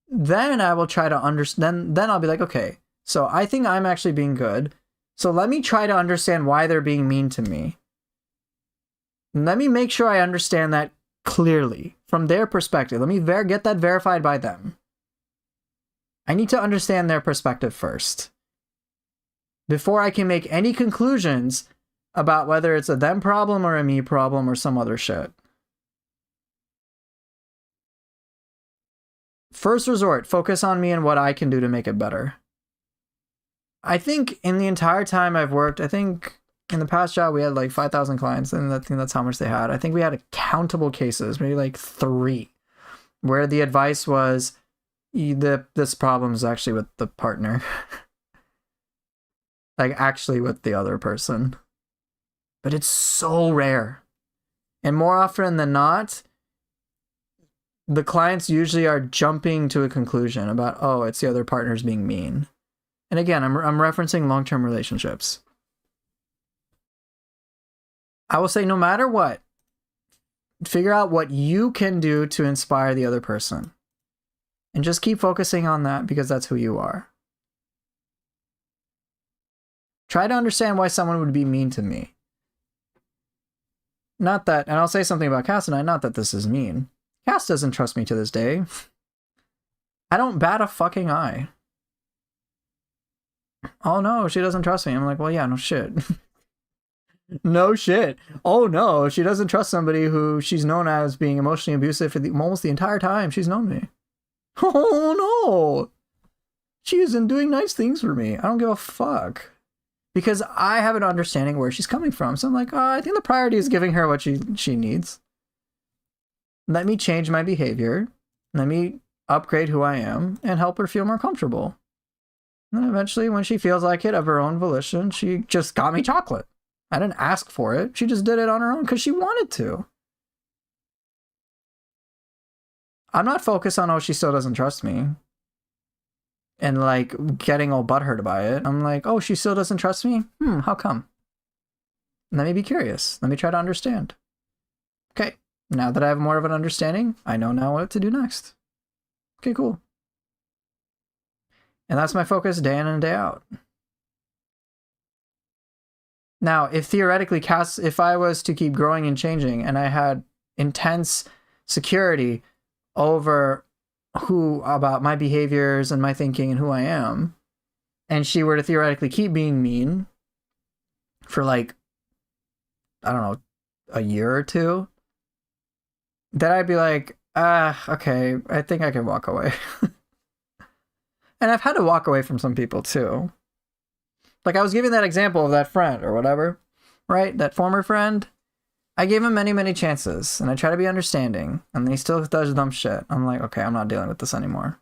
then I will try to understand, then I'll be like, okay, so I think I'm actually being good. So let me try to understand why they're being mean to me. Let me make sure I understand that clearly from their perspective. Let me get that verified by them. I need to understand their perspective first before I can make any conclusions about whether it's a them problem or a me problem or some other shit. First resort, focus on me and what I can do to make it better. I think in the entire time I've worked, I think in the past job we had 5,000 clients, and I think that's how much they had. I think we had countable cases, maybe 3, where the advice was, this problem is actually with the partner. Actually with the other person. But it's so rare. And more often than not, the clients usually are jumping to a conclusion about, oh, it's the other partner's being mean. And again, I'm referencing long-term relationships. I will say no matter what, figure out what you can do to inspire the other person. And just keep focusing on that because that's who you are. Try to understand why someone would be mean to me. Not that, and I'll say something about Cass and I, not that this is mean. Cass doesn't trust me to this day. I don't bat a fucking eye. Oh no, she doesn't trust me. I'm like, well, yeah, no shit. No shit. Oh no, she doesn't trust somebody who she's known as being emotionally abusive for almost the entire time she's known me. Oh no, she isn't doing nice things for me. I don't give a fuck. Because I have an understanding where she's coming from. So I'm like, oh, I think the priority is giving her what she needs. Let me change my behavior. Let me upgrade who I am and help her feel more comfortable. And then eventually, when she feels like it of her own volition, she just got me chocolate. I didn't ask for it. She just did it on her own because she wanted to. I'm not focused on, oh, she still doesn't trust me. And like getting all butthurt about it. I'm like, oh, she still doesn't trust me? How come? Let me be curious. Let me try to understand. Okay, now that I have more of an understanding, I know now what to do next. Okay, cool. And that's my focus day in and day out. Now, if theoretically, Cass, if I was to keep growing and changing and I had intense security over about my behaviors and my thinking and who I am, and she were to theoretically keep being mean for like, I don't know, a year or two, then I'd be like, okay, I think I can walk away. And I've had to walk away from some people too. Like I was giving that example of that friend or whatever, right? That former friend. I gave him many, many chances and I try to be understanding and then he still does dumb shit. I'm like, okay, I'm not dealing with this anymore.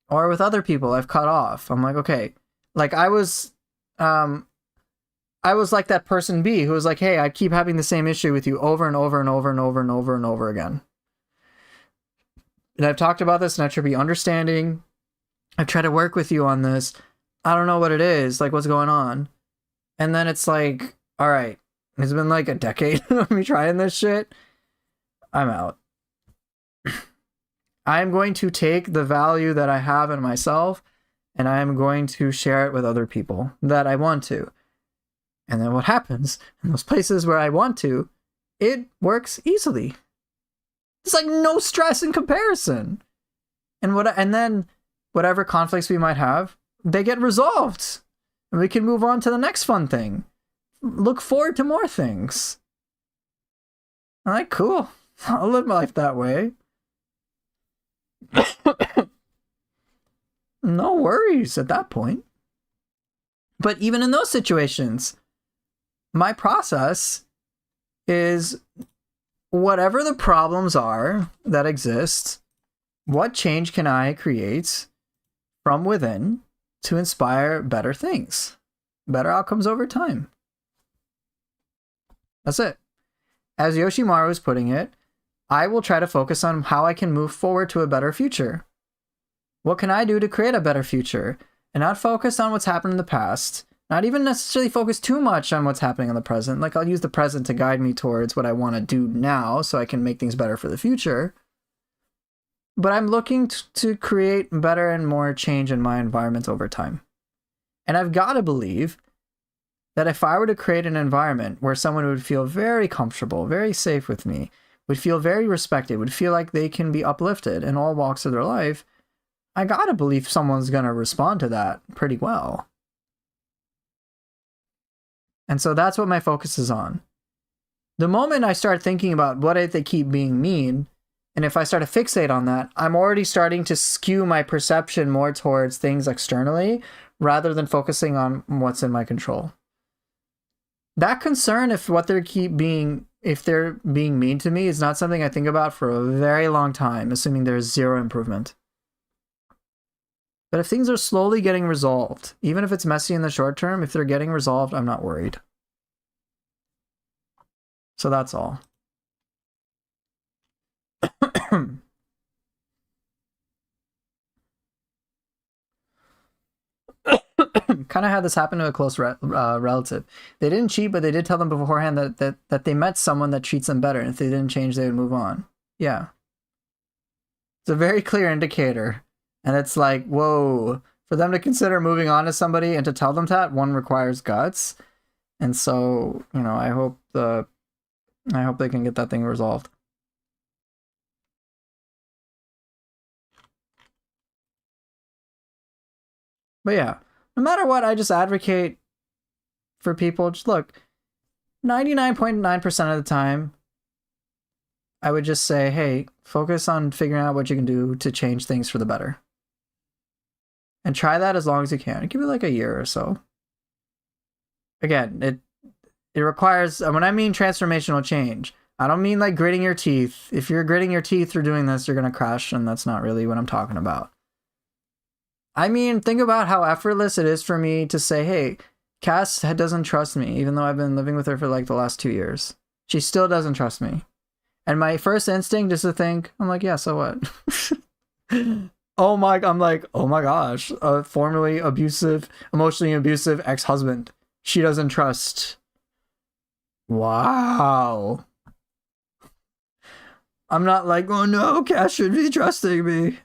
Or with other people I've cut off. I'm like, okay, like I was like that person B who was like, hey, I keep having the same issue with you over and over and over and over and over and over again. And I've talked about this and I try to be understanding. I've tried to work with you on this. I don't know what it is, like what's going on. And then it's like, all right, it's been like a decade of me trying this shit. I'm out. I'm going to take the value that I have in myself and I'm going to share it with other people that I want to. And then what happens in those places where I want to, it works easily. It's like no stress in comparison. And then whatever conflicts we might have, they get resolved. And we can move on to the next fun thing. Look forward to more things. I'm like, cool. I'll live my life that way. No worries at that point. But even in those situations, my process is whatever the problems are that exist, what change can I create from within to inspire better things, better outcomes over time? That's it. As Yoshimaru is putting it, I will try to focus on how I can move forward to a better future. What can I do to create a better future? And not focus on what's happened in the past. Not even necessarily focus too much on what's happening in the present. Like I'll use the present to guide me towards what I want to do now so I can make things better for the future. But I'm looking to create better and more change in my environment over time. And I've got to believe that if I were to create an environment where someone would feel very comfortable, very safe with me, would feel very respected, would feel like they can be uplifted in all walks of their life, I got to believe someone's going to respond to that pretty well. And so that's what my focus is on. The moment I start thinking about what if they keep being mean, and if I start to fixate on that, I'm already starting to skew my perception more towards things externally rather than focusing on what's in my control. That concern if they're being mean to me is not something I think about for a very long time, assuming there's zero improvement. But if things are slowly getting resolved, even if it's messy in the short term, if they're getting resolved, I'm not worried. So that's all. Kind of had this happen to a close relative. They didn't cheat, but they did tell them beforehand that they met someone that treats them better. And if they didn't change, they would move on. Yeah. It's a very clear indicator. And it's like, whoa, for them to consider moving on to somebody and to tell them that, one requires guts. And so, you know, I hope they can get that thing resolved. But yeah, no matter what, I just advocate for people. Just look, 99.9% of the time, I would just say, hey, focus on figuring out what you can do to change things for the better. And try that as long as you can. Give it like a year or so. Again, it requires, when I mean transformational change, I don't mean like gritting your teeth. If you're gritting your teeth through doing this, you're going to crash, and that's not really what I'm talking about. I mean, think about how effortless it is for me to say, hey, Cass doesn't trust me, even though I've been living with her for like the last 2 years. She still doesn't trust me. And my first instinct is to think, I'm like, yeah, so what? I'm like, oh my gosh, a formerly abusive, emotionally abusive ex-husband. She doesn't trust. Wow. I'm not like, oh no, Cass should be trusting me.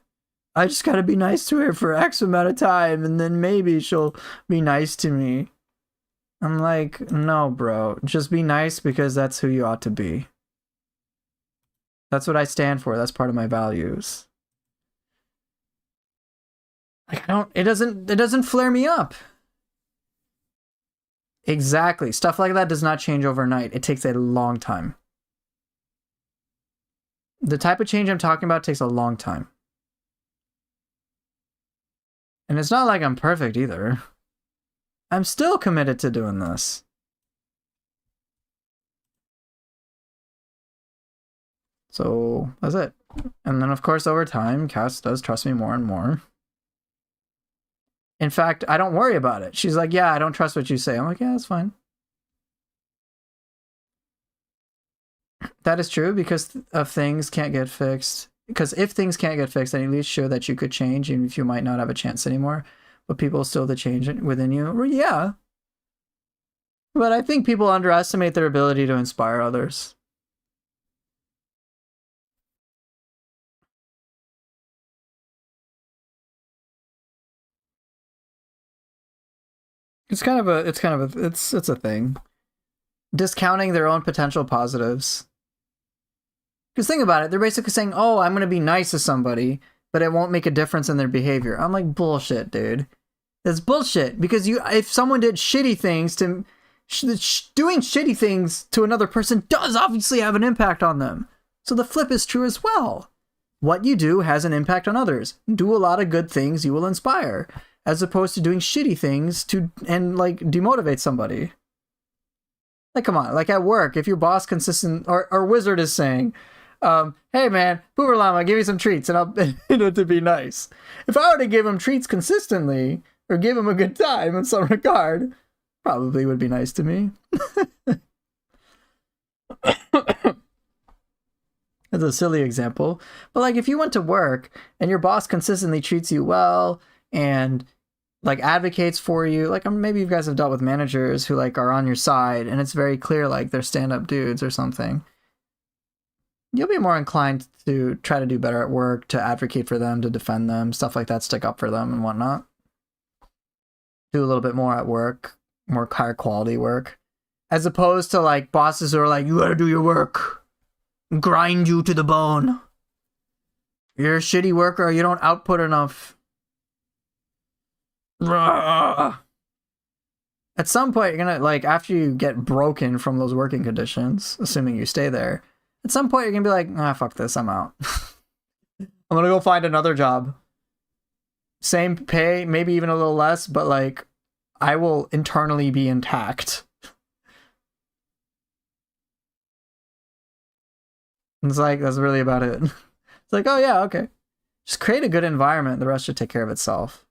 I just gotta be nice to her for X amount of time, and then maybe she'll be nice to me. I'm like, no, bro. Just be nice because that's who you ought to be. That's what I stand for. That's part of my values. Like, it doesn't flare me up. Exactly. Stuff like that does not change overnight. It takes a long time. The type of change I'm talking about takes a long time. And it's not like I'm perfect either. I'm still committed to doing this. So that's it. And then, of course, over time, Cass does trust me more and more. In fact, I don't worry about it. She's like, yeah, I don't trust what you say. I'm like, yeah, that's fine. That is true because of things can't get fixed. Because if things can't get fixed, then at least show that you could change, even if you might not have a chance anymore. But people still the change within you. Well, yeah. But I think people underestimate their ability to inspire others. It's a thing. Discounting their own potential positives. Because think about it, they're basically saying, oh, I'm going to be nice to somebody, but it won't make a difference in their behavior. I'm like, bullshit, dude. That's bullshit. Because if someone did shitty things to... doing shitty things to another person does obviously have an impact on them. So the flip is true as well. What you do has an impact on others. Do a lot of good things, you will inspire. As opposed to doing shitty things and like demotivate somebody. Like, come on, like at work, if your boss or wizard is saying, hey man, Boomer Llama, give me some treats and I'll to be nice. If I were to give him treats consistently or give him a good time in some regard, probably would be nice to me. That's a silly example. But like if you went to work and your boss consistently treats you well and like advocates for you, like maybe you guys have dealt with managers who like are on your side and it's very clear like they're stand-up dudes or something, you'll be more inclined to try to do better at work, to advocate for them, to defend them, stuff like that, stick up for them and whatnot. Do a little bit more at work, more higher quality work, as opposed to like bosses who are like, you gotta do your work, grind you to the bone, you're a shitty worker, you don't output enough. At some point, you're gonna, like, after you get broken from those working conditions, assuming you stay there, at some point you're gonna be like, ah, fuck this, I'm out. I'm gonna go find another job. Same pay, maybe even a little less, but like, I will internally be intact. It's like, that's really about it. It's like, oh yeah, okay. Just create a good environment, the rest should take care of itself.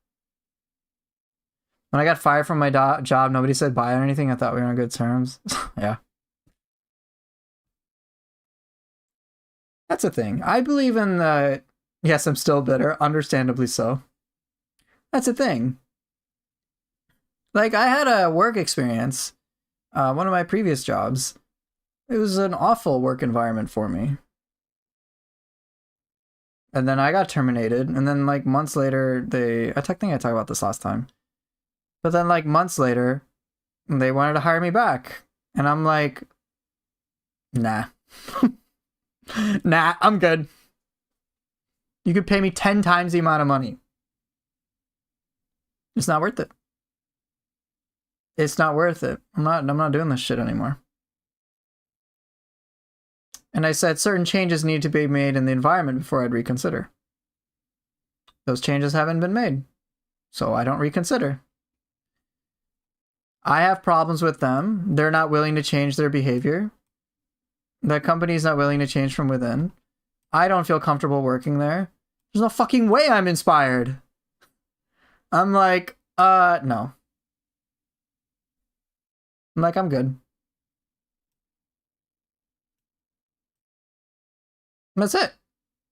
When I got fired from my job, nobody said bye or anything. I thought we were on good terms. Yeah. That's a thing. I believe in the... Yes, I'm still bitter. Understandably so. That's a thing. Like, I had a work experience. One of my previous jobs. It was an awful work environment for me. and then I got terminated, and then like months later, I think I talked about this last time, but then like months later, they wanted to hire me back, and I'm like, nah, nah, I'm good. You could pay me 10 times the amount of money. It's not worth it. It's not worth it. I'm not doing this shit anymore. And I said certain changes need to be made in the environment before I'd reconsider. Those changes haven't been made, so I don't reconsider. I have problems with them. They're not willing to change their behavior. The company's not willing to change from within. I don't feel comfortable working there. There's no fucking way I'm inspired. I'm like, no. I'm like, I'm good. That's it.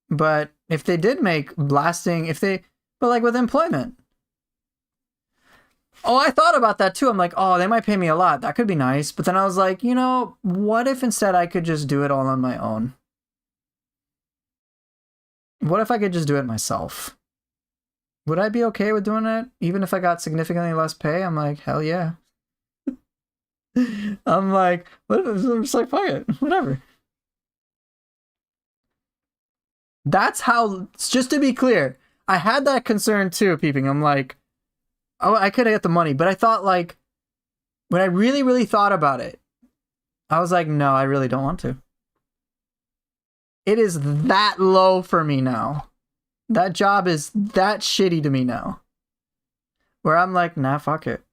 But if they did make blasting, but like with employment. Oh, I thought about that too. I'm like, oh, they might pay me a lot. That could be nice. But then I was like, you know, what if instead I could just do it all on my own? What if I could just do it myself? Would I be okay with doing it even if I got significantly less pay? I'm like, hell yeah. I'm like, I'm just like, fuck it, whatever. That's how, just to be clear, I had that concern too, peeping. I'm like, oh, I could get the money, but I thought like, when I really, really thought about it, I was like, no, I really don't want to. It is that low for me now. That job is that shitty to me now. Where I'm like, nah, fuck it.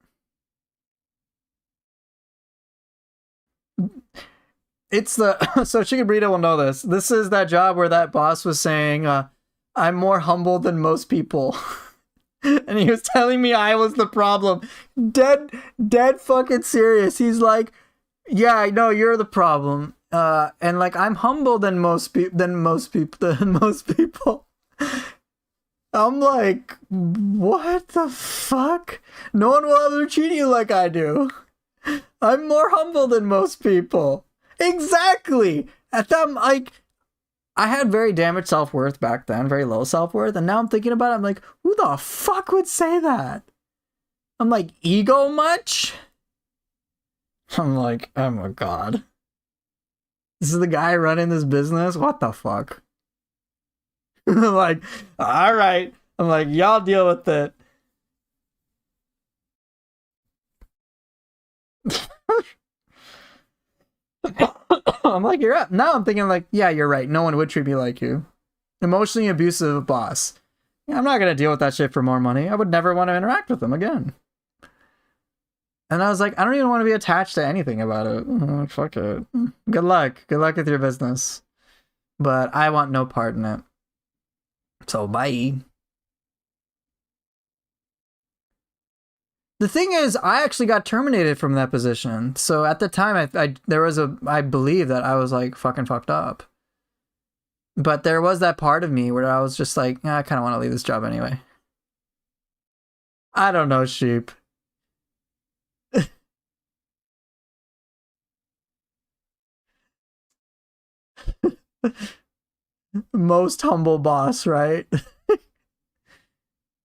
It's the so Chicken Burrito will know this. This is that job where that boss was saying, I'm more humble than most people. And he was telling me I was the problem. Dead fucking serious. He's like, yeah, I know you're the problem. And like I'm humble than most people. I'm like, what the fuck? No one will ever treat you like I do. I'm more humble than most people. Exactly. At that, like, I had very damaged self-worth back then, very low self-worth, and now I'm thinking about it, I'm like, who the fuck would say that? I'm like, ego much? I'm like, oh my god. This is the guy running this business? What the fuck? Like, alright. I'm like, y'all deal with it. I'm like, you're up. Now I'm thinking like, yeah, you're right. No one would treat me like you. Emotionally abusive boss. Yeah, I'm not going to deal with that shit for more money. I would never want to interact with them again. And I was like, I don't even want to be attached to anything about it. Fuck it. Good luck. Good luck with your business. But I want no part in it. So bye. The thing is, I actually got terminated from that position. So at the time, I believe that I was like fucking fucked up. But there was that part of me where I was just like, I kind of want to leave this job anyway. I don't know, sheep. Most humble boss, right?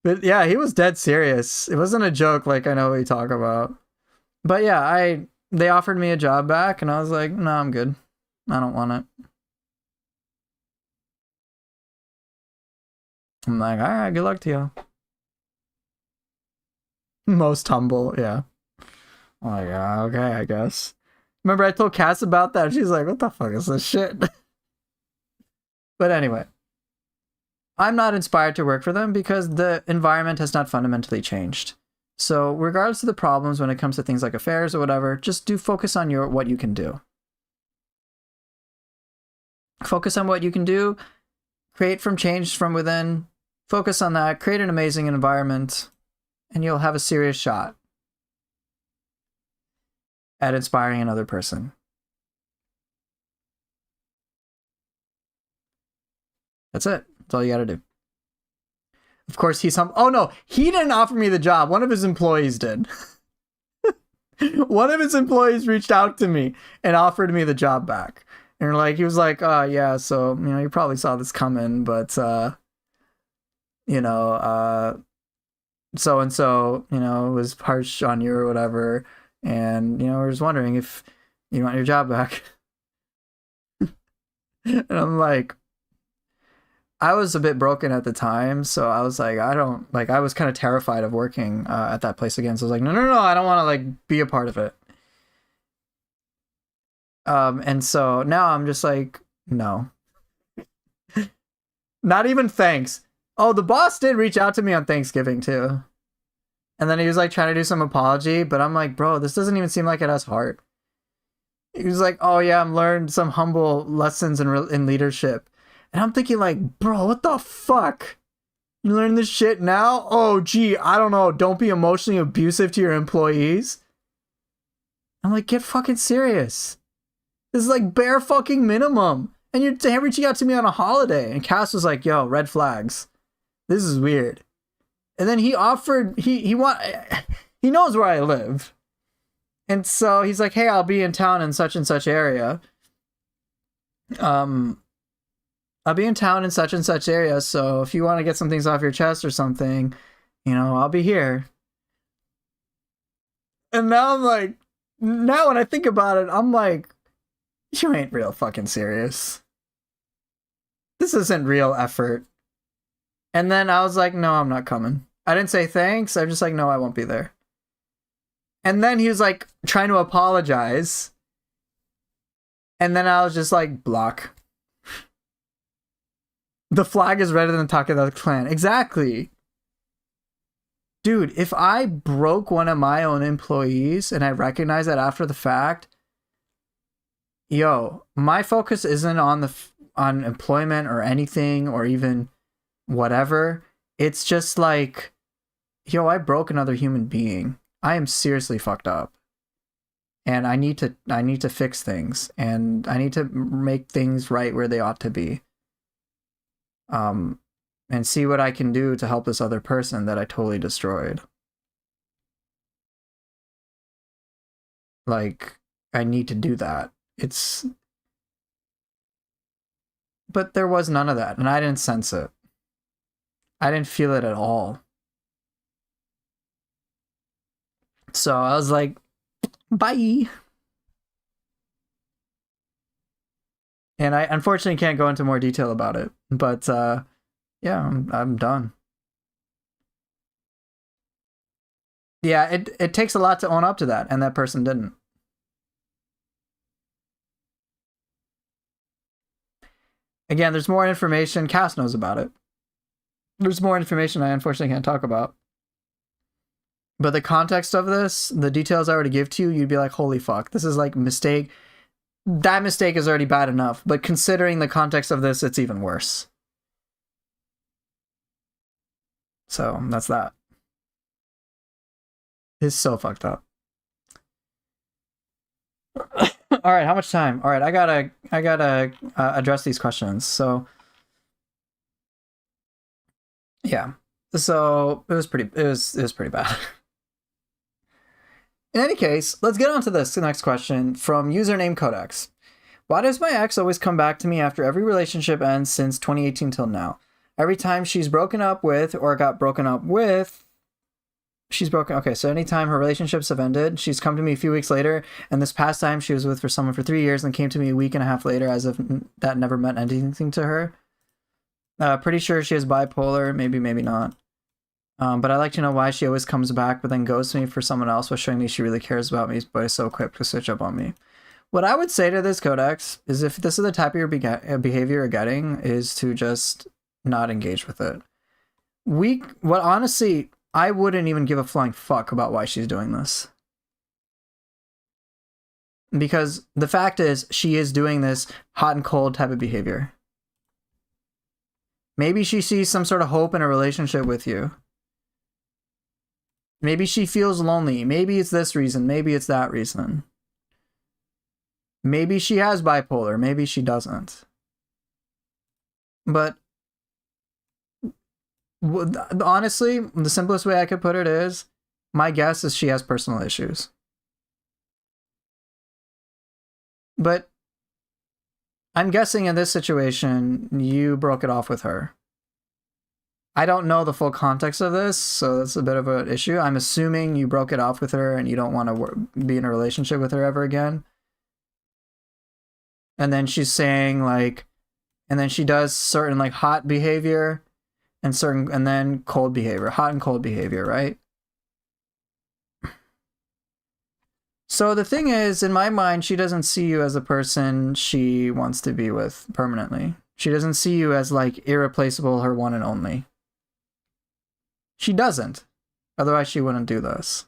But yeah, he was dead serious. It wasn't a joke like I know we talk about. But yeah, they offered me a job back and I was like, no, I'm good. I don't want it. I'm like, all right, good luck to you. Most humble, yeah. I'm like, okay, I guess. Remember I told Cass about that? She's like, what the fuck is this shit? But anyway. I'm not inspired to work for them because the environment has not fundamentally changed. So regardless of the problems when it comes to things like affairs or whatever, just do focus on what you can do. Focus on what you can do. Create from change from within. Focus on that. Create an amazing environment. And you'll have a serious shot at inspiring another person. That's it. That's all you gotta do. Of course, oh no, he didn't offer me the job. One of his employees did. One of his employees reached out to me and offered me the job back. And like he was like, yeah, so you probably saw this coming, but you know, so and so, was harsh on you or whatever, and we're just wondering if you want your job back. And I'm like, I was a bit broken at the time, so I was like, I was kind of terrified of working at that place again. So I was like, no, I don't want to like be a part of it. And so now I'm just like, no, not even thanks. Oh, the boss did reach out to me on Thanksgiving too. And then he was like trying to do some apology, but I'm like, bro, this doesn't even seem like it has heart. He was like, oh yeah, I'm learned some humble lessons in leadership. And I'm thinking like, bro, what the fuck? You learn this shit now? Oh, gee, I don't know. Don't be emotionally abusive to your employees. I'm like, get fucking serious. This is like bare fucking minimum. And you're reaching out to me on a holiday. And Cass was like, yo, red flags. This is weird. And then he offered, he knows where I live. And so he's like, hey, I'll be in town in such and such area. I'll be in town in such and such area. So if you want to get some things off your chest or something, I'll be here. And now I'm like, now when I think about it, I'm like, you ain't real fucking serious. This isn't real effort. And then I was like, no, I'm not coming. I didn't say thanks. I'm just like, no, I won't be there. And then he was like trying to apologize. And then I was just like, block. The flag is redder than the Takeda clan. Exactly. Dude, if I broke one of my own employees and I recognize that after the fact, yo, my focus isn't on employment or anything or even whatever. It's just like, yo, I broke another human being. I am seriously fucked up. And I need to fix things, and I need to make things right where they ought to be. And see what I can do to help this other person that I totally destroyed. Like, I need to do that. But there was none of that, and I didn't sense it. I didn't feel it at all. So I was like, bye. And I unfortunately can't go into more detail about it, but yeah, I'm done. Yeah, it takes a lot to own up to that, and that person didn't. Again, there's more information. Cass knows about it. There's more information I unfortunately can't talk about. But the context of this, the details I already give to you, you'd be like, holy fuck, this is like mistake. That mistake is already bad enough, but considering the context of this, it's even worse. So that's that. It's so fucked up. All right, how much time? All right, I gotta address these questions. So yeah, so it was pretty bad. In any case, let's get on to this next question from username Codex. Why does my ex always come back to me after every relationship ends since 2018 till now? Every time she's broken up with or got broken up with, she's broken. Okay, so anytime her relationships have ended, she's come to me a few weeks later, and this past time she was with for someone for 3 years and came to me a week and a half later as if that never meant anything to her. Pretty sure she has bipolar, maybe not. But I'd like to know why she always comes back but then goes to me for someone else while showing me she really cares about me but is so quick to switch up on me. What I would say to this Codex is if this is the type of your behavior you're getting, is to just not engage with it. Honestly, I wouldn't even give a flying fuck about why she's doing this. Because the fact is, she is doing this hot and cold type of behavior. Maybe she sees some sort of hope in a relationship with you. Maybe she feels lonely. Maybe it's this reason. Maybe it's that reason. Maybe she has bipolar. Maybe she doesn't. But honestly, the simplest way I could put it is, my guess is she has personal issues. But I'm guessing in this situation, you broke it off with her. I don't know the full context of this, so that's a bit of an issue. I'm assuming you broke it off with her and you don't want to be in a relationship with her ever again. And then she's saying like, and then she does certain like hot behavior and then cold behavior, hot and cold behavior, right? So the thing is, in my mind, she doesn't see you as a person she wants to be with permanently. She doesn't see you as like irreplaceable, her one and only. She doesn't. Otherwise, she wouldn't do this.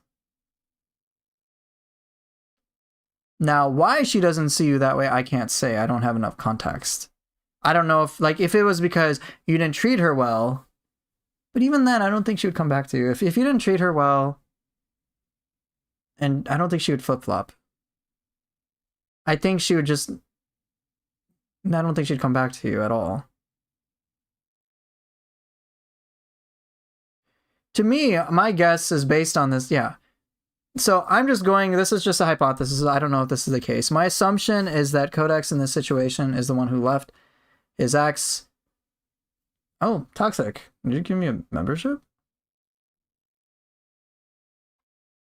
Now, why she doesn't see you that way, I can't say. I don't have enough context. I don't know if it was because you didn't treat her well, but even then, I don't think she would come back to you. If you didn't treat her well, and I don't think she would flip-flop. I think she would just... I don't think she'd come back to you at all. To me, my guess is based on this, yeah. So I'm just going, this is just a hypothesis. I don't know if this is the case. My assumption is that Codex in this situation is the one who left his ex. Oh, Toxic. Did you give me a membership?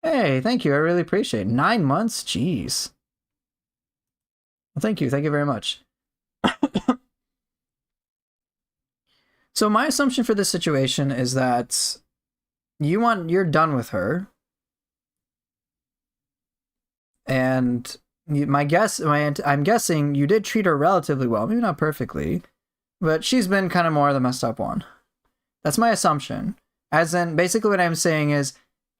Hey, thank you. I really appreciate it. 9 months? Jeez. Well, thank you. Thank you very much. So my assumption for this situation is that you're done with her. And I'm guessing you did treat her relatively well. Maybe not perfectly, but she's been kind of more the messed up one. That's my assumption. As in, basically what I'm saying is,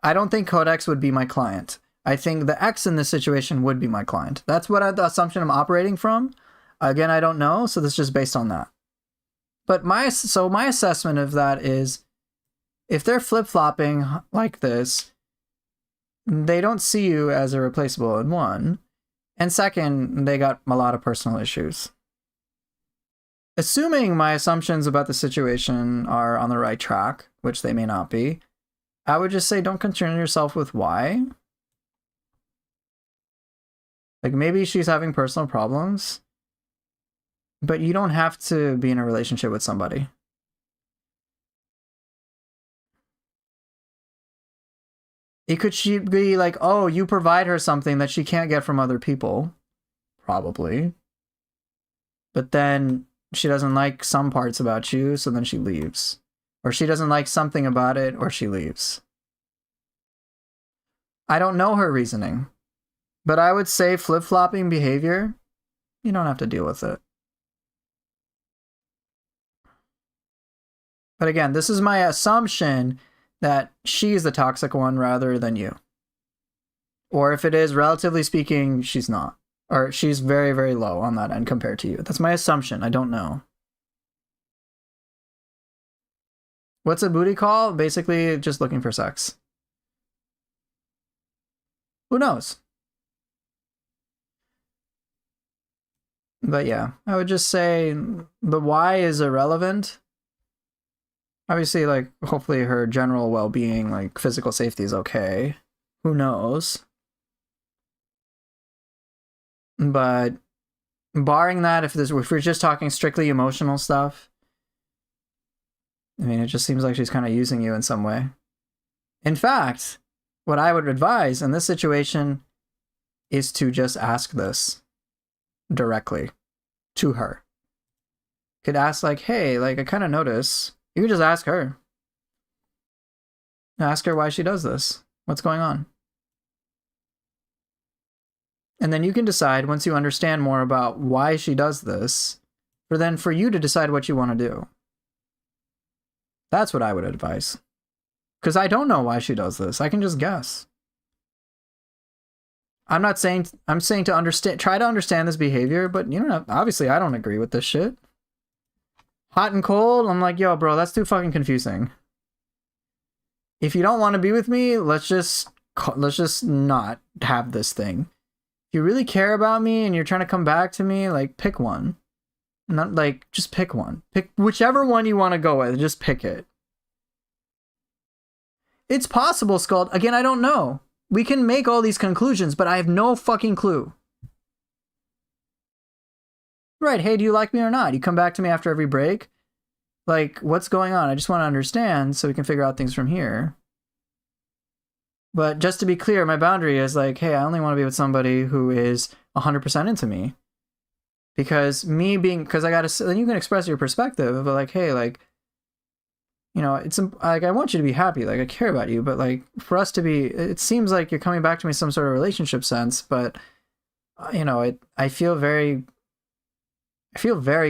I don't think Codex would be my client. I think the ex in this situation would be my client. That's the assumption I'm operating from. Again, I don't know, so this is just based on that. But my assessment of that is, if they're flip-flopping like this, they don't see you as irreplaceable in one, and second, they got a lot of personal issues. Assuming my assumptions about the situation are on the right track, which they may not be, I would just say don't concern yourself with why. Like, maybe she's having personal problems, but you don't have to be in a relationship with somebody. It could she be like, oh, you provide her something that she can't get from other people. Probably. But then she doesn't like some parts about you, so then she leaves. Or she doesn't like something about it, or she leaves. I don't know her reasoning. But I would say flip-flopping behavior, you don't have to deal with it. But again, this is my assumption that she's the toxic one rather than you. Or if it is, relatively speaking, she's not. Or she's very, very low on that end compared to you. That's my assumption. I don't know. What's a booty call? Basically, just looking for sex. Who knows? But yeah, I would just say the why is irrelevant. Obviously, like, hopefully her general well-being, like, physical safety is okay. Who knows? But barring that, if we're just talking strictly emotional stuff, I mean, it just seems like she's kind of using you in some way. In fact, what I would advise in this situation is to just ask this directly to her. Could ask, like, hey, like, I kind of notice. You could just ask her. Ask her why she does this. What's going on? And then you can decide, once you understand more about why she does this, for you to decide what you want to do. That's what I would advise. Because I don't know why she does this. I can just guess. I'm saying to understand, try to understand this behavior, but you know, obviously I don't agree with this shit. Hot and cold, I'm like, yo, bro, that's too fucking confusing. If you don't want to be with me, let's just not have this thing. If you really care about me and you're trying to come back to me, like, pick one. Not like, just pick one. Pick whichever one you want to go with, just pick it. It's possible, Scald. Again, I don't know. We can make all these conclusions, but I have no fucking clue. Right. Hey, do you like me or not? You come back to me after every break. Like, what's going on? I just want to understand so we can figure out things from here. But just to be clear, my boundary is like, hey, I only want to be with somebody who is 100% into me. Because because I got to, then you can express your perspective, but like, hey, like, you know, it's like, I want you to be happy. Like, I care about you. But like, for us to be, it seems like you're coming back to me some sort of relationship sense. But, you know, I feel very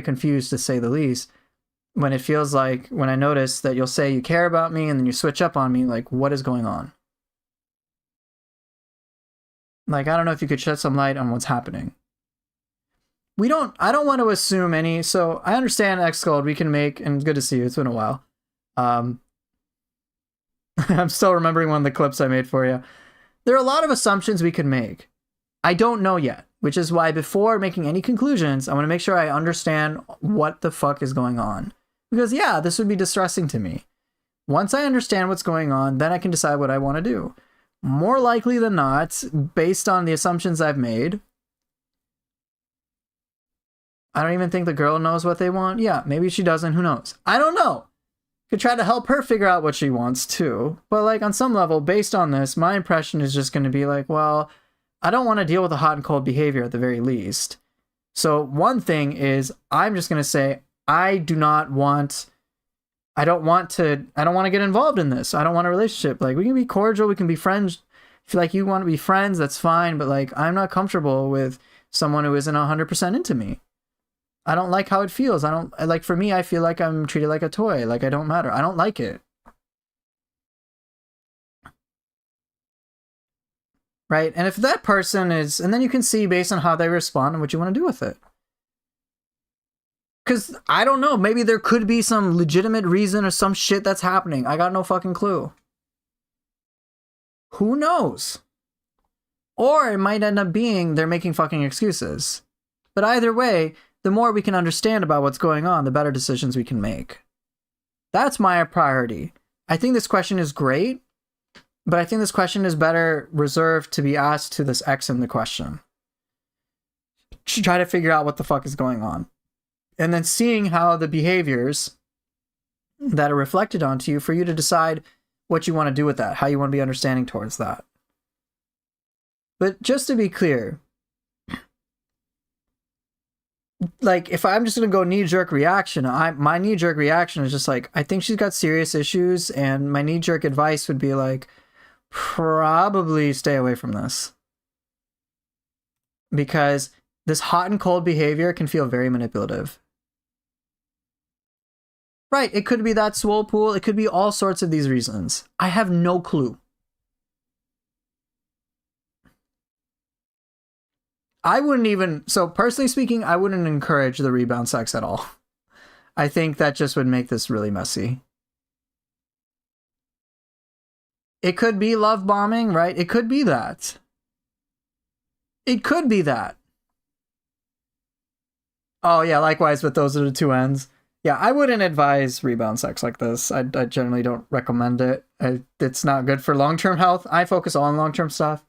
confused, to say the least, when it feels like, when I notice that you'll say you care about me and then you switch up on me, like, what is going on? Like, I don't know if you could shed some light on what's happening. I don't want to assume any, so I understand Xcode we can make, and it's good to see you, it's been a while. I'm still remembering one of the clips I made for you. There are a lot of assumptions we can make. I don't know yet, which is why before making any conclusions, I want to make sure I understand what the fuck is going on. Because yeah, this would be distressing to me. Once I understand what's going on, then I can decide what I want to do. More likely than not, based on the assumptions I've made, I don't even think the girl knows what they want. Yeah, maybe she doesn't. Who knows? I don't know. Could try to help her figure out what she wants too. But like, on some level, based on this, my impression is just going to be like, well, I don't want to deal with the hot and cold behavior at the very least. So one thing is, I'm just going to say, I don't want to get involved in this. I don't want a relationship. Like, we can be cordial, we can be friends. If like you want to be friends, that's fine. But like, I'm not comfortable with someone who isn't 100% into me. I don't like how it feels. For me, I feel like I'm treated like a toy. Like, I don't matter. I don't like it. Right? And if that person is, and then you can see based on how they respond and what you want to do with it. Because, I don't know, maybe there could be some legitimate reason or some shit that's happening. I got no fucking clue. Who knows? Or it might end up being they're making fucking excuses. But either way, the more we can understand about what's going on, the better decisions we can make. That's my priority. I think this question is great, but I think this question is better reserved to be asked to this X in the question. Try to figure out what the fuck is going on. And then seeing how the behaviors that are reflected onto you, for you to decide what you want to do with that, how you want to be understanding towards that. But just to be clear, like, if I'm just going to go knee-jerk reaction, my knee-jerk reaction is just like, I think she's got serious issues, and my knee-jerk advice would be like, probably stay away from this. Because this hot and cold behavior can feel very manipulative. Right, it could be that swole pool, it could be all sorts of these reasons. I have no clue. I wouldn't even, so personally speaking, I wouldn't encourage the rebound sex at all. I think that just would make this really messy. It could be love bombing, right? It could be that. It could be that. Oh yeah, likewise, but those are the two ends. Yeah, I wouldn't advise rebound sex like this. I generally don't recommend it. It's not good for long-term health. I focus on long-term stuff.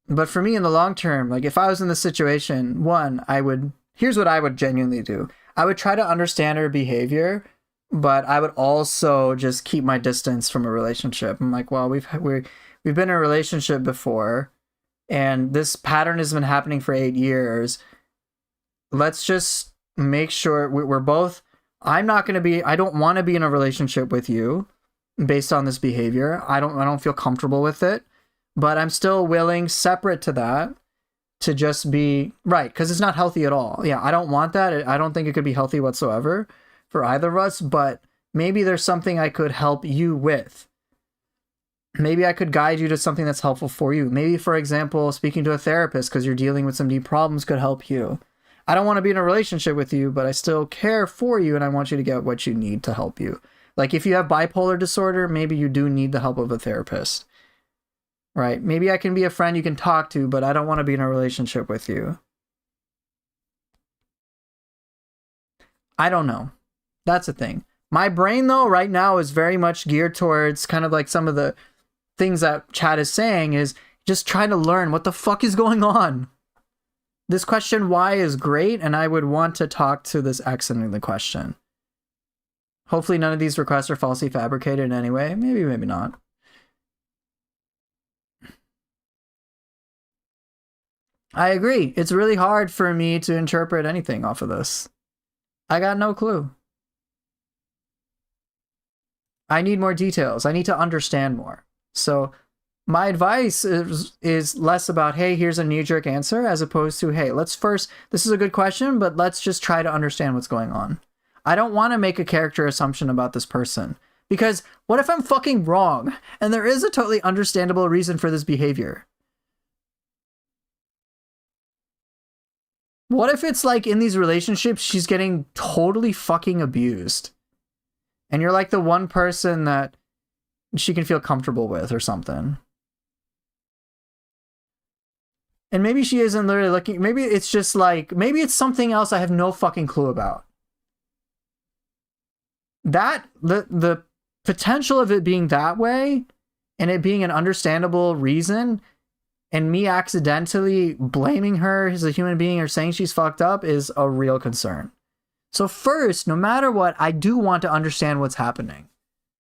But for me, in the long term, like, if I was in this situation, here's what I would genuinely do. I would try to understand her behavior, but I would also just keep my distance from a relationship. I'm like, well, we've been in a relationship before, and this pattern has been happening for 8 years. Let's just make sure we're both, I don't want to be in a relationship with you based on this behavior. I don't feel comfortable with it. But I'm still willing, separate to that, to just be right, because it's not healthy at all. Yeah, I don't want that. I don't think it could be healthy whatsoever for either of us, but maybe there's something I could help you with. Maybe I could guide you to something that's helpful for you. Maybe, for example, speaking to a therapist because you're dealing with some deep problems could help you. I don't want to be in a relationship with you, but I still care for you and I want you to get what you need to help you. Like, if you have bipolar disorder, maybe you do need the help of a therapist. Right? Maybe I can be a friend you can talk to, but I don't want to be in a relationship with you. I don't know. That's the thing. My brain, though, right now is very much geared towards kind of like some of the things that Chad is saying is just trying to learn what the fuck is going on. This question why is great, and I would want to talk to this exiting the question. Hopefully none of these requests are falsely fabricated in any way. Maybe, maybe not. I agree. It's really hard for me to interpret anything off of this. I got no clue. I need more details. I need to understand more. So my advice is less about, hey, here's a knee-jerk answer, as opposed to, hey, let's first, this is a good question, but let's just try to understand what's going on. I don't want to make a character assumption about this person. Because what if I'm fucking wrong and there is a totally understandable reason for this behavior? What if it's like in these relationships, she's getting totally fucking abused? And you're like the one person that she can feel comfortable with or something. And maybe she isn't literally looking, maybe it's just like, maybe it's something else I have no fucking clue about. That, the potential of it being that way, and it being an understandable reason, and me accidentally blaming her as a human being or saying she's fucked up is a real concern. So first, no matter what, I do want to understand what's happening.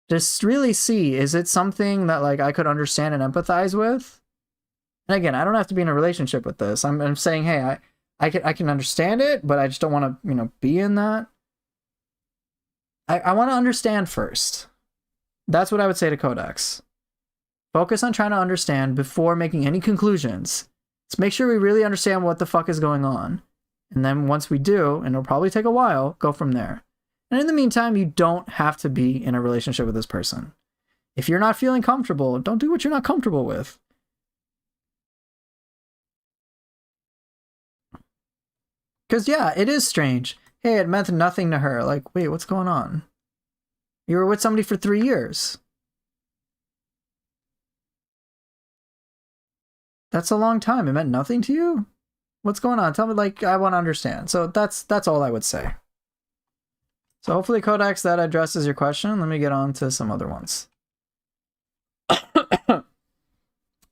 Just really see, is it something that like I could understand and empathize with? And again, I don't have to be in a relationship with this. I'm saying, hey, I can understand it, but I just don't want to, be in that. I want to understand first. That's what I would say to Codex. Focus on trying to understand before making any conclusions. Let's make sure we really understand what the fuck is going on. And then once we do, and it'll probably take a while, go from there. And in the meantime, you don't have to be in a relationship with this person. If you're not feeling comfortable, don't do what you're not comfortable with. Because yeah, it is strange. Hey, it meant nothing to her. Like, wait, what's going on? You were with somebody for 3 years. That's a long time. It meant nothing to you? What's going on? Tell me, like, I want to understand. So that's all I would say. So hopefully, Codex, that addresses your question. Let me get on to some other ones.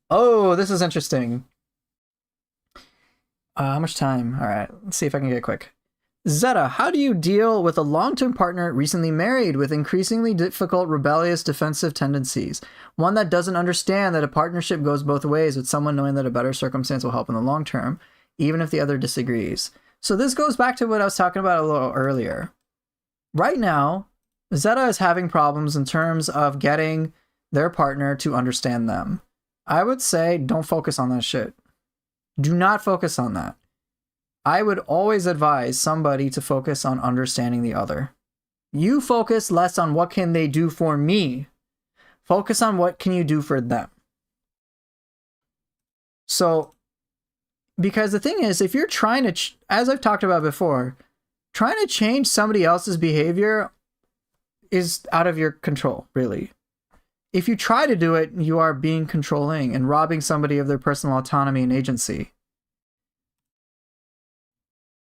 Oh, this is interesting. How much time? All right, let's see if I can get quick. Zeta, how do you deal with a long-term partner recently married with increasingly difficult, rebellious, defensive tendencies? One that doesn't understand that a partnership goes both ways, with someone knowing that a better circumstance will help in the long term, even if the other disagrees. So this goes back to what I was talking about a little earlier. Right now, Zeta is having problems in terms of getting their partner to understand them. I would say don't focus on that shit. Do not focus on that. I would always advise somebody to focus on understanding the other. You focus less on what can they do for me. Focus on what can you do for them. So, because the thing is, if you're trying to, as I've talked about before, trying to change somebody else's behavior is out of your control, really. If you try to do it, you are being controlling and robbing somebody of their personal autonomy and agency.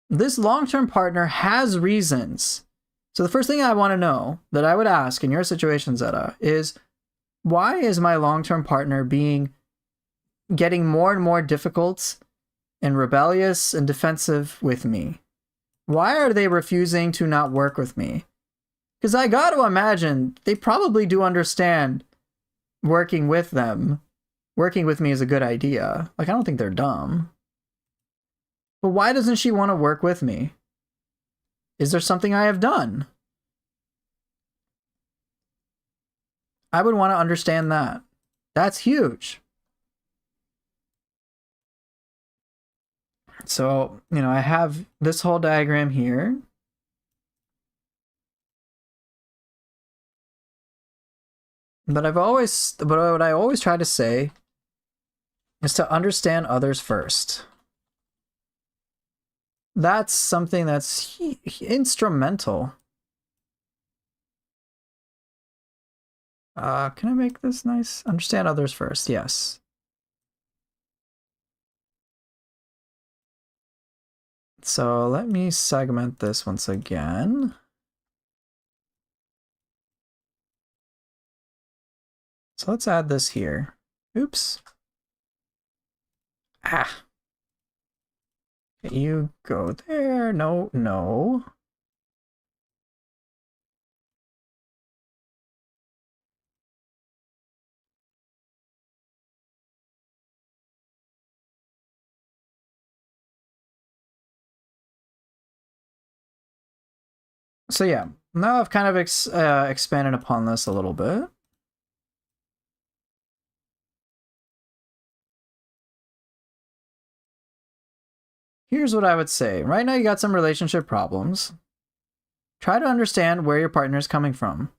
This long-term partner has reasons. So the first thing I want to know that I would ask in your situation, Zeta, is why is my long-term partner getting more and more difficult and rebellious and defensive with me? Why are they refusing to not work with me? Because I got to imagine they probably do understand working with them. Working with me is a good idea. Like, I don't think they're dumb. But why doesn't she want to work with me? Is there something I have done? I would want to understand that. That's huge. So, I have this whole diagram here. But what I always try to say is to understand others first. That's something that's instrumental. Can I make this nice? Understand others first, yes. So let me segment this once again. So let's add this here. Oops. You go there. No, no. So yeah, now I've kind of expanded upon this a little bit. Here's what I would say. Right now you got some relationship problems. Try to understand where your partner is coming from.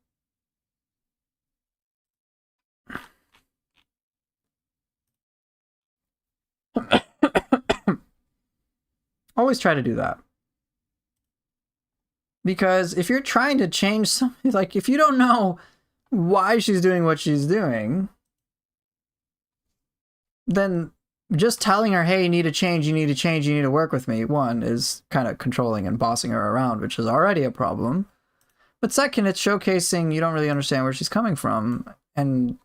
Always try to do that. Because if you're trying to change something, like if you don't know why she's doing what she's doing, then just telling her, hey, you need to change, you need to change, you need to work with me, one, is kind of controlling and bossing her around, which is already a problem. But second, it's showcasing you don't really understand where she's coming from. And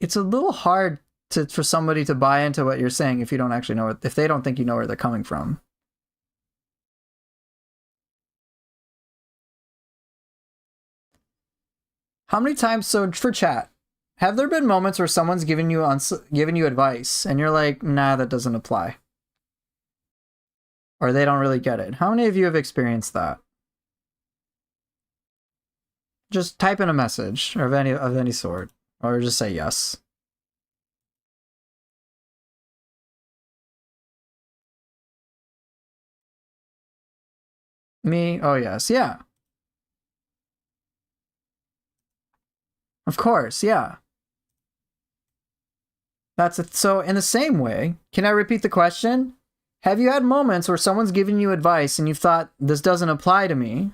it's a little hard for somebody to buy into what you're saying if you don't actually know if they don't think you know where they're coming from. How many times, so for chat, have there been moments where someone's giving you advice and you're like, nah, that doesn't apply? Or they don't really get it? How many of you have experienced that? Just type in a message of any sort, or just say yes. Me? Oh yes, yeah. Of course, yeah. That's it. So in the same way, can I repeat the question? Have you had moments where someone's giving you advice and you've thought, this doesn't apply to me?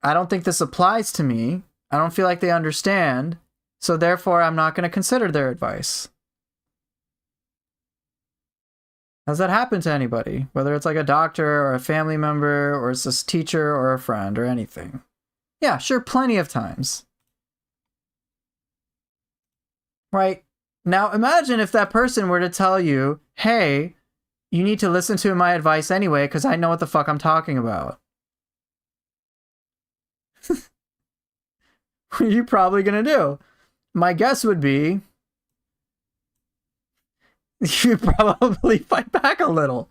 I don't think this applies to me. I don't feel like they understand. So therefore, I'm not going to consider their advice. Has that happened to anybody? Whether it's like a doctor or a family member or it's a teacher or a friend or anything. Yeah, sure, plenty of times. Right? Now imagine if that person were to tell you, hey, you need to listen to my advice anyway because I know what the fuck I'm talking about. What are you probably going to do? My guess would be you'd probably fight back a little.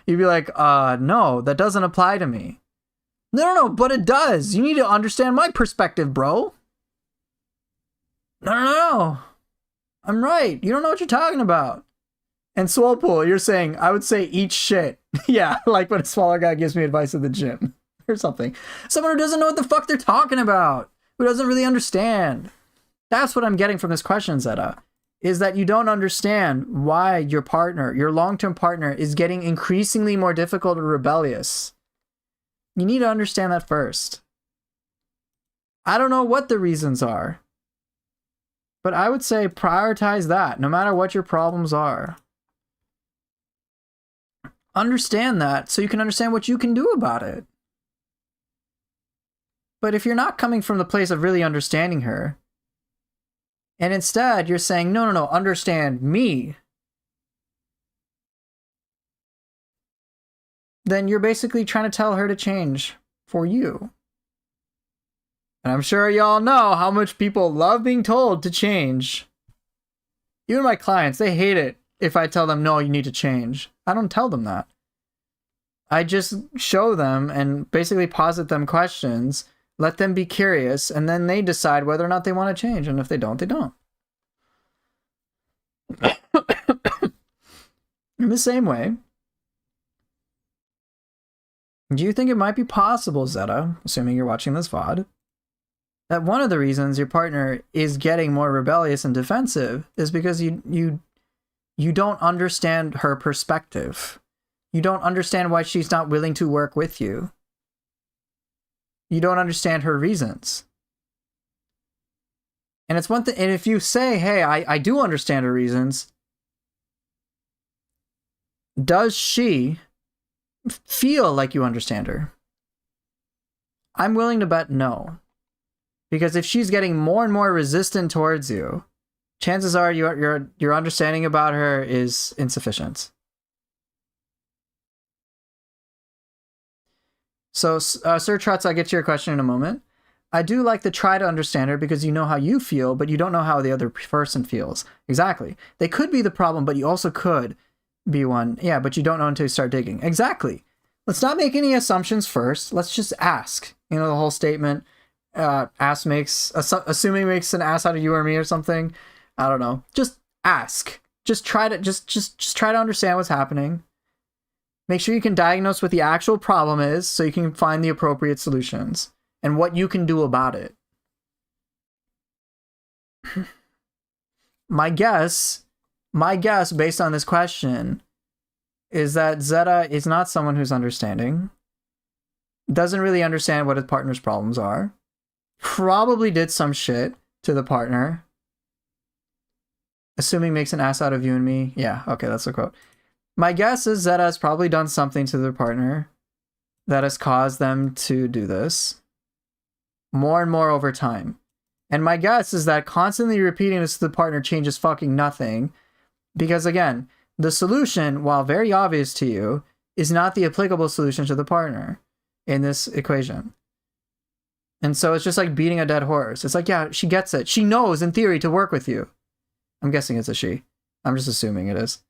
You'd be like, no, that doesn't apply to me. No, but it does. You need to understand my perspective, bro. No. I'm right. You don't know what you're talking about. And Swolpool, you're saying, I would say eat shit. Yeah, like when a smaller guy gives me advice at the gym or something. Someone who doesn't know what the fuck they're talking about. Who doesn't really understand. That's what I'm getting from this question, Zeta. Is that you don't understand why your partner, your long-term partner, is getting increasingly more difficult or rebellious. You need to understand that first. I don't know what the reasons are, but I would say prioritize that no matter what your problems are. Understand that so you can understand what you can do about it. But if you're not coming from the place of really understanding her, and instead you're saying, no, understand me, then you're basically trying to tell her to change for you. And I'm sure y'all know how much people love being told to change. Even my clients, they hate it if I tell them, no, you need to change. I don't tell them that. I just show them and basically posit them questions, let them be curious, and then they decide whether or not they want to change. And if they don't, they don't. In the same way, do you think it might be possible, Zeta, assuming you're watching this VOD, that one of the reasons your partner is getting more rebellious and defensive is because you don't understand her perspective. You don't understand why she's not willing to work with you. You don't understand her reasons. And it's one thing, and if you say, hey, I do understand her reasons, does she feel like you understand her? I'm willing to bet no. Because if she's getting more and more resistant towards you, chances are your understanding about her is insufficient. So, Sir Trutz, I'll get to your question in a moment. I do like to try to understand her because you know how you feel, but you don't know how the other person feels. Exactly. They could be the problem, but you also could be one. Yeah, but you don't know until you start digging. Exactly. Let's not make any assumptions first. Let's just ask. You know, the whole statement, assuming makes an ass out of you or me or something. I don't know. Just ask. Just try to understand what's happening. Make sure you can diagnose what the actual problem is so you can find the appropriate solutions and what you can do about it. My guess based on this question is that Zeta is not someone who's understanding, doesn't really understand what his partner's problems are, probably did some shit to the partner, assuming makes an ass out of you and me. Yeah, okay, that's the quote. My guess is Zeta has probably done something to their partner that has caused them to do this more and more over time. And my guess is that constantly repeating this to the partner changes fucking nothing. Because again, the solution, while very obvious to you, is not the applicable solution to the partner in this equation. And so it's just like beating a dead horse. It's like, yeah, she gets it. She knows in theory to work with you. I'm guessing it's a she. I'm just assuming it is.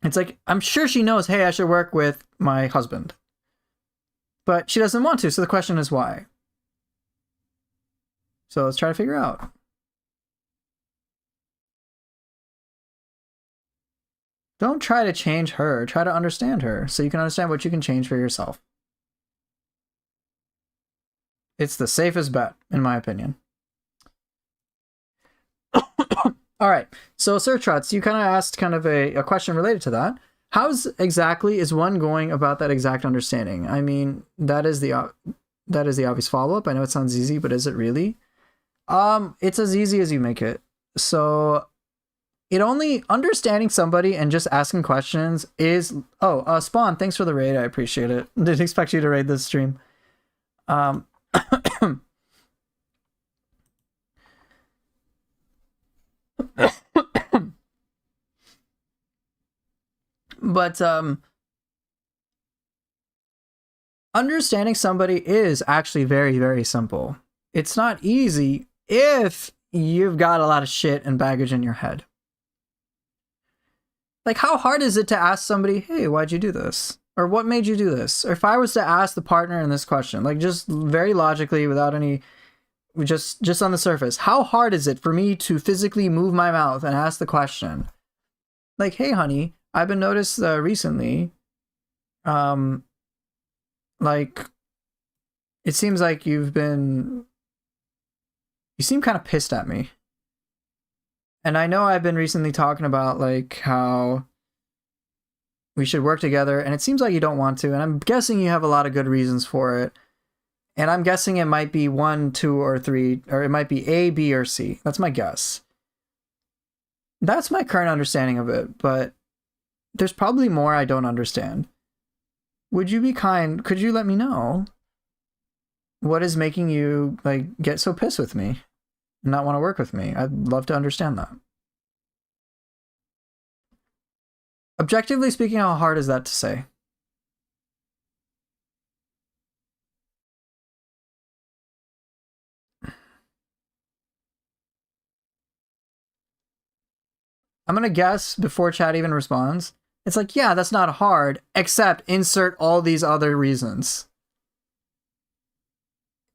It's like, I'm sure she knows, hey, I should work with my husband. But she doesn't want to, so the question is why? So let's try to figure out. Don't try to change her. Try to understand her so you can understand what you can change for yourself. It's the safest bet, in my opinion. All right. So, Sir Trutz, you kind of asked kind of a question related to that. How's exactly is one going about that exact understanding? I mean, that is the obvious follow-up. I know it sounds easy, but is it really? It's as easy as you make it. So it only understanding somebody and just asking questions is Spawn, thanks for the raid. I appreciate it. Didn't expect you to raid this stream. But understanding somebody is actually very, very simple. It's not easy if you've got a lot of shit and baggage in your head. Like, how hard is it to ask somebody, hey, why'd you do this? Or what made you do this? Or if I was to ask the partner in this question, like just very logically without any, just on the surface, how hard is it for me to physically move my mouth and ask the question? Like, hey, honey, I've been noticed recently, like, it seems like you seem kind of pissed at me. And I know I've been recently talking about, like, how we should work together, and it seems like you don't want to, and I'm guessing you have a lot of good reasons for it. And I'm guessing it might be 1, 2, or 3, or it might be A, B, or C. That's my guess. That's my current understanding of it, but there's probably more I don't understand. Would you be kind? Could you let me know what is making you, like, get so pissed with me and not want to work with me? I'd love to understand that. Objectively speaking, how hard is that to say? I'm going to guess before chat even responds. It's like, yeah, that's not hard, except insert all these other reasons.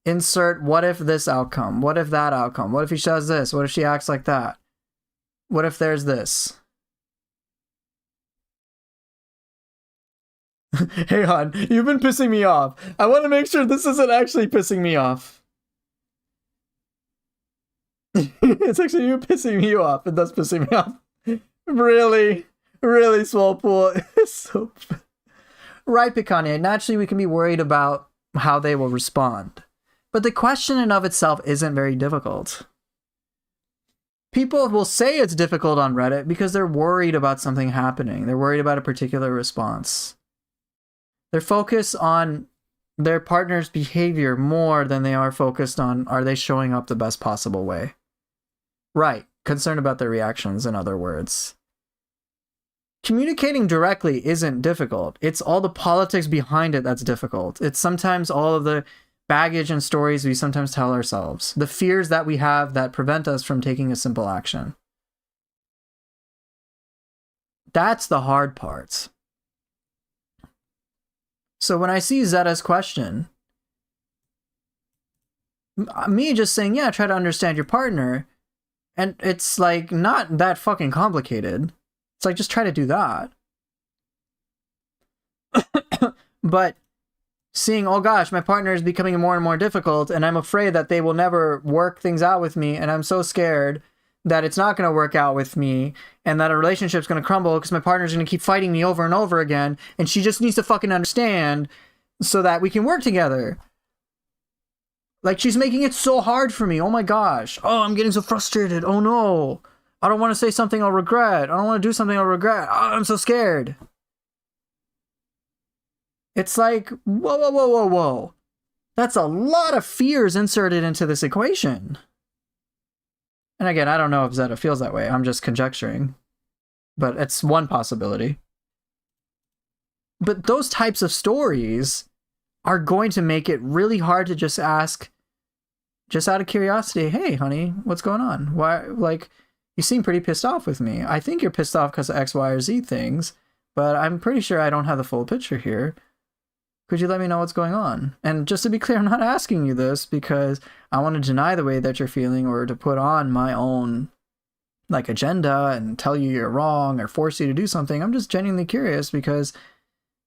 Insert what if this outcome? What if that outcome? What if he does this? What if she acts like that? What if there's this? Hey, hon, you've been pissing me off. I want to make sure this isn't actually pissing me off. It's actually you pissing me off, and that's pissing me off. Really? Really, Swole Pool? It's so... Right, Picanha. Naturally, we can be worried about how they will respond. But the question in of itself isn't very difficult. People will say it's difficult on Reddit because they're worried about something happening. They're worried about a particular response. They're focused on their partner's behavior more than they are focused on, are they showing up the best possible way? Right. Concerned about their reactions, in other words. Communicating directly isn't difficult. It's all the politics behind it that's difficult. It's sometimes all of the baggage and stories we sometimes tell ourselves. The fears that we have that prevent us from taking a simple action. That's the hard part. So when I see Zeta's question, me just saying, yeah, try to understand your partner, and it's like not that fucking complicated. It's like, just try to do that. But seeing, oh gosh, my partner is becoming more and more difficult, and I'm afraid that they will never work things out with me, and I'm so scared that it's not going to work out with me, and that a relationship's going to crumble because my partner's going to keep fighting me over and over again, and she just needs to fucking understand so that we can work together. Like, she's making it so hard for me. Oh my gosh. Oh, I'm getting so frustrated. Oh no. I don't want to say something I'll regret. I don't want to do something I'll regret. Oh, I'm so scared. It's like, whoa, whoa, whoa, whoa, whoa. That's a lot of fears inserted into this equation. And again, I don't know if Zeta feels that way. I'm just conjecturing. But it's one possibility. But those types of stories are going to make it really hard to just ask, just out of curiosity, hey, honey, what's going on? Why, like, you seem pretty pissed off with me. I think you're pissed off because of X, Y, or Z things, but I'm pretty sure I don't have the full picture here. Could you let me know what's going on? And just to be clear, I'm not asking you this because I want to deny the way that you're feeling or to put on my own like agenda and tell you you're wrong or force you to do something. I'm just genuinely curious because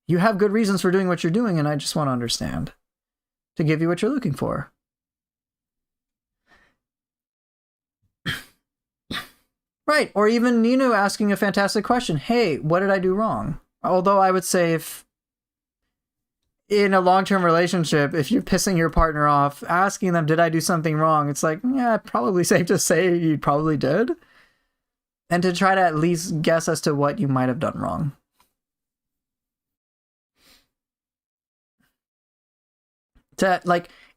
you have good reasons for doing what you're doing, and I just want to understand to give you what you're looking for. Right. Or even Nino asking a fantastic question. Hey, what did I do wrong? Although I would say if in a long-term relationship, if you're pissing your partner off, asking them, did I do something wrong? It's like, yeah, probably safe to say you probably did. And to try to at least guess as to what you might have done wrong.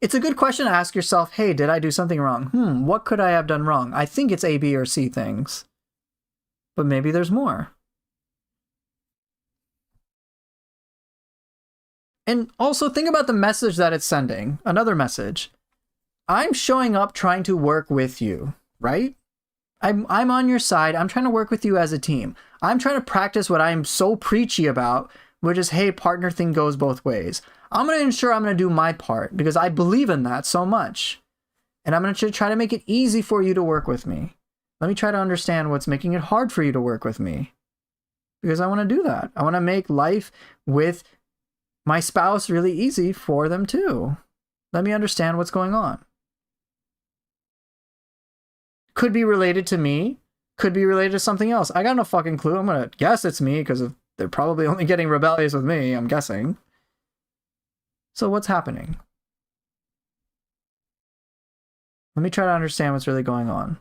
It's a good question to ask yourself, hey, did I do something wrong? What could I have done wrong? I think it's A, B, or C things. But maybe there's more. And also think about the message that it's sending. Another message. I'm showing up trying to work with you, right? I'm on your side. I'm trying to work with you as a team. I'm trying to practice what I'm so preachy about, which is, hey, partner thing goes both ways. I'm going to ensure I'm going to do my part because I believe in that so much. And I'm going to try to make it easy for you to work with me. Let me try to understand what's making it hard for you to work with me. Because I want to do that. I want to make life with my spouse really easy for them too. Let me understand what's going on. Could be related to me. Could be related to something else. I got no fucking clue. I'm going to guess it's me because they're probably only getting rebellious with me, I'm guessing. So what's happening? Let me try to understand what's really going on.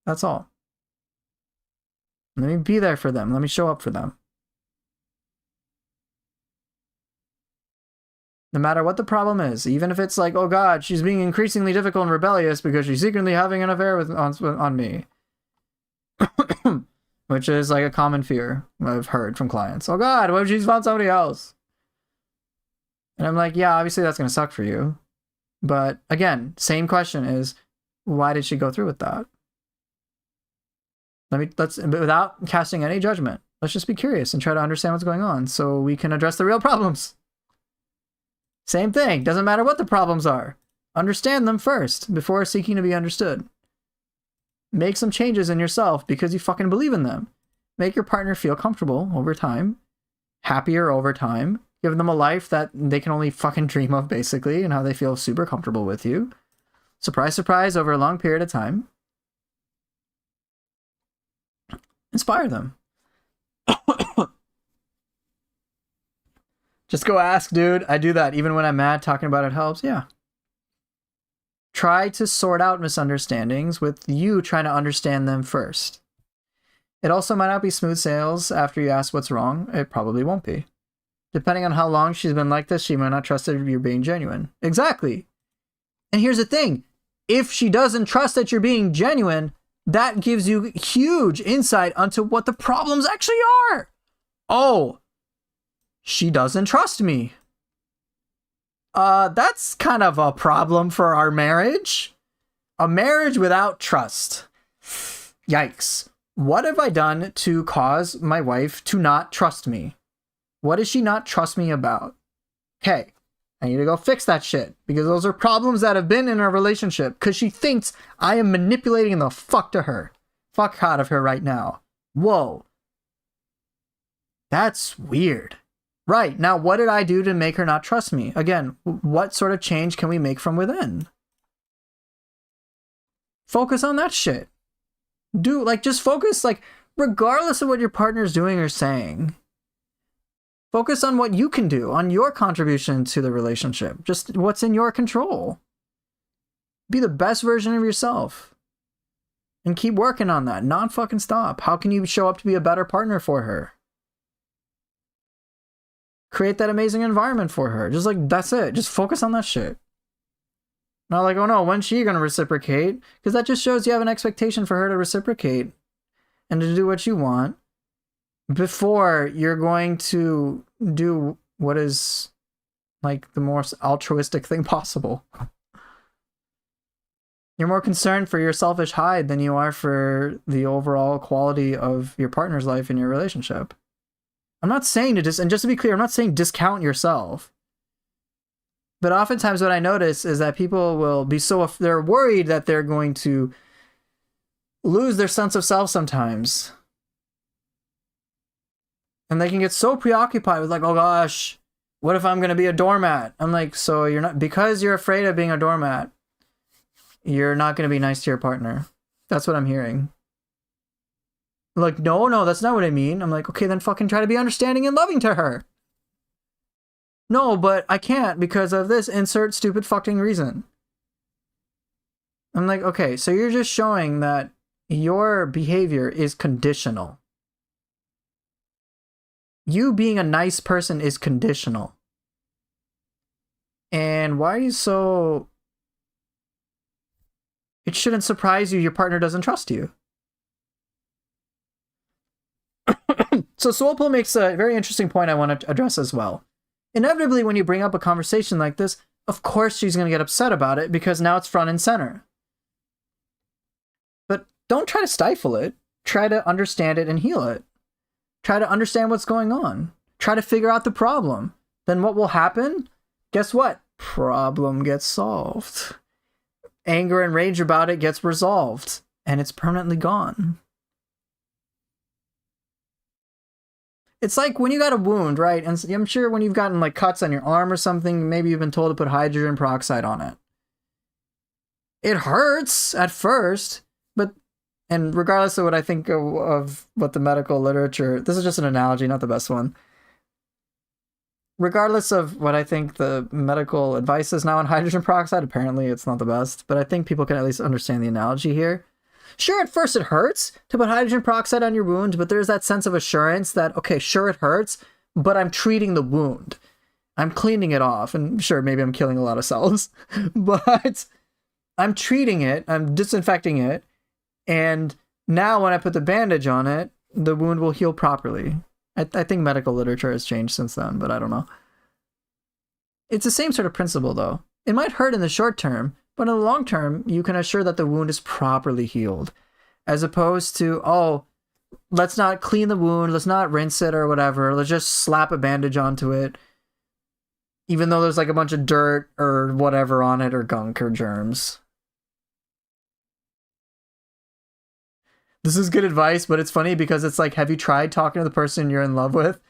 That's all. Let me be there for them. Let me show up for them. No matter what the problem is, even if it's like, oh God, she's being increasingly difficult and rebellious because she's secretly having an affair on me. Which is like a common fear I've heard from clients. Oh God, what if she's found somebody else? And I'm like, yeah, obviously that's going to suck for you. But again, same question is, why did she go through with that? Let's without casting any judgment, let's just be curious and try to understand what's going on so we can address the real problems. Same thing. Doesn't matter what the problems are. Understand them first before seeking to be understood. Make some changes in yourself because you fucking believe in them. Make your partner feel comfortable over time, happier over time. Give them a life that they can only fucking dream of, basically, and how they feel super comfortable with you. Surprise, surprise, over a long period of time. Inspire them. Just go ask, dude. I do that. Even when I'm mad, talking about it helps. Yeah. Try to sort out misunderstandings with you trying to understand them first. It also might not be smooth sailing after you ask what's wrong. It probably won't be. Depending on how long she's been like this, she might not trust that you're being genuine. Exactly. And here's the thing. if she doesn't trust that you're being genuine, that gives you huge insight onto what the problems actually are. Oh, she doesn't trust me. That's kind of a problem for our marriage. A marriage without trust. Yikes. What have I done to cause my wife to not trust me? What does she not trust me about? Okay, I need to go fix that shit, because those are problems that have been in our relationship, because she thinks I am manipulating the fuck to her. Fuck out of her right now. Whoa. That's weird. Right, now what did I do to make her not trust me? Again, what sort of change can we make from within? Focus on that shit. Just focus, regardless of what your partner's doing or saying. Focus on what you can do, on your contribution to the relationship. Just what's in your control. Be the best version of yourself. And keep working on that. Not fucking stop. How can you show up to be a better partner for her? Create that amazing environment for her. That's it. Just focus on that shit. Not oh no, when's she gonna reciprocate? Because that just shows you have an expectation for her to reciprocate and to do what you want before you're going to do what is the most altruistic thing possible. You're more concerned for your selfish hide than you are for the overall quality of your partner's life in your relationship. I'm not saying and just to be clear, I'm not saying discount yourself. But oftentimes what I notice is that people will be they're worried that they're going to lose their sense of self sometimes. And they can get so preoccupied with oh gosh, what if I'm going to be a doormat? I'm so you're not, because you're afraid of being a doormat, you're not going to be nice to your partner. That's what I'm hearing. No, that's not what I mean. I'm okay, then fucking try to be understanding and loving to her. No, but I can't because of this insert stupid fucking reason. I'm okay, so you're just showing that your behavior is conditional. You being a nice person is conditional. And why are you so... It shouldn't surprise you your partner doesn't trust you. So Soulpool makes a very interesting point I want to address as well. Inevitably, when you bring up a conversation like this, of course she's going to get upset about it because now it's front and center. But don't try to stifle it. Try to understand it and heal it. Try to understand what's going on. Try to figure out the problem. Then what will happen? Guess what? Problem gets solved. Anger and rage about it gets resolved. And it's permanently gone. It's like when you got a wound, right? And I'm sure when you've gotten cuts on your arm or something, maybe you've been told to put hydrogen peroxide on it. It hurts at first, and regardless of what I think of what the medical literature, this is just an analogy, not the best one. Regardless of what I think the medical advice is now on hydrogen peroxide, apparently it's not the best, but I think people can at least understand the analogy here. Sure, at first it hurts to put hydrogen peroxide on your wound, but there's that sense of assurance that, okay, sure it hurts, but I'm treating the wound. I'm cleaning it off, and sure, maybe I'm killing a lot of cells, but I'm treating it, I'm disinfecting it, and now when I put the bandage on it, the wound will heal properly. I think medical literature has changed since then, but I don't know. It's the same sort of principle, though. It might hurt in the short term, but in the long term, you can assure that the wound is properly healed. As opposed to, oh, let's not clean the wound, let's not rinse it or whatever, let's just slap a bandage onto it. Even though there's a bunch of dirt or whatever on it, or gunk or germs. This is good advice, but it's funny because it's have you tried talking to the person you're in love with?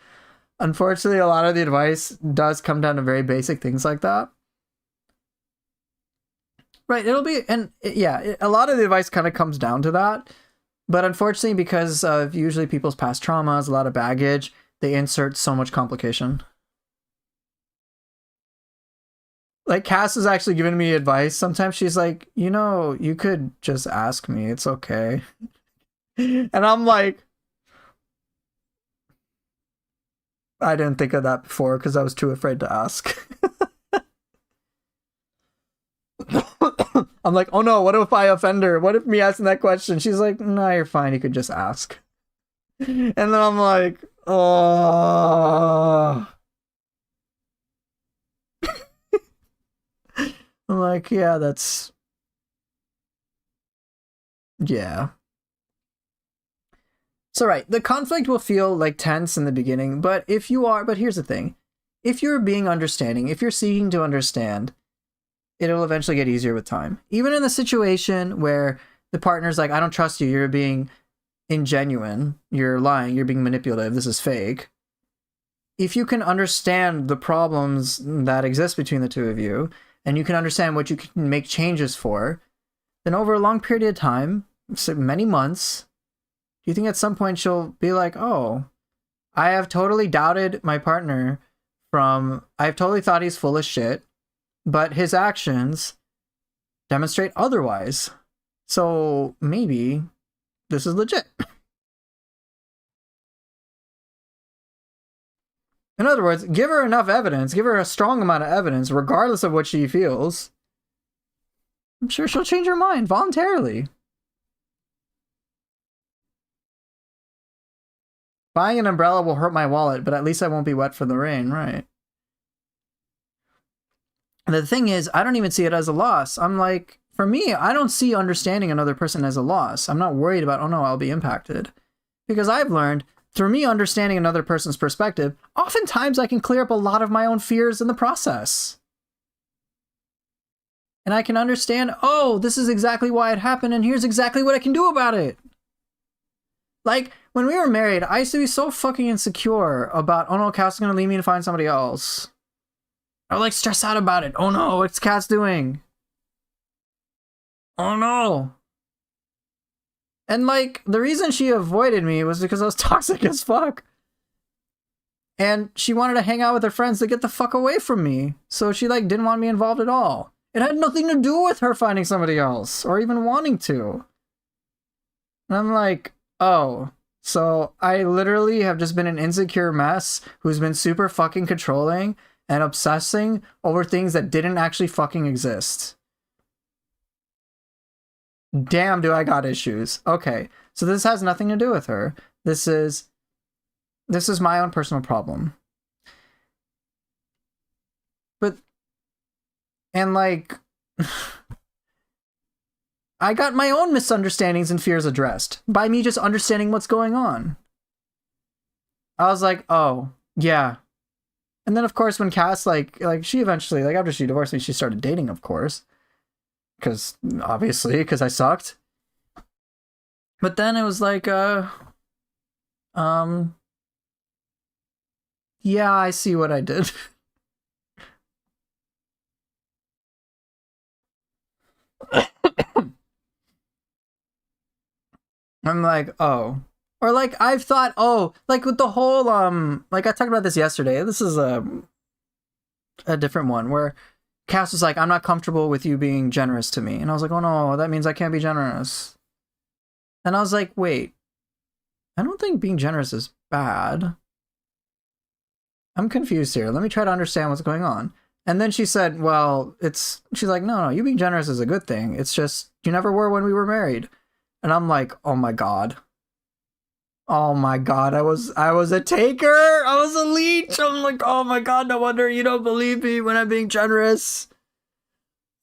Unfortunately, a lot of the advice does come down to very basic things like that. Right, it'll be, and yeah, a lot of the advice kind of comes down to that. But unfortunately, because of usually people's past traumas, a lot of baggage, they insert so much complication. Cass is actually giving me advice. Sometimes she's you could just ask me. It's okay. And I'm I didn't think of that before because I was too afraid to ask. I'm like, oh no, what if I offend her? What if me asking that question? She's like, no, you're fine. You could just ask. And then I'm like, oh. I'm like, yeah, that's... Yeah. So right, the conflict will feel like tense in the beginning, but here's the thing. If you're being understanding, if you're seeking to understand, it'll eventually get easier with time. Even in the situation where the partner's like, I don't trust you, you're being ingenuine, you're lying, you're being manipulative, this is fake. If you can understand the problems that exist between the two of you, and you can understand what you can make changes for, then over a long period of time, so many months, do you think at some point she'll be like, oh, I have totally doubted my partner I've totally thought he's full of shit, but his actions demonstrate otherwise. So maybe this is legit. In other words, give her enough evidence, give her a strong amount of evidence, regardless of what she feels. I'm sure she'll change her mind voluntarily. Buying an umbrella will hurt my wallet, but at least I won't be wet from the rain, right? And the thing is, I don't even see it as a loss. I'm like, for me, I don't see understanding another person as a loss. I'm not worried about, oh no, I'll be impacted. Because I've learned, through me understanding another person's perspective, oftentimes I can clear up a lot of my own fears in the process. And I can understand, oh, this is exactly why it happened, and here's exactly what I can do about it. Like, when we were married, I used to be so fucking insecure about, oh no, Kat's gonna leave me to find somebody else. I would like stress out about it. Oh no, what's Kat's doing? Oh no. And like, the reason she avoided me was because I was toxic as fuck. And she wanted to hang out with her friends to get the fuck away from me. So she like didn't want me involved at all. It had nothing to do with her finding somebody else or even wanting to. And I'm like, oh, so I literally have just been an insecure mess who's been super fucking controlling and obsessing over things that didn't actually fucking exist. Damn, do I got issues. Okay, so this has nothing to do with her. This is my own personal problem. And like, I got my own misunderstandings and fears addressed by me just understanding what's going on. I was like, oh, yeah. And then of course when Cass, like she eventually, like after she divorced me, she started dating, of course. Obviously, because I sucked. But then it was like, yeah, I see what I did. I'm like, oh. Or like, I've thought, oh, like with the whole, like I talked about this yesterday. This is a different one where Cass was like, I'm not comfortable with you being generous to me. And I was like, oh no, that means I can't be generous. And I was like, wait, I don't think being generous is bad. I'm confused here. Let me try to understand what's going on. And then she said, well, she's like, no, you being generous is a good thing. It's just, you never were when we were married. And I'm like, oh my God. Oh my God, I was a taker. I was a leech. I'm like, oh my God, no wonder you don't believe me when I'm being generous.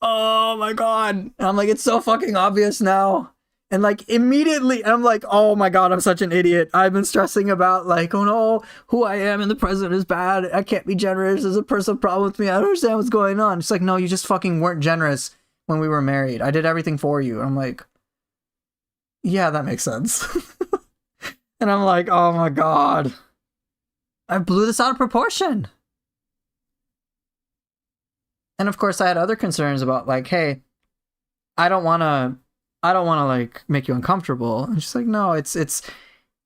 Oh my God. And I'm like, it's so fucking obvious now. And like immediately, I'm like, oh my God, I'm such an idiot. I've been stressing about like, oh no, who I am in the present is bad. I can't be generous. There's a personal problem with me. I don't understand what's going on. It's like, no, you just fucking weren't generous when we were married. I did everything for you. And I'm like, yeah, that makes sense. And I'm like, oh my God, I blew this out of proportion. And of course I had other concerns about like, hey, I don't want to like make you uncomfortable. And she's like, no, it's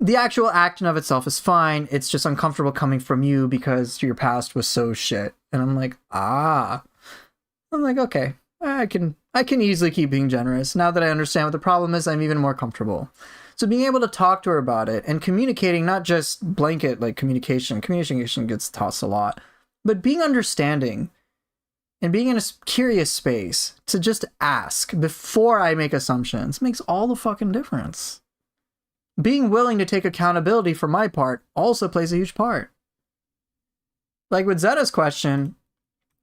the actual act in of itself is fine. It's just uncomfortable coming from you because your past was so shit. And I'm like, I'm like, okay, I can easily keep being generous. Now that I understand what the problem is, I'm even more comfortable. So being able to talk to her about it and communicating, not just blanket like communication gets tossed a lot, but being understanding and being in a curious space to just ask before I make assumptions makes all the fucking difference. Being willing to take accountability for my part also plays a huge part. Like with Zeta's question,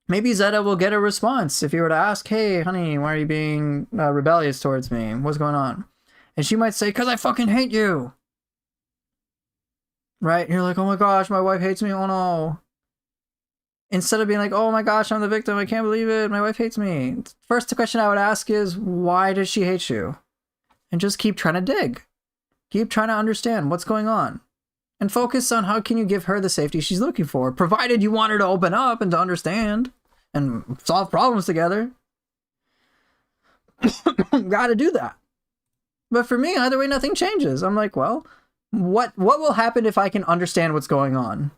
maybe Zeta will get a response if you were to ask, hey, honey, why are you being rebellious towards me? What's going on? And she might say, because I fucking hate you. Right? And you're like, oh my gosh, my wife hates me. Oh no. Instead of being like, oh my gosh, I'm the victim. I can't believe it. My wife hates me. First question I would ask is, why does she hate you? And just keep trying to dig. Keep trying to understand what's going on. And focus on how can you give her the safety she's looking for, provided you want her to open up and to understand and solve problems together. Gotta do that. But for me, either way, nothing changes. I'm like, well, what will happen if I can understand what's going on?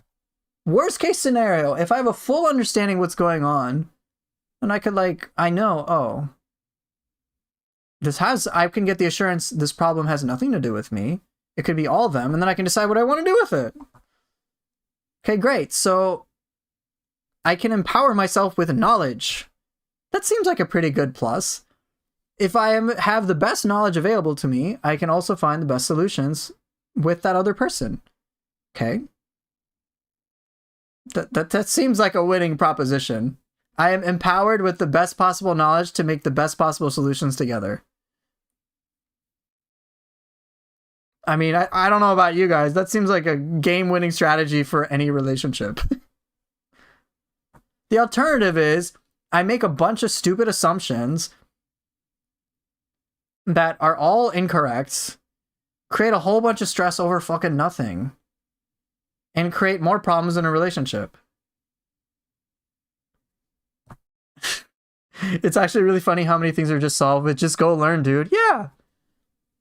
Worst case scenario, if I have a full understanding what's going on, and I could I know, oh, I can get the assurance this problem has nothing to do with me. It could be all of them, and then I can decide what I want to do with it. Okay, great. So I can empower myself with knowledge. That seems like a pretty good plus. If I have the best knowledge available to me, I can also find the best solutions with that other person. Okay? That seems like a winning proposition. I am empowered with the best possible knowledge to make the best possible solutions together. I mean, I don't know about you guys. That seems like a game-winning strategy for any relationship. The alternative is I make a bunch of stupid assumptions that are all incorrect, create a whole bunch of stress over fucking nothing, and create more problems in a relationship. It's actually really funny how many things are just solved with just go learn, dude. Yeah.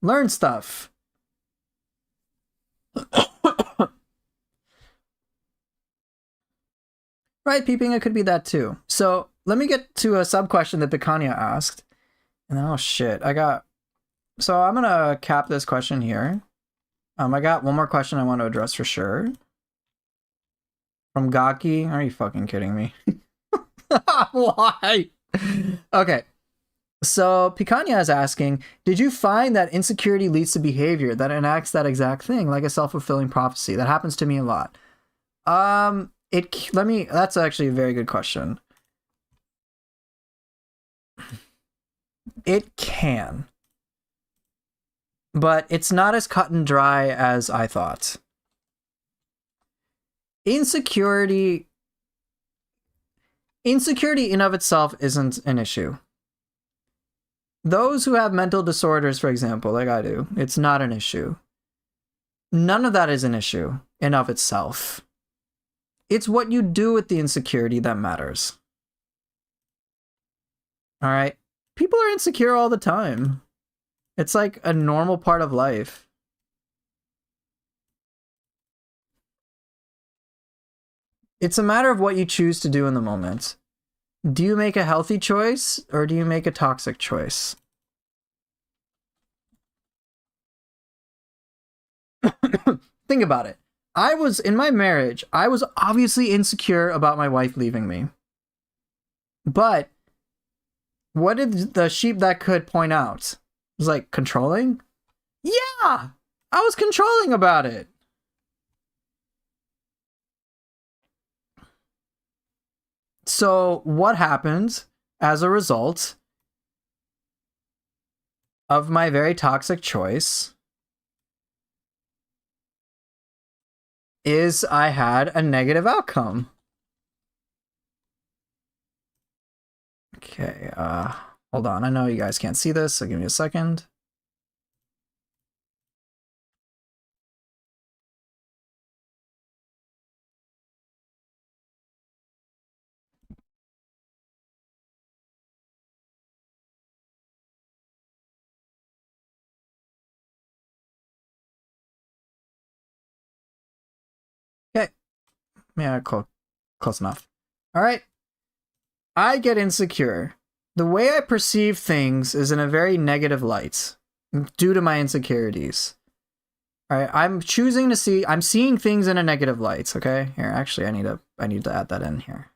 Learn stuff. Right, peeping, it could be that too. So let me get to a sub question that Bicania asked. And then, oh shit, so I'm gonna cap this question here. I got one more question I want to address for sure. From Gaki. Are you fucking kidding me? Why? Okay. So Picanha is asking, did you find that insecurity leads to behavior that enacts that exact thing, like a self-fulfilling prophecy? That happens to me a lot. That's actually a very good question. It can. But it's not as cut and dry as I thought. Insecurity in of itself isn't an issue. Those who have mental disorders, for example, like I do, it's not an issue. None of that is an issue in of itself. It's what you do with the insecurity that matters. All right? People are insecure all the time. It's like a normal part of life. It's a matter of what you choose to do in the moment. Do you make a healthy choice or do you make a toxic choice? Think about it. In my marriage, I was obviously insecure about my wife leaving me. But what did the sheep that could point out? It was like controlling? Yeah! I was controlling about it. So what happened as a result of my very toxic choice is I had a negative outcome. Okay, hold on. I know you guys can't see this, so give me a second. Okay. Yeah, close enough. All right. I get insecure. The way I perceive things is in a very negative light due to my insecurities. All right, I'm seeing things in a negative light, okay? Here, actually I need to add that in here.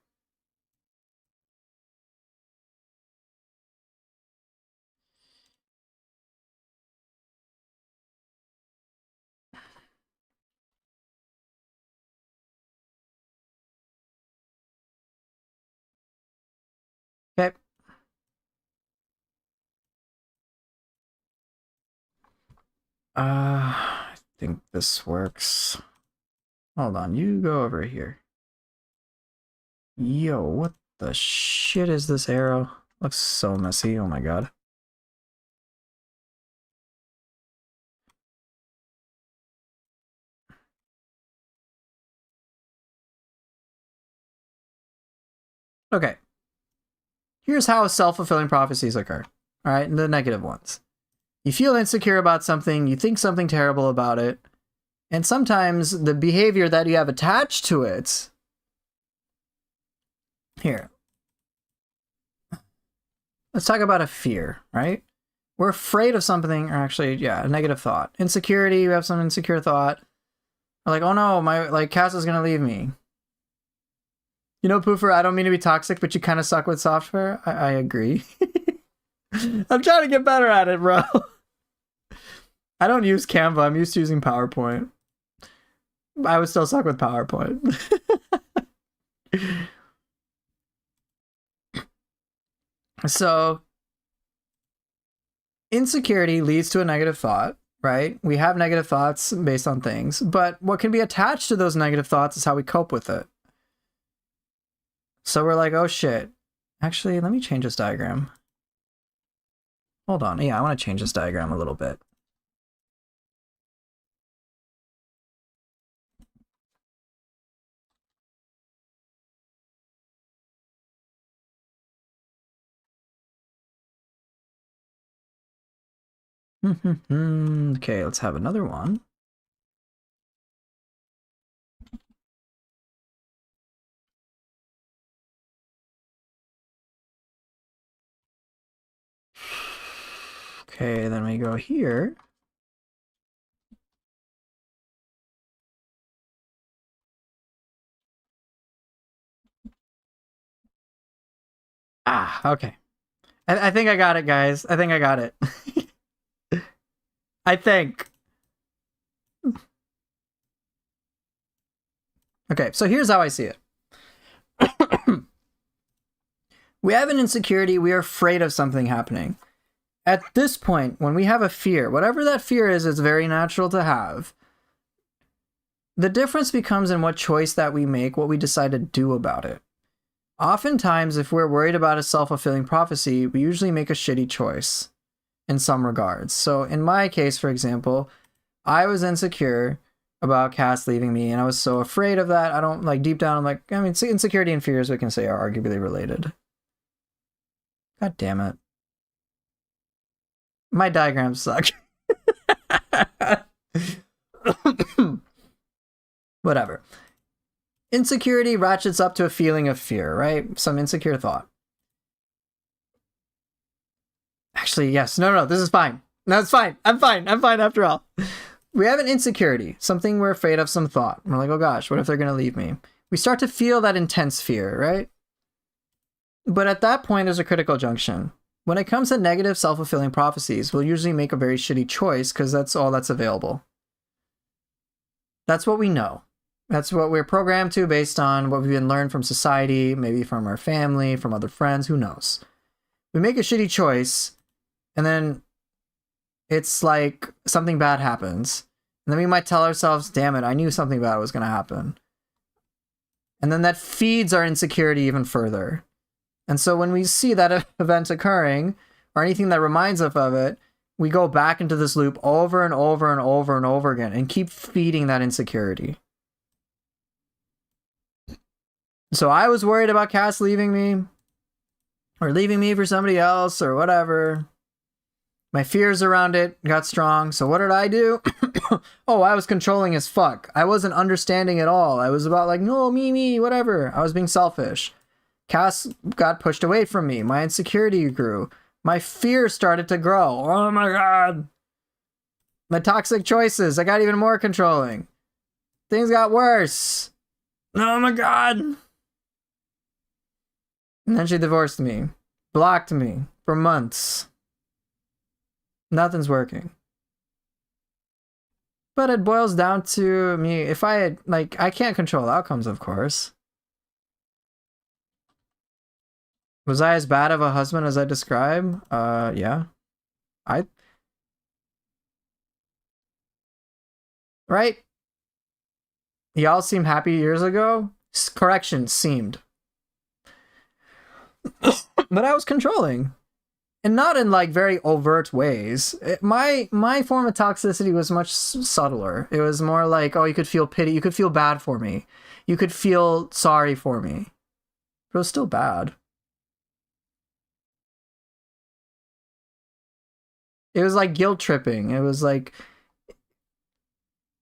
I think this works. Hold on, you go over here. Yo, what the shit is this arrow? Looks so messy, oh my god. Okay. Here's how self-fulfilling prophecies occur. All right, the negative ones. You feel insecure about something, you think something terrible about it, and sometimes the behavior that you have attached to it. Here. Let's talk about a fear, right? We're afraid of something, or actually, yeah, a negative thought. Insecurity, you have some insecure thought. We're like, oh no, my Cass is gonna leave me. You know, Poofer, I don't mean to be toxic, but you kind of suck with software. I agree. I'm trying to get better at it, bro. I don't use Canva. I'm used to using PowerPoint. I would still suck with PowerPoint. So, insecurity leads to a negative thought, right? We have negative thoughts based on things, but what can be attached to those negative thoughts is how we cope with it. So we're like, oh shit. Actually, let me change this diagram. Hold on. Yeah, I want to change this diagram a little bit. Okay, let's have another one. Okay, then we go here. Ah, okay. I think I got it, guys. I think I got it. I think. Okay, so here's how I see it. We have an insecurity. We are afraid of something happening. At this point, when we have a fear, whatever that fear is, it's very natural to have. The difference becomes in what choice that we make, what we decide to do about it. Oftentimes, if we're worried about a self-fulfilling prophecy, we usually make a shitty choice in some regards. So in my case, for example, I was insecure about Cass leaving me, and I was so afraid of that. I don't, like, deep down, I'm like, I mean, insecurity and fears, we can say, are arguably related. God damn it. My diagrams suck. Whatever. Insecurity ratchets up to a feeling of fear, right? Some insecure thought. Actually, yes. No, this is fine. No, it's fine. I'm fine after all. We have an insecurity, something we're afraid of, some thought. We're like, oh gosh, what if they're going to leave me? We start to feel that intense fear, right? But at that point, there's a critical junction. When it comes to negative self-fulfilling prophecies, we'll usually make a very shitty choice because that's all that's available. That's what we know. That's what we're programmed to based on what we've been learned from society, maybe from our family, from other friends, who knows. We make a shitty choice, and then it's like something bad happens. And then we might tell ourselves, damn it, I knew something bad was going to happen. And then that feeds our insecurity even further. And so when we see that event occurring, or anything that reminds us of it, we go back into this loop over and over and over and over again and keep feeding that insecurity. So I was worried about Cass leaving me, or leaving me for somebody else, or whatever. My fears around it got strong. So what did I do? Oh, I was controlling as fuck. I wasn't understanding at all. I was about like, no, me, whatever. I was being selfish. Cass got pushed away from me. My insecurity grew. My fear started to grow. Oh my god. My toxic choices. I got even more controlling. Things got worse. Oh my god. And then she divorced me. Blocked me for months. Nothing's working. But it boils down to me. If I had, like, I can't control outcomes, of course. Was I as bad of a husband as I describe? Yeah. right? Y'all seemed happy years ago. Correction, seemed. But I was controlling. And not in like very overt ways. My form of toxicity was much subtler. It was more like, oh, you could feel pity, you could feel bad for me, you could feel sorry for me, but it was still bad. It was like guilt tripping. It was like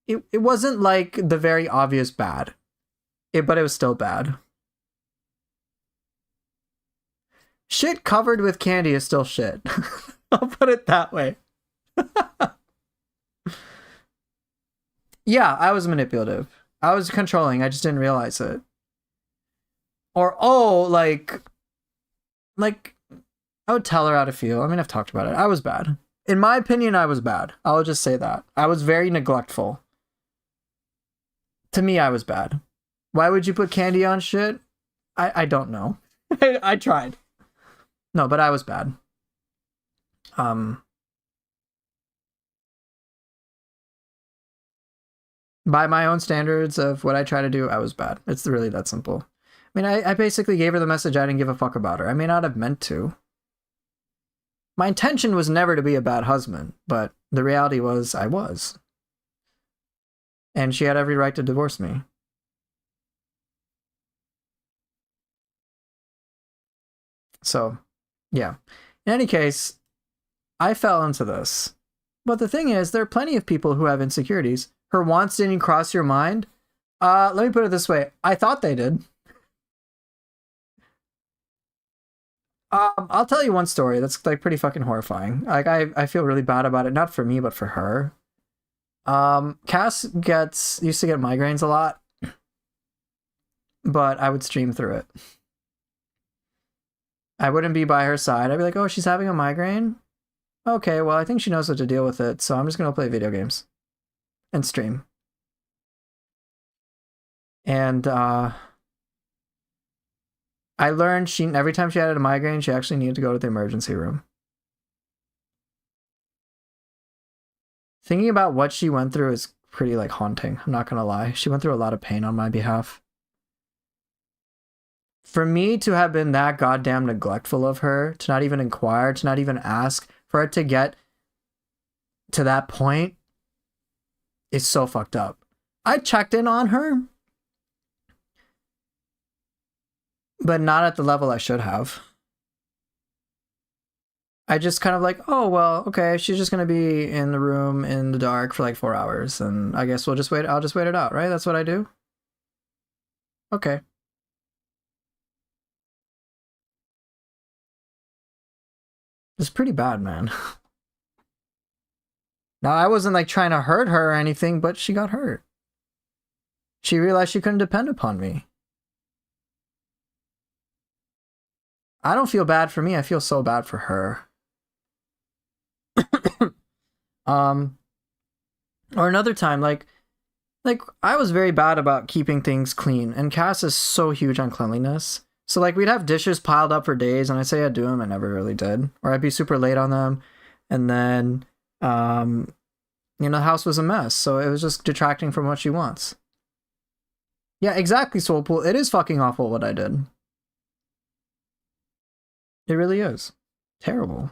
it wasn't like the very obvious bad, but it was still bad. Shit covered with candy is still shit. I'll put it that way. Yeah, I was manipulative. I was controlling. I just didn't realize it. Or, oh, like I would tell her how to feel. I mean, I've talked about it. I was bad. In my opinion, I was bad. I'll just say that. I was very neglectful. To me, I was bad. Why would you put candy on shit? I don't know. I tried. No, but I was bad. By my own standards of what I try to do, I was bad. It's really that simple. I mean, I basically gave her the message I didn't give a fuck about her. I may not have meant to. My intention was never to be a bad husband, but the reality was I was. And she had every right to divorce me. So, yeah. In any case, I fell into this. But the thing is, there are plenty of people who have insecurities. Her wants didn't cross your mind? Let me put it this way. I thought they did. I'll tell you one story that's like pretty fucking horrifying. Like I feel really bad about it, not for me, but for her. Cass used to get migraines a lot, but I would stream through it. I wouldn't be by her side. I'd be like, oh, she's having a migraine? Okay, well, I think she knows what to deal with it, so I'm just gonna play video games and stream. And I learned every time she had a migraine, she actually needed to go to the emergency room. Thinking about what she went through is pretty like haunting. I'm not gonna lie. She went through a lot of pain on my behalf. For me to have been that goddamn neglectful of her, to not even inquire, to not even ask, for her to get to that point is so fucked up. I checked in on her, but not at the level I should have. I just kind of like, oh, well, okay, she's just going to be in the room in the dark for like 4 hours, and I guess I'll just wait it out, right? That's what I do? Okay. It's pretty bad, man. Now, I wasn't like trying to hurt her or anything, but she got hurt. She realized she couldn't depend upon me. I don't feel bad for me. I feel so bad for her. Or another time, like I was very bad about keeping things clean, and Cass is so huge on cleanliness. So like we'd have dishes piled up for days, and I'd say I'd do them, I never really did. Or I'd be super late on them, and then the house was a mess, so it was just detracting from what she wants. Yeah, exactly, Soulpool. It is fucking awful what I did. It really is. Terrible.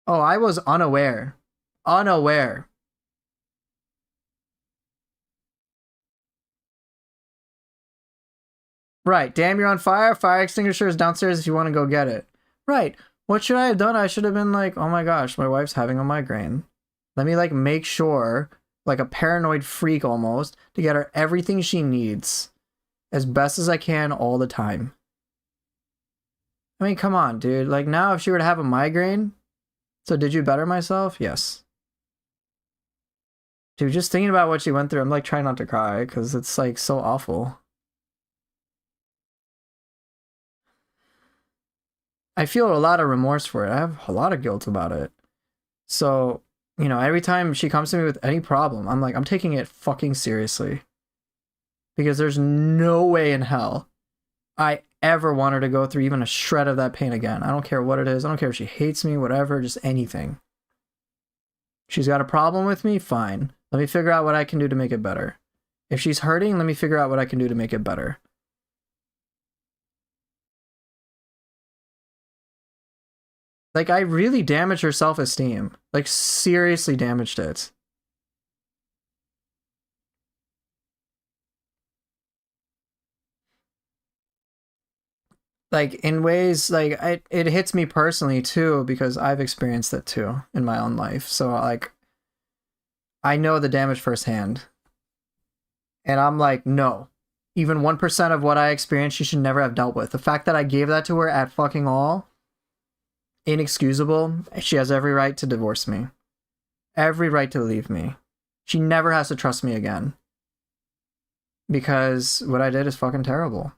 Oh, I was unaware. Unaware. Right. Damn, you're on fire. Fire extinguisher is downstairs if you want to go get it. Right. What should I have done? I should have been like, oh my gosh, my wife's having a migraine. Let me like make sure, like a paranoid freak almost, to get her everything she needs as best as I can all the time. I mean, come on, dude. Like now if she were to have a migraine, so did you better myself? Yes. Dude, just thinking about what she went through, I'm like trying not to cry because it's like so awful. I feel a lot of remorse for it. I have a lot of guilt about it. So, every time she comes to me with any problem, I'm like, I'm taking it fucking seriously. Because there's no way in hell I ever want her to go through even a shred of that pain again. I don't care what it is. I don't care if she hates me, whatever, just anything. She's got a problem with me, fine. Let me figure out what I can do to make it better. If she's hurting, let me figure out what I can do to make it better. Like, I really damaged her self-esteem. Like, seriously damaged it. Like, in ways, like, it hits me personally, too, because I've experienced it, too, in my own life. So, like, I know the damage firsthand. And I'm like, no. Even 1% of what I experienced, she should never have dealt with. The fact that I gave that to her at fucking all, inexcusable. She has every right to divorce me. Every right to leave me. She never has to trust me again. Because what I did is fucking terrible.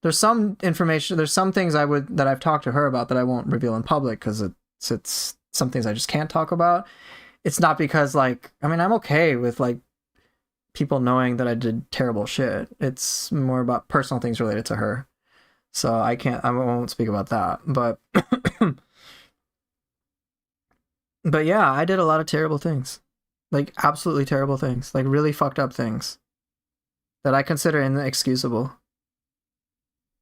There's some information, there's some things that I've talked to her about that I won't reveal in public because it's some things I just can't talk about. It's not because, like, I mean, I'm okay with, like, people knowing that I did terrible shit. It's more about personal things related to her. So I won't speak about that. But but yeah, I did a lot of terrible things. Like, absolutely terrible things. Like, really fucked up things that I consider inexcusable.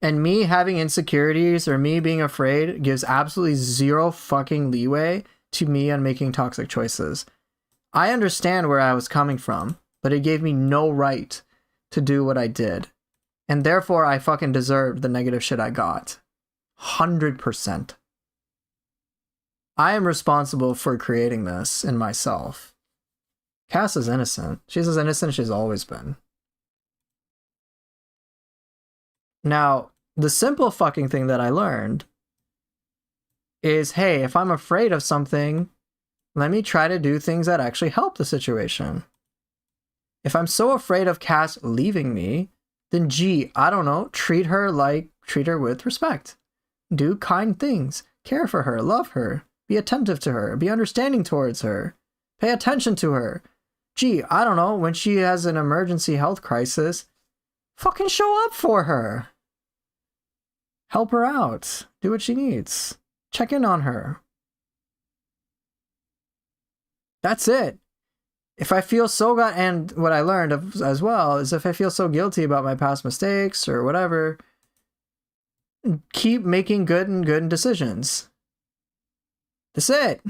And me having insecurities or me being afraid gives absolutely zero fucking leeway to me on making toxic choices. I understand where I was coming from, but it gave me no right to do what I did. And therefore, I fucking deserved the negative shit I got. 100%. I am responsible for creating this in myself. Cass is innocent. She's as innocent as she's always been. Now, the simple fucking thing that I learned is, hey, if I'm afraid of something, let me try to do things that actually help the situation. If I'm so afraid of Cass leaving me, then gee, I don't know, treat her with respect. Do kind things. Care for her, love her, be attentive to her, be understanding towards her, pay attention to her. Gee, I don't know, when she has an emergency health crisis, fucking show up for her. Help her out. Do what she needs. Check in on her. That's it. If I feel so and what I learned as well is if I feel so guilty about my past mistakes or whatever, keep making good decisions. That's it.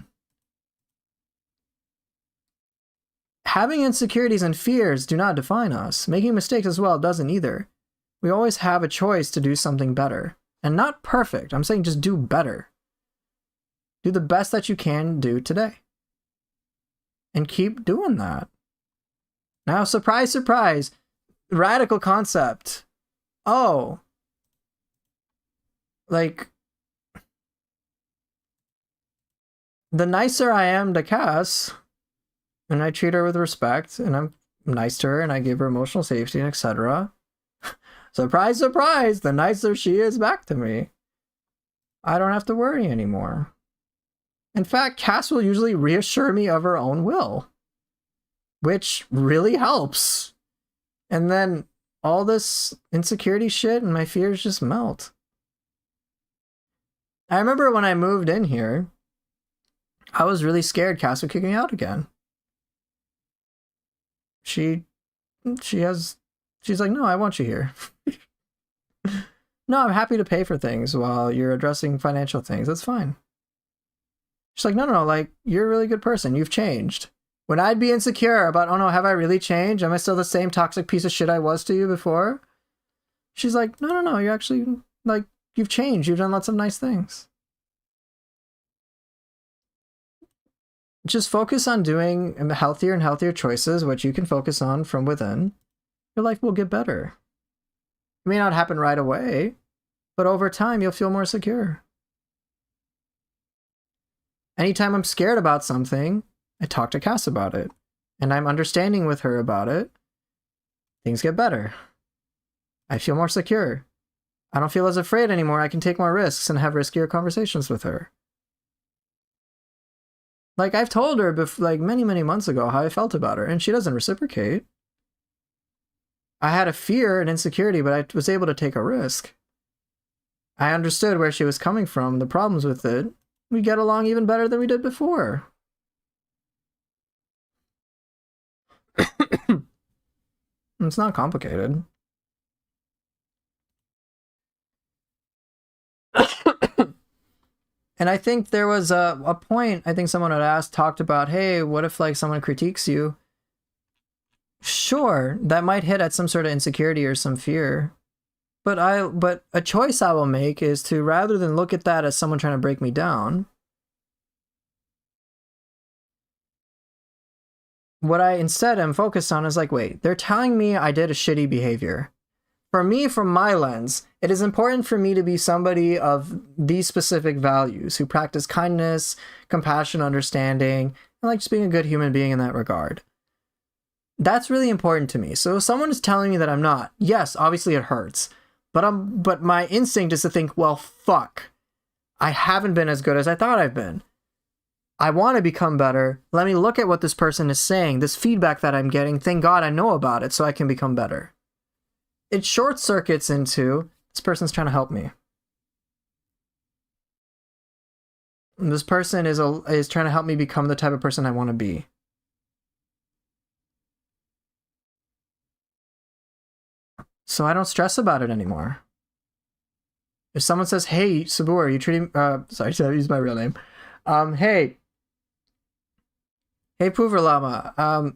Having insecurities and fears do not define us. Making mistakes as well doesn't either. We always have a choice to do something better. And not perfect. I'm saying just do better. Do the best that you can do today. And keep doing that. Now, surprise, surprise. Radical concept. Oh. Like, the nicer I am to Cass, and I treat her with respect, and I'm nice to her, and I give her emotional safety, and etc. Surprise, surprise, the nicer she is back to me. I don't have to worry anymore. In fact, Cass will usually reassure me of her own will, which really helps. And then all this insecurity shit and my fears just melt. I remember when I moved in here, I was really scared Cass would kick me out again. She's like, no, I want you here. No, I'm happy to pay for things while you're addressing financial things. That's fine. She's like, no, like, you're a really good person. You've changed. When I'd be insecure about, oh no, have I really changed? Am I still the same toxic piece of shit I was to you before? She's like, no, you're actually, like, you've changed. You've done lots of nice things. Just focus on doing healthier and healthier choices, which you can focus on from within. Your life will get better. It may not happen right away, but over time, you'll feel more secure. Anytime I'm scared about something, I talk to Cass about it, and I'm understanding with her about it. Things get better. I feel more secure. I don't feel as afraid anymore. I can take more risks and have riskier conversations with her. Like, I've told her like many, many months ago how I felt about her, and she doesn't reciprocate. I had a fear and insecurity, but I was able to take a risk. I understood where she was coming from, the problems with it, we get along even better than we did before. It's not complicated. And I think there was a point, I think someone had talked about, hey, what if like someone critiques you? Sure, that might hit at some sort of insecurity or some fear. But a choice I will make is to, rather than look at that as someone trying to break me down, what I instead am focused on is like, wait, they're telling me I did a shitty behavior. For me, from my lens, it is important for me to be somebody of these specific values who practice kindness, compassion, understanding, and like just being a good human being in that regard. That's really important to me. So if someone is telling me that I'm not, yes, obviously it hurts. But my instinct is to think, well, fuck. I haven't been as good as I thought I've been. I want to become better. Let me look at what this person is saying, this feedback that I'm getting. Thank God I know about it so I can become better. It short circuits into, this person's trying to help me. This person is trying to help me become the type of person I want to be. So I don't stress about it anymore. If someone says, hey, Sabur, are you treating... sorry, I used my real name. Hey, Poover Llama,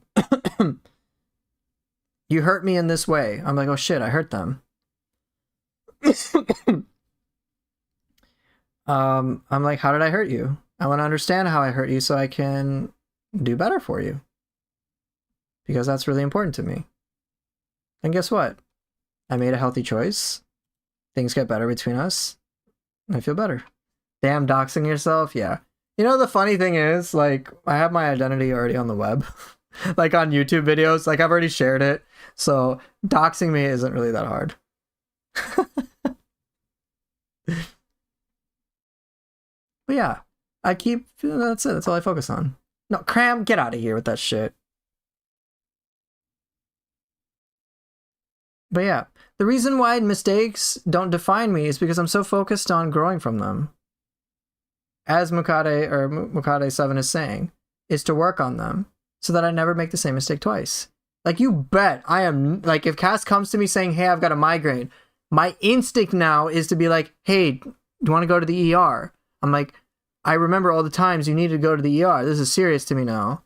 you hurt me in this way. I'm like, oh shit, I hurt them. I'm like, how did I hurt you? I want to understand how I hurt you so I can do better for you. Because that's really important to me. And guess what? I made a healthy choice. Things get better between us. I feel better. Damn, doxing yourself? Yeah. You know, the funny thing is, like, I have my identity already on the web. Like on YouTube videos. Like, I've already shared it. So, doxing me isn't really that hard. But yeah, that's it. That's all I focus on. No, Cram, get out of here with that shit. But yeah, the reason why mistakes don't define me is because I'm so focused on growing from them. As Mukade 7 is saying, is to work on them so that I never make the same mistake twice. Like, you bet I am, like, if Cass comes to me saying, hey, I've got a migraine, my instinct now is to be like, hey, do you want to go to the ER? I'm like, I remember all the times you needed to go to the ER. This is serious to me now.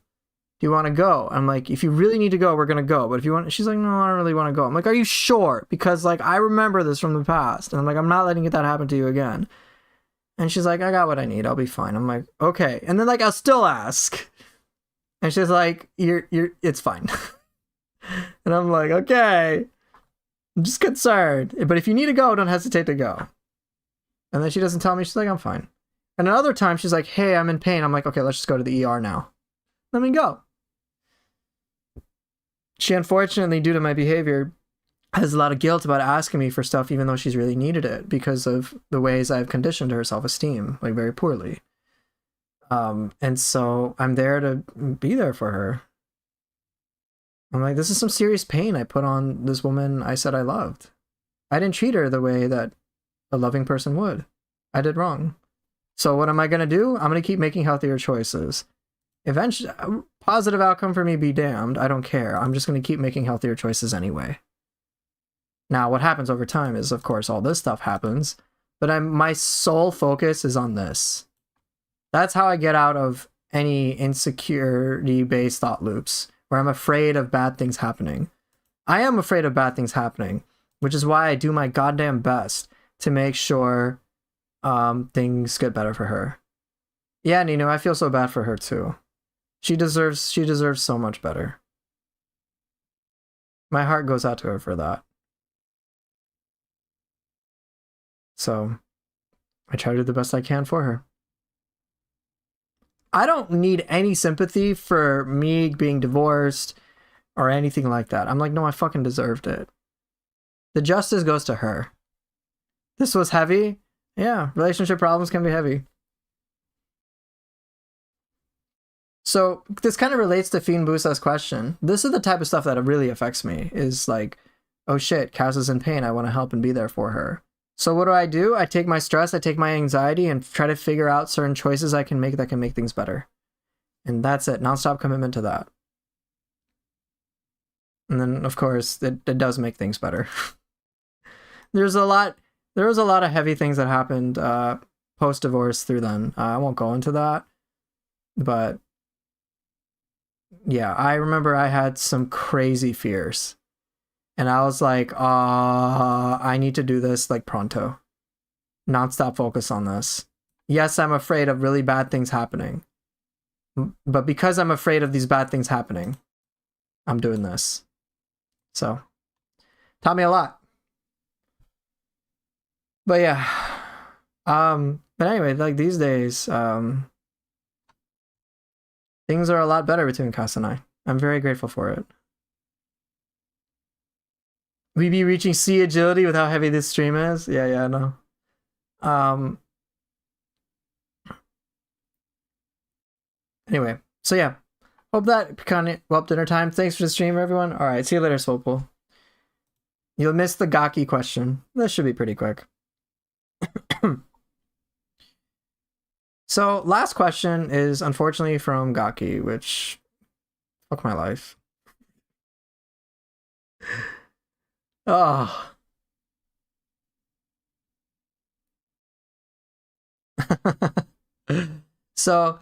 Do you want to go? I'm like, if you really need to go, we're going to go. But if you want, she's like, no, I don't really want to go. I'm like, are you sure? Because like, I remember this from the past. And I'm like, I'm not letting that happen to you again. And she's like, I got what I need. I'll be fine. I'm like, okay. And then like, I'll still ask. And she's like, it's fine. And I'm like, okay, I'm just concerned. But if you need to go, don't hesitate to go. And then she doesn't tell me. She's like, I'm fine. And another time she's like, hey, I'm in pain. I'm like, okay, let's just go to the ER now. Let me go. She unfortunately, due to my behavior, has a lot of guilt about asking me for stuff even though she's really needed it because of the ways I've conditioned her self-esteem, like very poorly. And so I'm there to be there for her. I'm like, this is some serious pain I put on this woman I said I loved. I didn't treat her the way that a loving person would. I did wrong. So what am I going to do? I'm going to keep making healthier choices. Eventually, positive outcome for me be damned. I don't care. I'm just going to keep making healthier choices anyway. Now, what happens over time is, of course, all this stuff happens, but my sole focus is on this. That's how I get out of any insecurity-based thought loops, where I'm afraid of bad things happening. I am afraid of bad things happening, which is why I do my goddamn best to make sure things get better for her. Yeah, Nino, I feel so bad for her too. She deserves so much better. My heart goes out to her for that. So, I try to do the best I can for her. I don't need any sympathy for me being divorced or anything like that. I'm like, no, I fucking deserved it. The justice goes to her. This was heavy. Yeah, relationship problems can be heavy. So this kind of relates to Fiend Busa's question. This is the type of stuff that really affects me, is like, oh shit, Kaz is in pain. I want to help and be there for her. So what do? I take my stress, I take my anxiety, and try to figure out certain choices I can make that can make things better. And that's it. Nonstop commitment to that. And then, of course, it does make things better. There was a lot of heavy things that happened post-divorce through then. I won't go into that. But yeah, I remember I had some crazy fears. And I was like, I need to do this like pronto. Nonstop focus on this. Yes, I'm afraid of really bad things happening. But because I'm afraid of these bad things happening, I'm doing this. So, taught me a lot. But yeah. But anyway, like these days, things are a lot better between Cass and I. I'm very grateful for it. We be reaching C agility with how heavy this stream is. Yeah, I know. Anyway, so yeah. Hope that kind of well dinner time. Thanks for the stream, everyone. All right, see you later, Swopel. You'll miss the Gaki question. This should be pretty quick. So last question is unfortunately from Gaki, which fuck my life. Oh. So,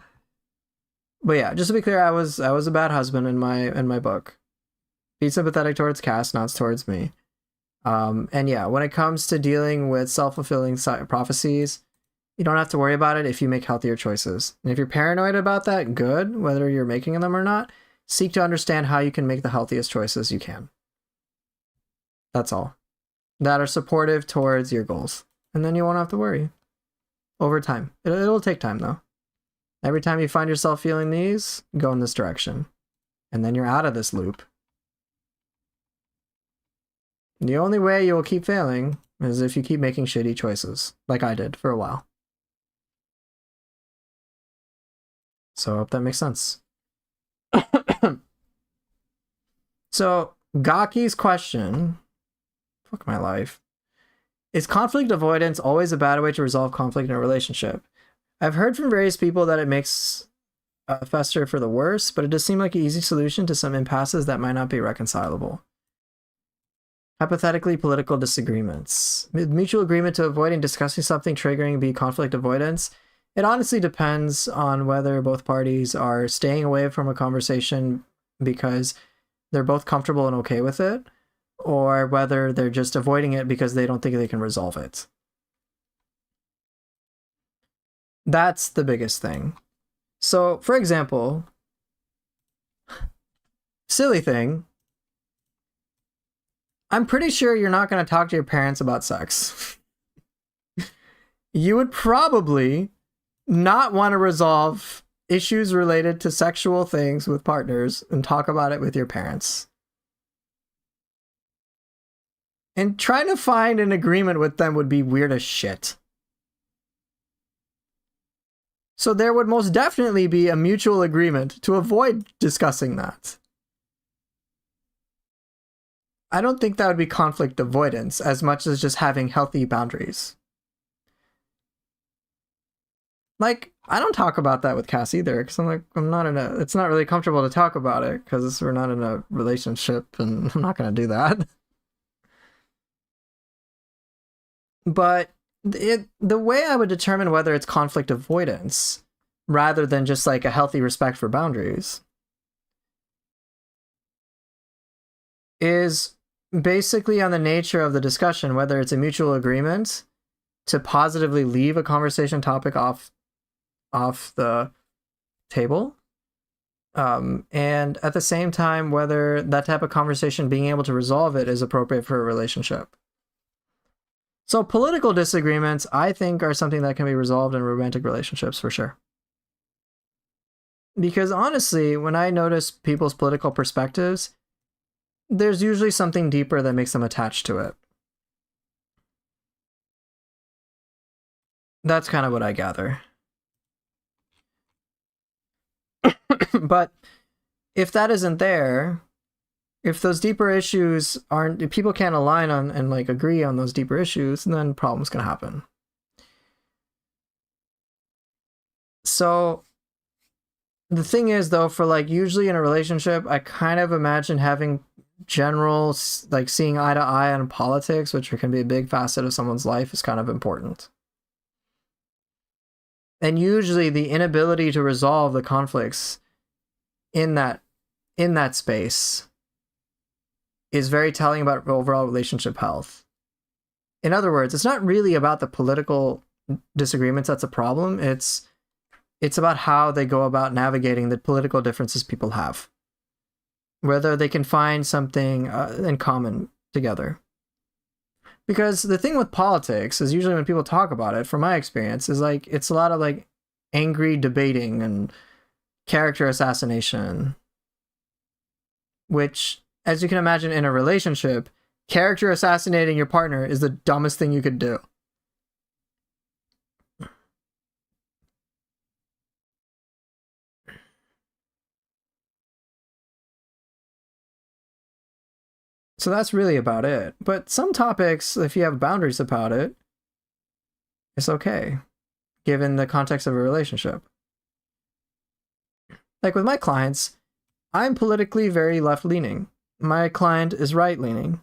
but yeah, just to be clear, I was a bad husband in my book. Be sympathetic towards Cass, not towards me. And yeah, when it comes to dealing with self-fulfilling prophecies, you don't have to worry about it if you make healthier choices. And if you're paranoid about that, good, whether you're making them or not, seek to understand how you can make the healthiest choices you can. That's all. That are supportive towards your goals. And then you won't have to worry. Over time. It'll take time, though. Every time you find yourself feeling these, go in this direction. And then you're out of this loop. The only way you will keep failing is if you keep making shitty choices, like I did for a while. So I hope that makes sense. So, Gaki's question, fuck my life. Is conflict avoidance always a bad way to resolve conflict in a relationship? I've heard from various people that it makes fester for the worse, but it does seem like an easy solution to some impasses that might not be reconcilable. Hypothetically, political disagreements. Mutual agreement to avoiding discussing something triggering be conflict avoidance. It honestly depends on whether both parties are staying away from a conversation because they're both comfortable and okay with it, or whether they're just avoiding it because they don't think they can resolve it. That's the biggest thing. So, for example, silly thing, I'm pretty sure you're not going to talk to your parents about sex. You would probably not want to resolve issues related to sexual things with partners and talk about it with your parents. And trying to find an agreement with them would be weird as shit. So there would most definitely be a mutual agreement to avoid discussing that. I don't think that would be conflict avoidance as much as just having healthy boundaries. Like, I don't talk about that with Cass either, because it's not really comfortable to talk about it, because we're not in a relationship, and I'm not going to do that. But the way I would determine whether it's conflict avoidance, rather than just like a healthy respect for boundaries, is basically on the nature of the discussion, whether it's a mutual agreement to positively leave a conversation topic off the table, and at the same time whether that type of conversation, being able to resolve it, is appropriate for a relationship. So political disagreements, I think, are something that can be resolved in romantic relationships for sure. Because honestly, when I notice people's political perspectives, there's usually something deeper that makes them attached to it. That's kind of what I gather. But if that isn't there, if those deeper issues aren't, if people can't align on and like agree on those deeper issues, then problems can happen. So the thing is, though, for like usually in a relationship, I kind of imagine having general, like seeing eye to eye on politics, which can be a big facet of someone's life, is kind of important. And usually the inability to resolve the conflicts in that space is very telling about overall relationship health. In other words, it's not really about the political disagreements that's a problem. It's about how they go about navigating the political differences people have. Whether they can find something in common together. Because the thing with politics is usually when people talk about it, from my experience, is like it's a lot of like angry debating and character assassination. Which, as you can imagine in a relationship, character assassinating your partner is the dumbest thing you could do. So that's really about it. But some topics, if you have boundaries about it, it's okay, given the context of a relationship. Like with my clients, I'm politically very left-leaning. My client is right-leaning.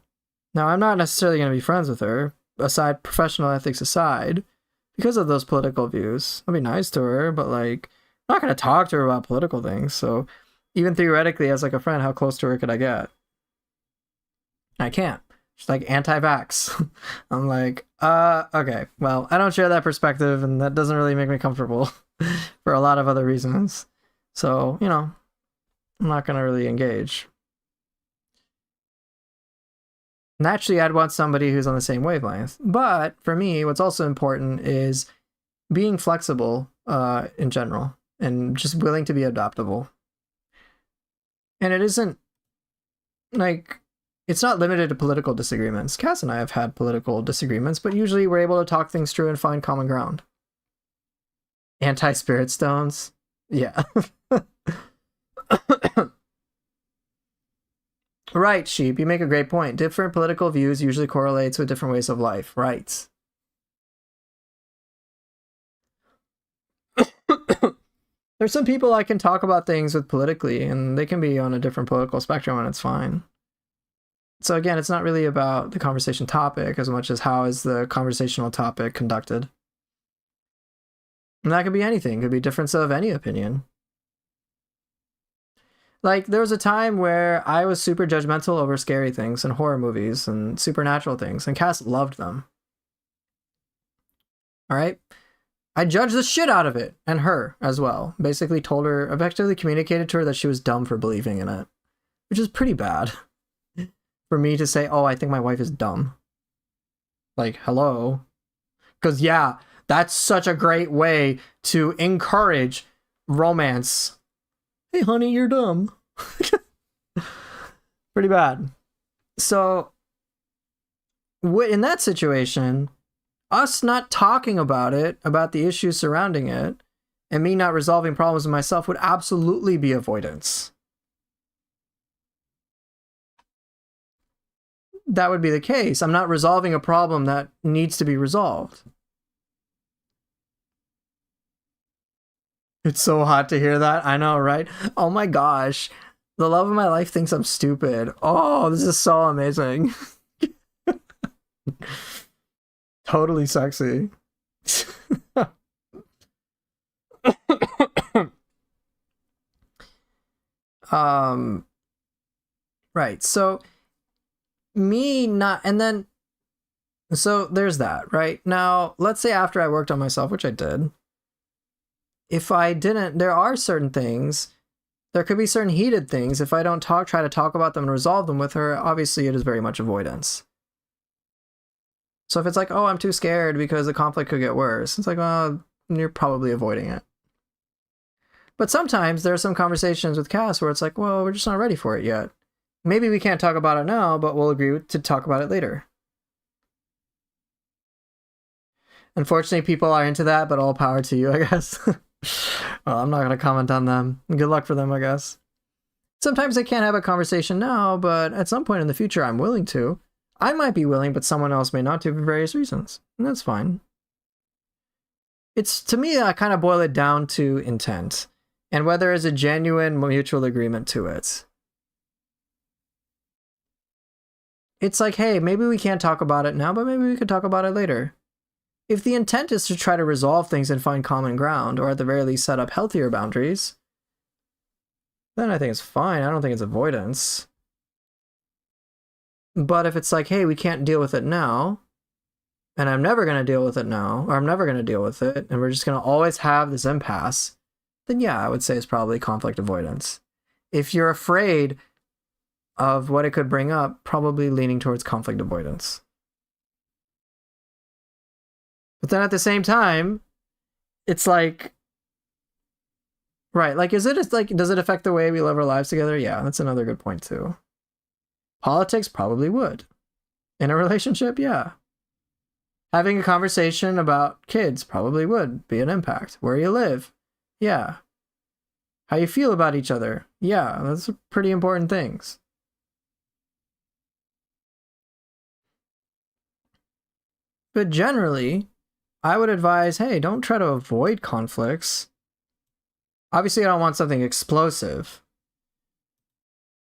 Now, I'm not necessarily going to be friends with her, aside professional ethics aside, because of those political views. I'll be nice to her, but like, I'm not going to talk to her about political things. So even theoretically, as like a friend, how close to her could I get? I can't. She's like anti-vax. I'm like, okay, well, I don't share that perspective, and that doesn't really make me comfortable for a lot of other reasons. So, you know, I'm not going to really engage. Naturally, I'd want somebody who's on the same wavelength. But for me, what's also important is being flexible in general and just willing to be adaptable. And it isn't like, it's not limited to political disagreements. Cass and I have had political disagreements, but usually we're able to talk things through and find common ground. Anti-spirit stones? Yeah. Right, Sheep, you make a great point. Different political views usually correlates with different ways of life. Right. There's some people I can talk about things with politically, and they can be on a different political spectrum, and it's fine. So again, it's not really about the conversation topic as much as how is the conversational topic conducted. And that could be anything. It could be difference of any opinion. Like, there was a time where I was super judgmental over scary things and horror movies and supernatural things, and Cass loved them. All right? I judged the shit out of it, and her as well. Basically told her, effectively communicated to her that she was dumb for believing in it, which is pretty bad. For me to say, oh, I think my wife is dumb. Like, hello? Because, yeah, that's such a great way to encourage romance. Hey, honey, you're dumb. Pretty bad. So, in that situation, us not talking about it, about the issues surrounding it, and me not resolving problems with myself would absolutely be avoidance. That would be the case. I'm not resolving a problem that needs to be resolved. It's so hot to hear that. I know, right? Oh my gosh. The love of my life thinks I'm stupid. Oh, this is so amazing. Totally sexy. Right. So me not, and then, so there's that, right? Now, let's say after I worked on myself, which I did, if I didn't, there are certain things, there could be certain heated things. If I don't try to talk about them and resolve them with her, obviously it is very much avoidance. So if it's like, oh, I'm too scared because the conflict could get worse, it's like, well, you're probably avoiding it. But sometimes there are some conversations with Cass where it's like, well, we're just not ready for it yet. Maybe we can't talk about it now, but we'll agree to talk about it later. Unfortunately, people are into that, but all power to you, I guess. Well, I'm not going to comment on them. Good luck for them, I guess. Sometimes I can't have a conversation now, but at some point in the future, I'm willing to. I might be willing, but someone else may not to for various reasons. And that's fine. It's, to me, I kind of boil it down to intent and whether there's a genuine mutual agreement to it. It's like, hey, maybe we can't talk about it now, but maybe we could talk about it later. If the intent is to try to resolve things and find common ground, or at the very least set up healthier boundaries, then I think it's fine. I don't think it's avoidance. But if it's like, hey, we can't deal with it now, and I'm never going to deal with it now, or I'm never going to deal with it, and we're just going to always have this impasse, then yeah, I would say it's probably conflict avoidance. If you're afraid of what it could bring up, probably leaning towards conflict avoidance. But then at the same time, it's like, right, like, is it like, does it affect the way we live our lives together? Yeah, that's another good point too. Politics probably would. In a relationship, yeah. Having a conversation about kids probably would be an impact. Where you live, yeah. How you feel about each other, yeah, that's pretty important things. But generally, I would advise, hey, don't try to avoid conflicts. Obviously, I don't want something explosive.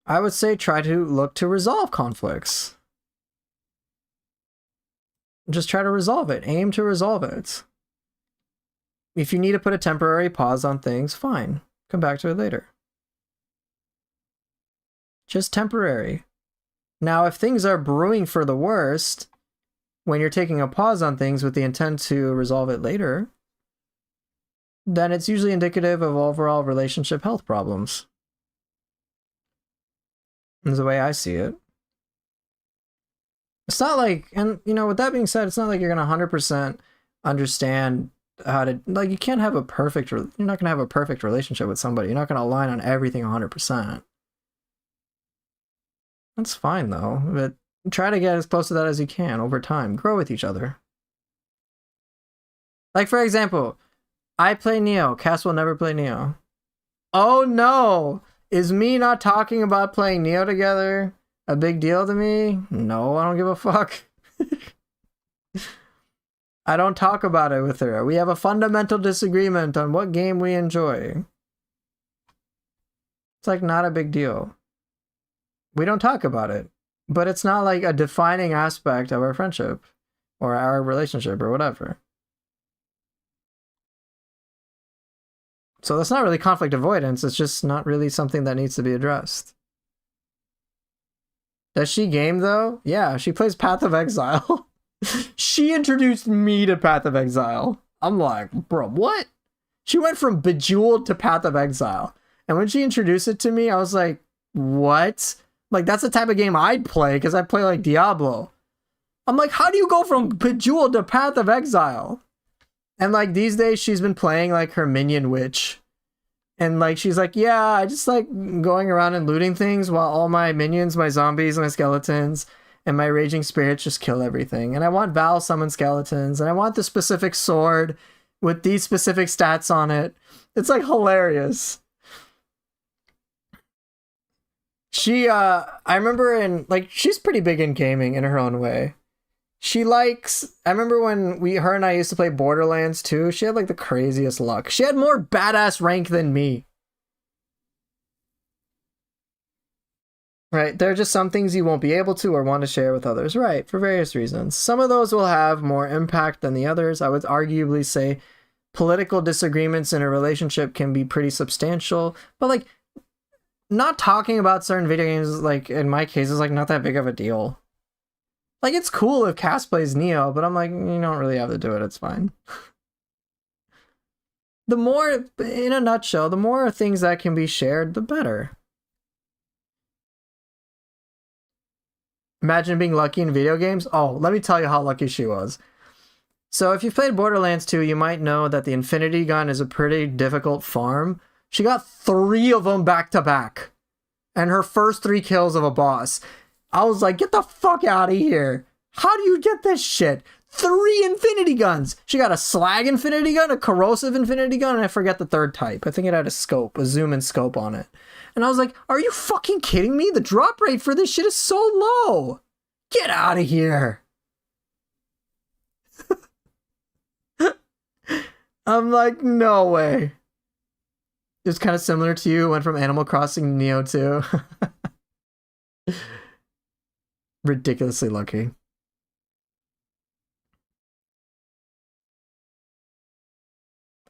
I would say try to look to resolve conflicts. Just try to resolve it. Aim to resolve it. If you need to put a temporary pause on things, fine. Come back to it later. Just temporary. Now, if things are brewing for the worst, when you're taking a pause on things with the intent to resolve it later, then it's usually indicative of overall relationship health problems. That's the way I see it. It's not like, and you know, with that being said, it's not like you're going to 100% understand how to, like, you can't have a perfect, you're not going to have a perfect relationship with somebody. You're not going to align on everything 100%. That's fine though, but try to get as close to that as you can over time. Grow with each other. Like, for example, I play Neo. Cass will never play Neo. Oh no! Is me not talking about playing Neo together a big deal to me? No, I don't give a fuck. I don't talk about it with her. We have a fundamental disagreement on what game we enjoy. It's like not a big deal. We don't talk about it. But it's not like a defining aspect of our friendship or our relationship or whatever. So that's not really conflict avoidance. It's just not really something that needs to be addressed. Does she game though? Yeah, she plays Path of Exile. She introduced me to Path of Exile. I'm like, bro, what? She went from Bejeweled to Path of Exile. And when she introduced it to me, I was like, what? Like, that's the type of game I'd play, because I play like Diablo. I'm like, how do you go from Bejeweled to Path of Exile? And like these days she's been playing like her minion witch. And like she's like, yeah, I just like going around and looting things while all my minions, my zombies, my skeletons, and my raging spirits just kill everything. And I want Val summon skeletons, and I want the specific sword with these specific stats on it. It's like hilarious. She I remember in like she's pretty big in gaming in her own way. She likes, I remember when her and I used to play Borderlands 2, she had like the craziest luck. She had more badass rank than me. Right, there are just some things you won't be able to or want to share with others, right, for various reasons. Some of those will have more impact than the others. I would arguably say political disagreements in a relationship can be pretty substantial, but like not talking about certain video games, like in my case, is like not that big of a deal. Like, it's cool if Cass plays Neo, but I'm like, you don't really have to do it, it's fine. The more, in a nutshell, the more things that can be shared, the better. Imagine being lucky in video games. Oh, let me tell you how lucky she was. So if you've played Borderlands 2, you might know that the Infinity Gun is a pretty difficult farm. She got 3 of them back to back. And her first 3 kills of a boss. I was like, get the fuck out of here. How do you get this shit? 3 Infinity Guns. She got a slag Infinity Gun, a corrosive Infinity Gun, and I forget the third type. I think it had a scope, a zoom and scope on it. And I was like, are you fucking kidding me? The drop rate for this shit is so low. Get out of here. I'm like, no way. It's kind of similar to you. Went from Animal Crossing to Neo 2. Ridiculously lucky.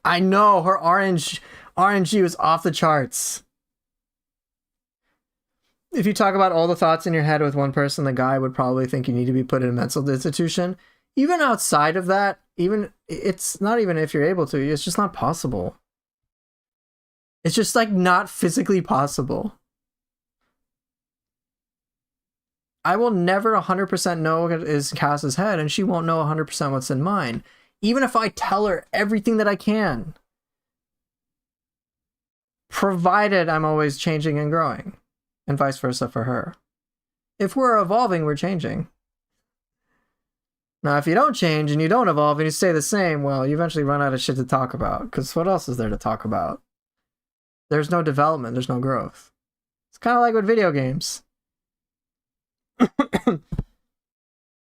I know, her RNG was off the charts. If you talk about all the thoughts in your head with one person, the guy would probably think you need to be put in a mental institution. Even outside of that, even it's not even if you're able to, it's just not possible. It's just like not physically possible. I will never 100% know what is Cass's head, and she won't know 100% what's in mine. Even if I tell her everything that I can. Provided I'm always changing and growing. And vice versa for her. If we're evolving, we're changing. Now, if you don't change and you don't evolve and you stay the same, well, you eventually run out of shit to talk about. Because what else is there to talk about? There's no development. There's no growth. It's kind of like with video games.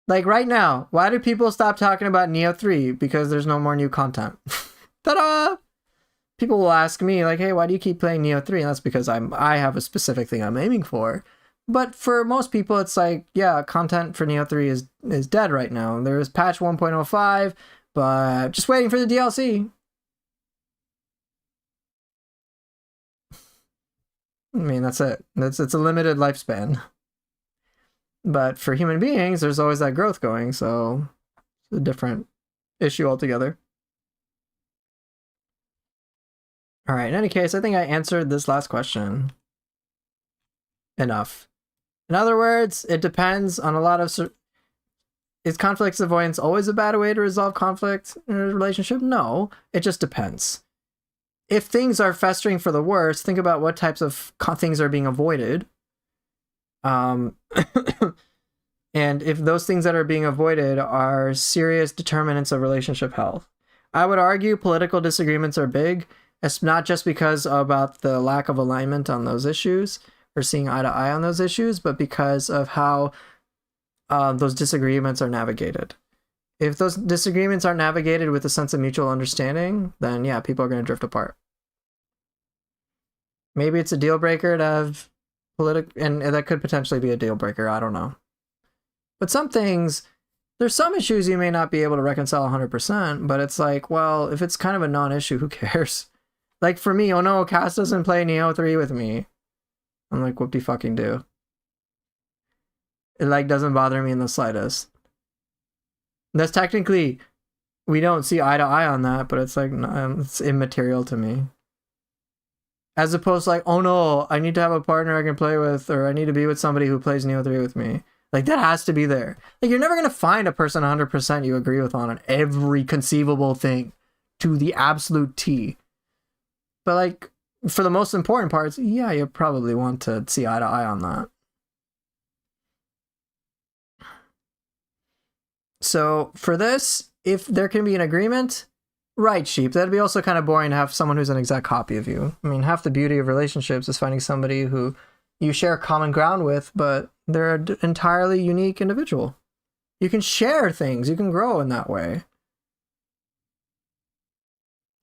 Like right now, why do people stop talking about Neo 3? Because there's no more new content. Ta-da! People will ask me, like, hey, why do you keep playing Neo 3? And that's because I have a specific thing I'm aiming for. But for most people, it's like, yeah, content for Neo 3 is dead right now. There is patch 1.05, but just waiting for the DLC. I mean, that's it. It's a limited lifespan. But for human beings, there's always that growth going, so it's a different issue altogether. All right, in any case, I think I answered this last question enough. In other words, it depends on a lot of... Is conflict avoidance always a bad way to resolve conflict in a relationship? No, it just depends. If things are festering for the worse, think about what types of things are being avoided. And if those things that are being avoided are serious determinants of relationship health. I would argue political disagreements are big. It's not just because about the lack of alignment on those issues or seeing eye to eye on those issues, but because of how those disagreements are navigated. If those disagreements aren't navigated with a sense of mutual understanding, then yeah, people are going to drift apart. Maybe it's a deal breaker to have and that could potentially be a deal breaker. I don't know. But some things, there's some issues you may not be able to reconcile 100%, but it's like, well, if it's kind of a non-issue, who cares? Like for me, oh no, Cass doesn't play Neo 3 with me. I'm like, whoop-de-fucking-do. It like doesn't bother me in the slightest. That's technically, we don't see eye to eye on that, but it's like, it's immaterial to me. As opposed to like, oh no, I need to have a partner I can play with, or I need to be with somebody who plays Neo 3 with me. Like that has to be there. Like you're never going to find a person 100% you agree with on every conceivable thing to the absolute T. But like for the most important parts, yeah, you probably want to see eye to eye on that. So for this, if there can be an agreement, right, Sheep, that'd be also kind of boring to have someone who's an exact copy of you. I mean, half the beauty of relationships is finding somebody who you share common ground with, but they're an entirely unique individual. You can share things, you can grow in that way.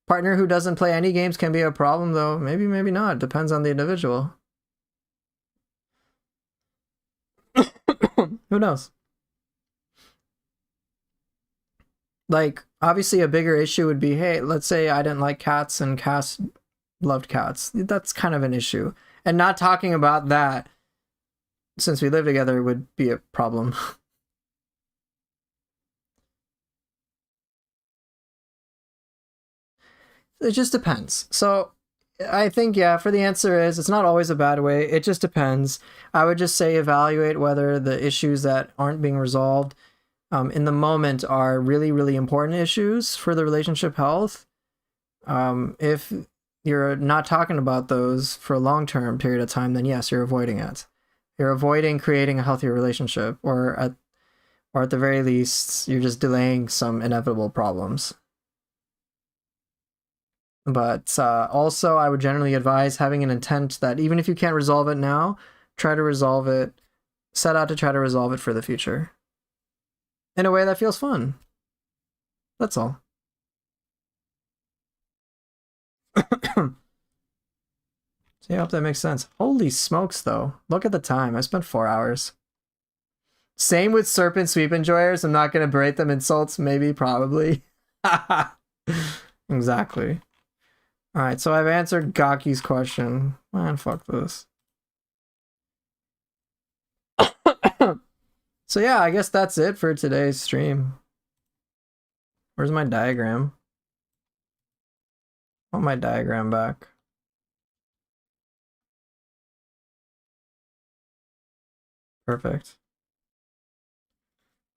Partner who doesn't play any games can be a problem, though. Maybe, maybe not. Depends on the individual. Who knows? Like, obviously a bigger issue would be, hey, let's say I didn't like cats and Cass loved cats. That's kind of an issue. And not talking about that, since we live together, would be a problem. It just depends. So I think, yeah, for the answer is, it's not always a bad way. It just depends. I would just say evaluate whether the issues that aren't being resolved in the moment are really, really important issues for the relationship health. If you're not talking about those for a long-term period of time, then yes, you're avoiding it. You're avoiding creating a healthier relationship, or at the very least, you're just delaying some inevitable problems. But also, I would generally advise having an intent that even if you can't resolve it now, try to resolve it, set out to try to resolve it for the future in a way that feels fun. That's all. So yeah, I hope that makes sense. Holy smokes, though. Look at the time. I spent 4 hours. Same with Serpent Sweep enjoyers. I'm not going to berate them insults. Maybe, probably. Exactly. All right, so I've answered Gaki's question. Man, fuck this. So yeah, I guess that's it for today's stream. Where's my diagram? I want my diagram back. Perfect.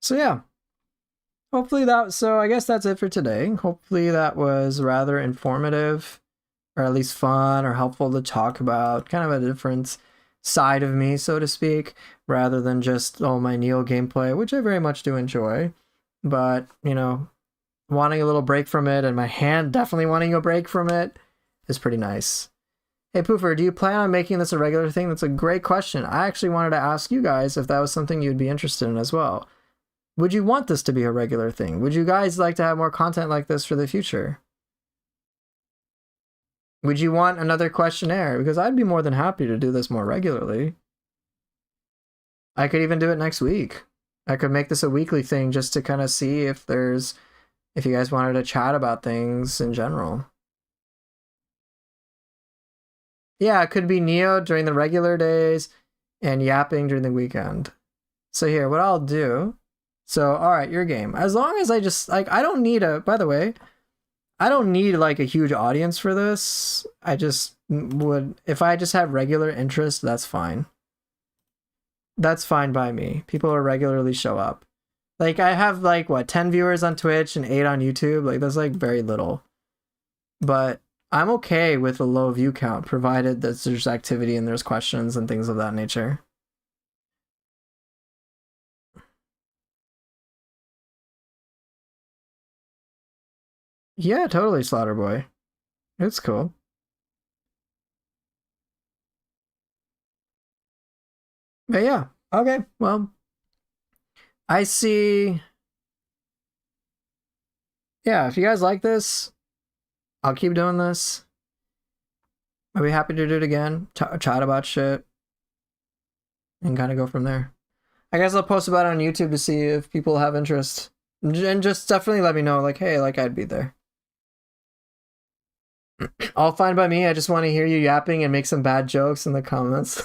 So yeah. So I guess that's it for today. Hopefully that was rather informative, or at least fun or helpful to talk about. Kind of a different side of me, so to speak, rather than just all my Neo gameplay, which I very much do enjoy. But, you know, wanting a little break from it, and my hand definitely wanting a break from it, is pretty nice. Hey Poofer, do you plan on making this a regular thing? That's a great question. I actually wanted to ask you guys if that was something you'd be interested in as well. Would you want this to be a regular thing? Would you guys like to have more content like this for the future? Would you want another questionnaire? Because I'd be more than happy to do this more regularly. I could even do it next week. I could make this a weekly thing just to kind of see if you guys wanted to chat about things in general. Yeah, it could be Neo during the regular days and yapping during the weekend. So here, what I'll do. So, all right, your game. As long as I just, like, I don't need by the way, I don't need, like, a huge audience for this. I just would, if I just have regular interest, that's fine. That's fine by me. People who regularly show up. Like, I have, like, 10 viewers on Twitch and 8 on YouTube. Like, that's, like, very little. But I'm okay with a low view count, provided that there's activity and there's questions and things of that nature. Yeah, totally, Slaughter Boy. It's cool. But yeah, okay, well, I see. Yeah, if you guys like this, I'll keep doing this. I'll be happy to do it again, chat about shit, and kind of go from there. I guess I'll post about it on YouTube to see if people have interest. And just definitely let me know, like, hey, like, I'd be there. All fine by me. I just want to hear you yapping and make some bad jokes in the comments.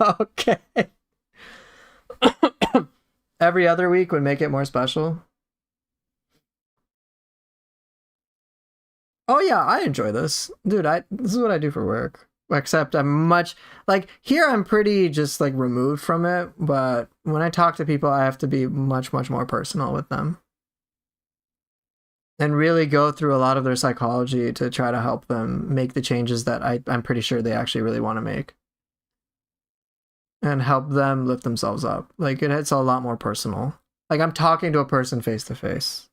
Okay. Every other week would make it more special. Oh yeah, I enjoy this. Dude, this is what I do for work. Except I'm much, like, here I'm pretty just, like, removed from it, but when I talk to people, I have to be much, much more personal with them. And really go through a lot of their psychology to try to help them make the changes that I'm pretty sure they actually really want to make. And help them lift themselves up. Like, it's a lot more personal. Like, I'm talking to a person face to face.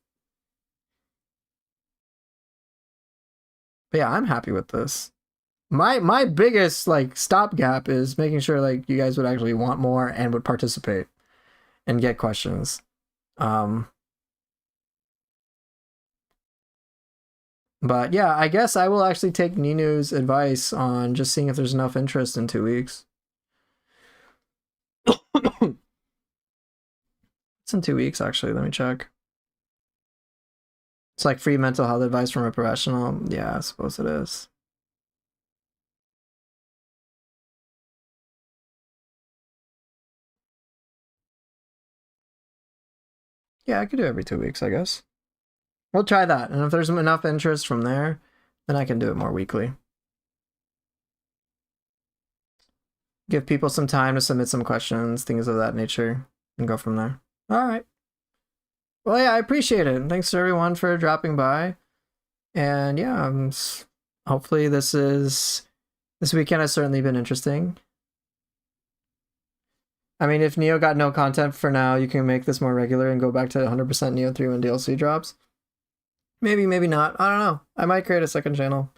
But yeah, I'm happy with this. My biggest, like, stopgap is making sure, like, you guys would actually want more and would participate and get questions. But yeah, I guess I will actually take Ninu's advice on just seeing if there's enough interest in 2 weeks. It's in 2 weeks, actually. Let me check. It's like free mental health advice from a professional. Yeah, I suppose it is. Yeah, I could do every 2 weeks, I guess. We'll try that. And if there's enough interest from there, then I can do it more weekly. Give people some time to submit some questions, things of that nature, and go from there. All right. Well, yeah, I appreciate it. Thanks to everyone for dropping by. And yeah, hopefully this weekend has certainly been interesting. I mean, if Neo got no content for now, you can make this more regular and go back to 100% Neo 3 when DLC drops. Maybe, maybe not. I don't know. I might create a second channel.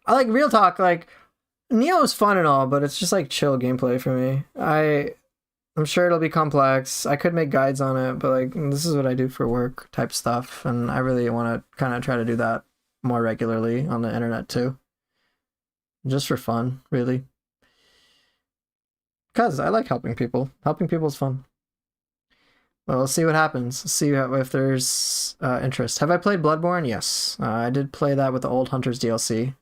I like real talk. Like Neo is fun and all, but it's just like chill gameplay for me. I'm sure it'll be complex. I could make guides on it, but like this is what I do for work type stuff, and I really want to kind of try to do that more regularly on the internet too. Just for fun, really. Cause I like helping people. Helping people is fun. Well, we'll see what happens. See if there's interest. Have I played Bloodborne? Yes. I did play that with the Old Hunters DLC.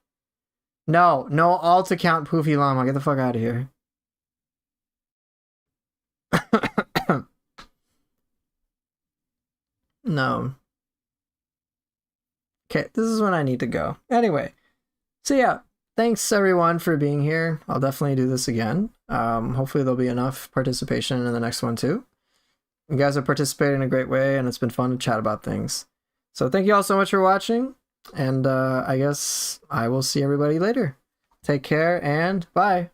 No alt account Poofy Llama. Get the fuck out of here. No. Okay, this is when I need to go. Anyway, so yeah, thanks everyone for being here. I'll definitely do this again. Hopefully there'll be enough participation in the next one too. You guys have participated in a great way, and it's been fun to chat about things. So thank you all so much for watching, and I guess I will see everybody later. Take care, and bye.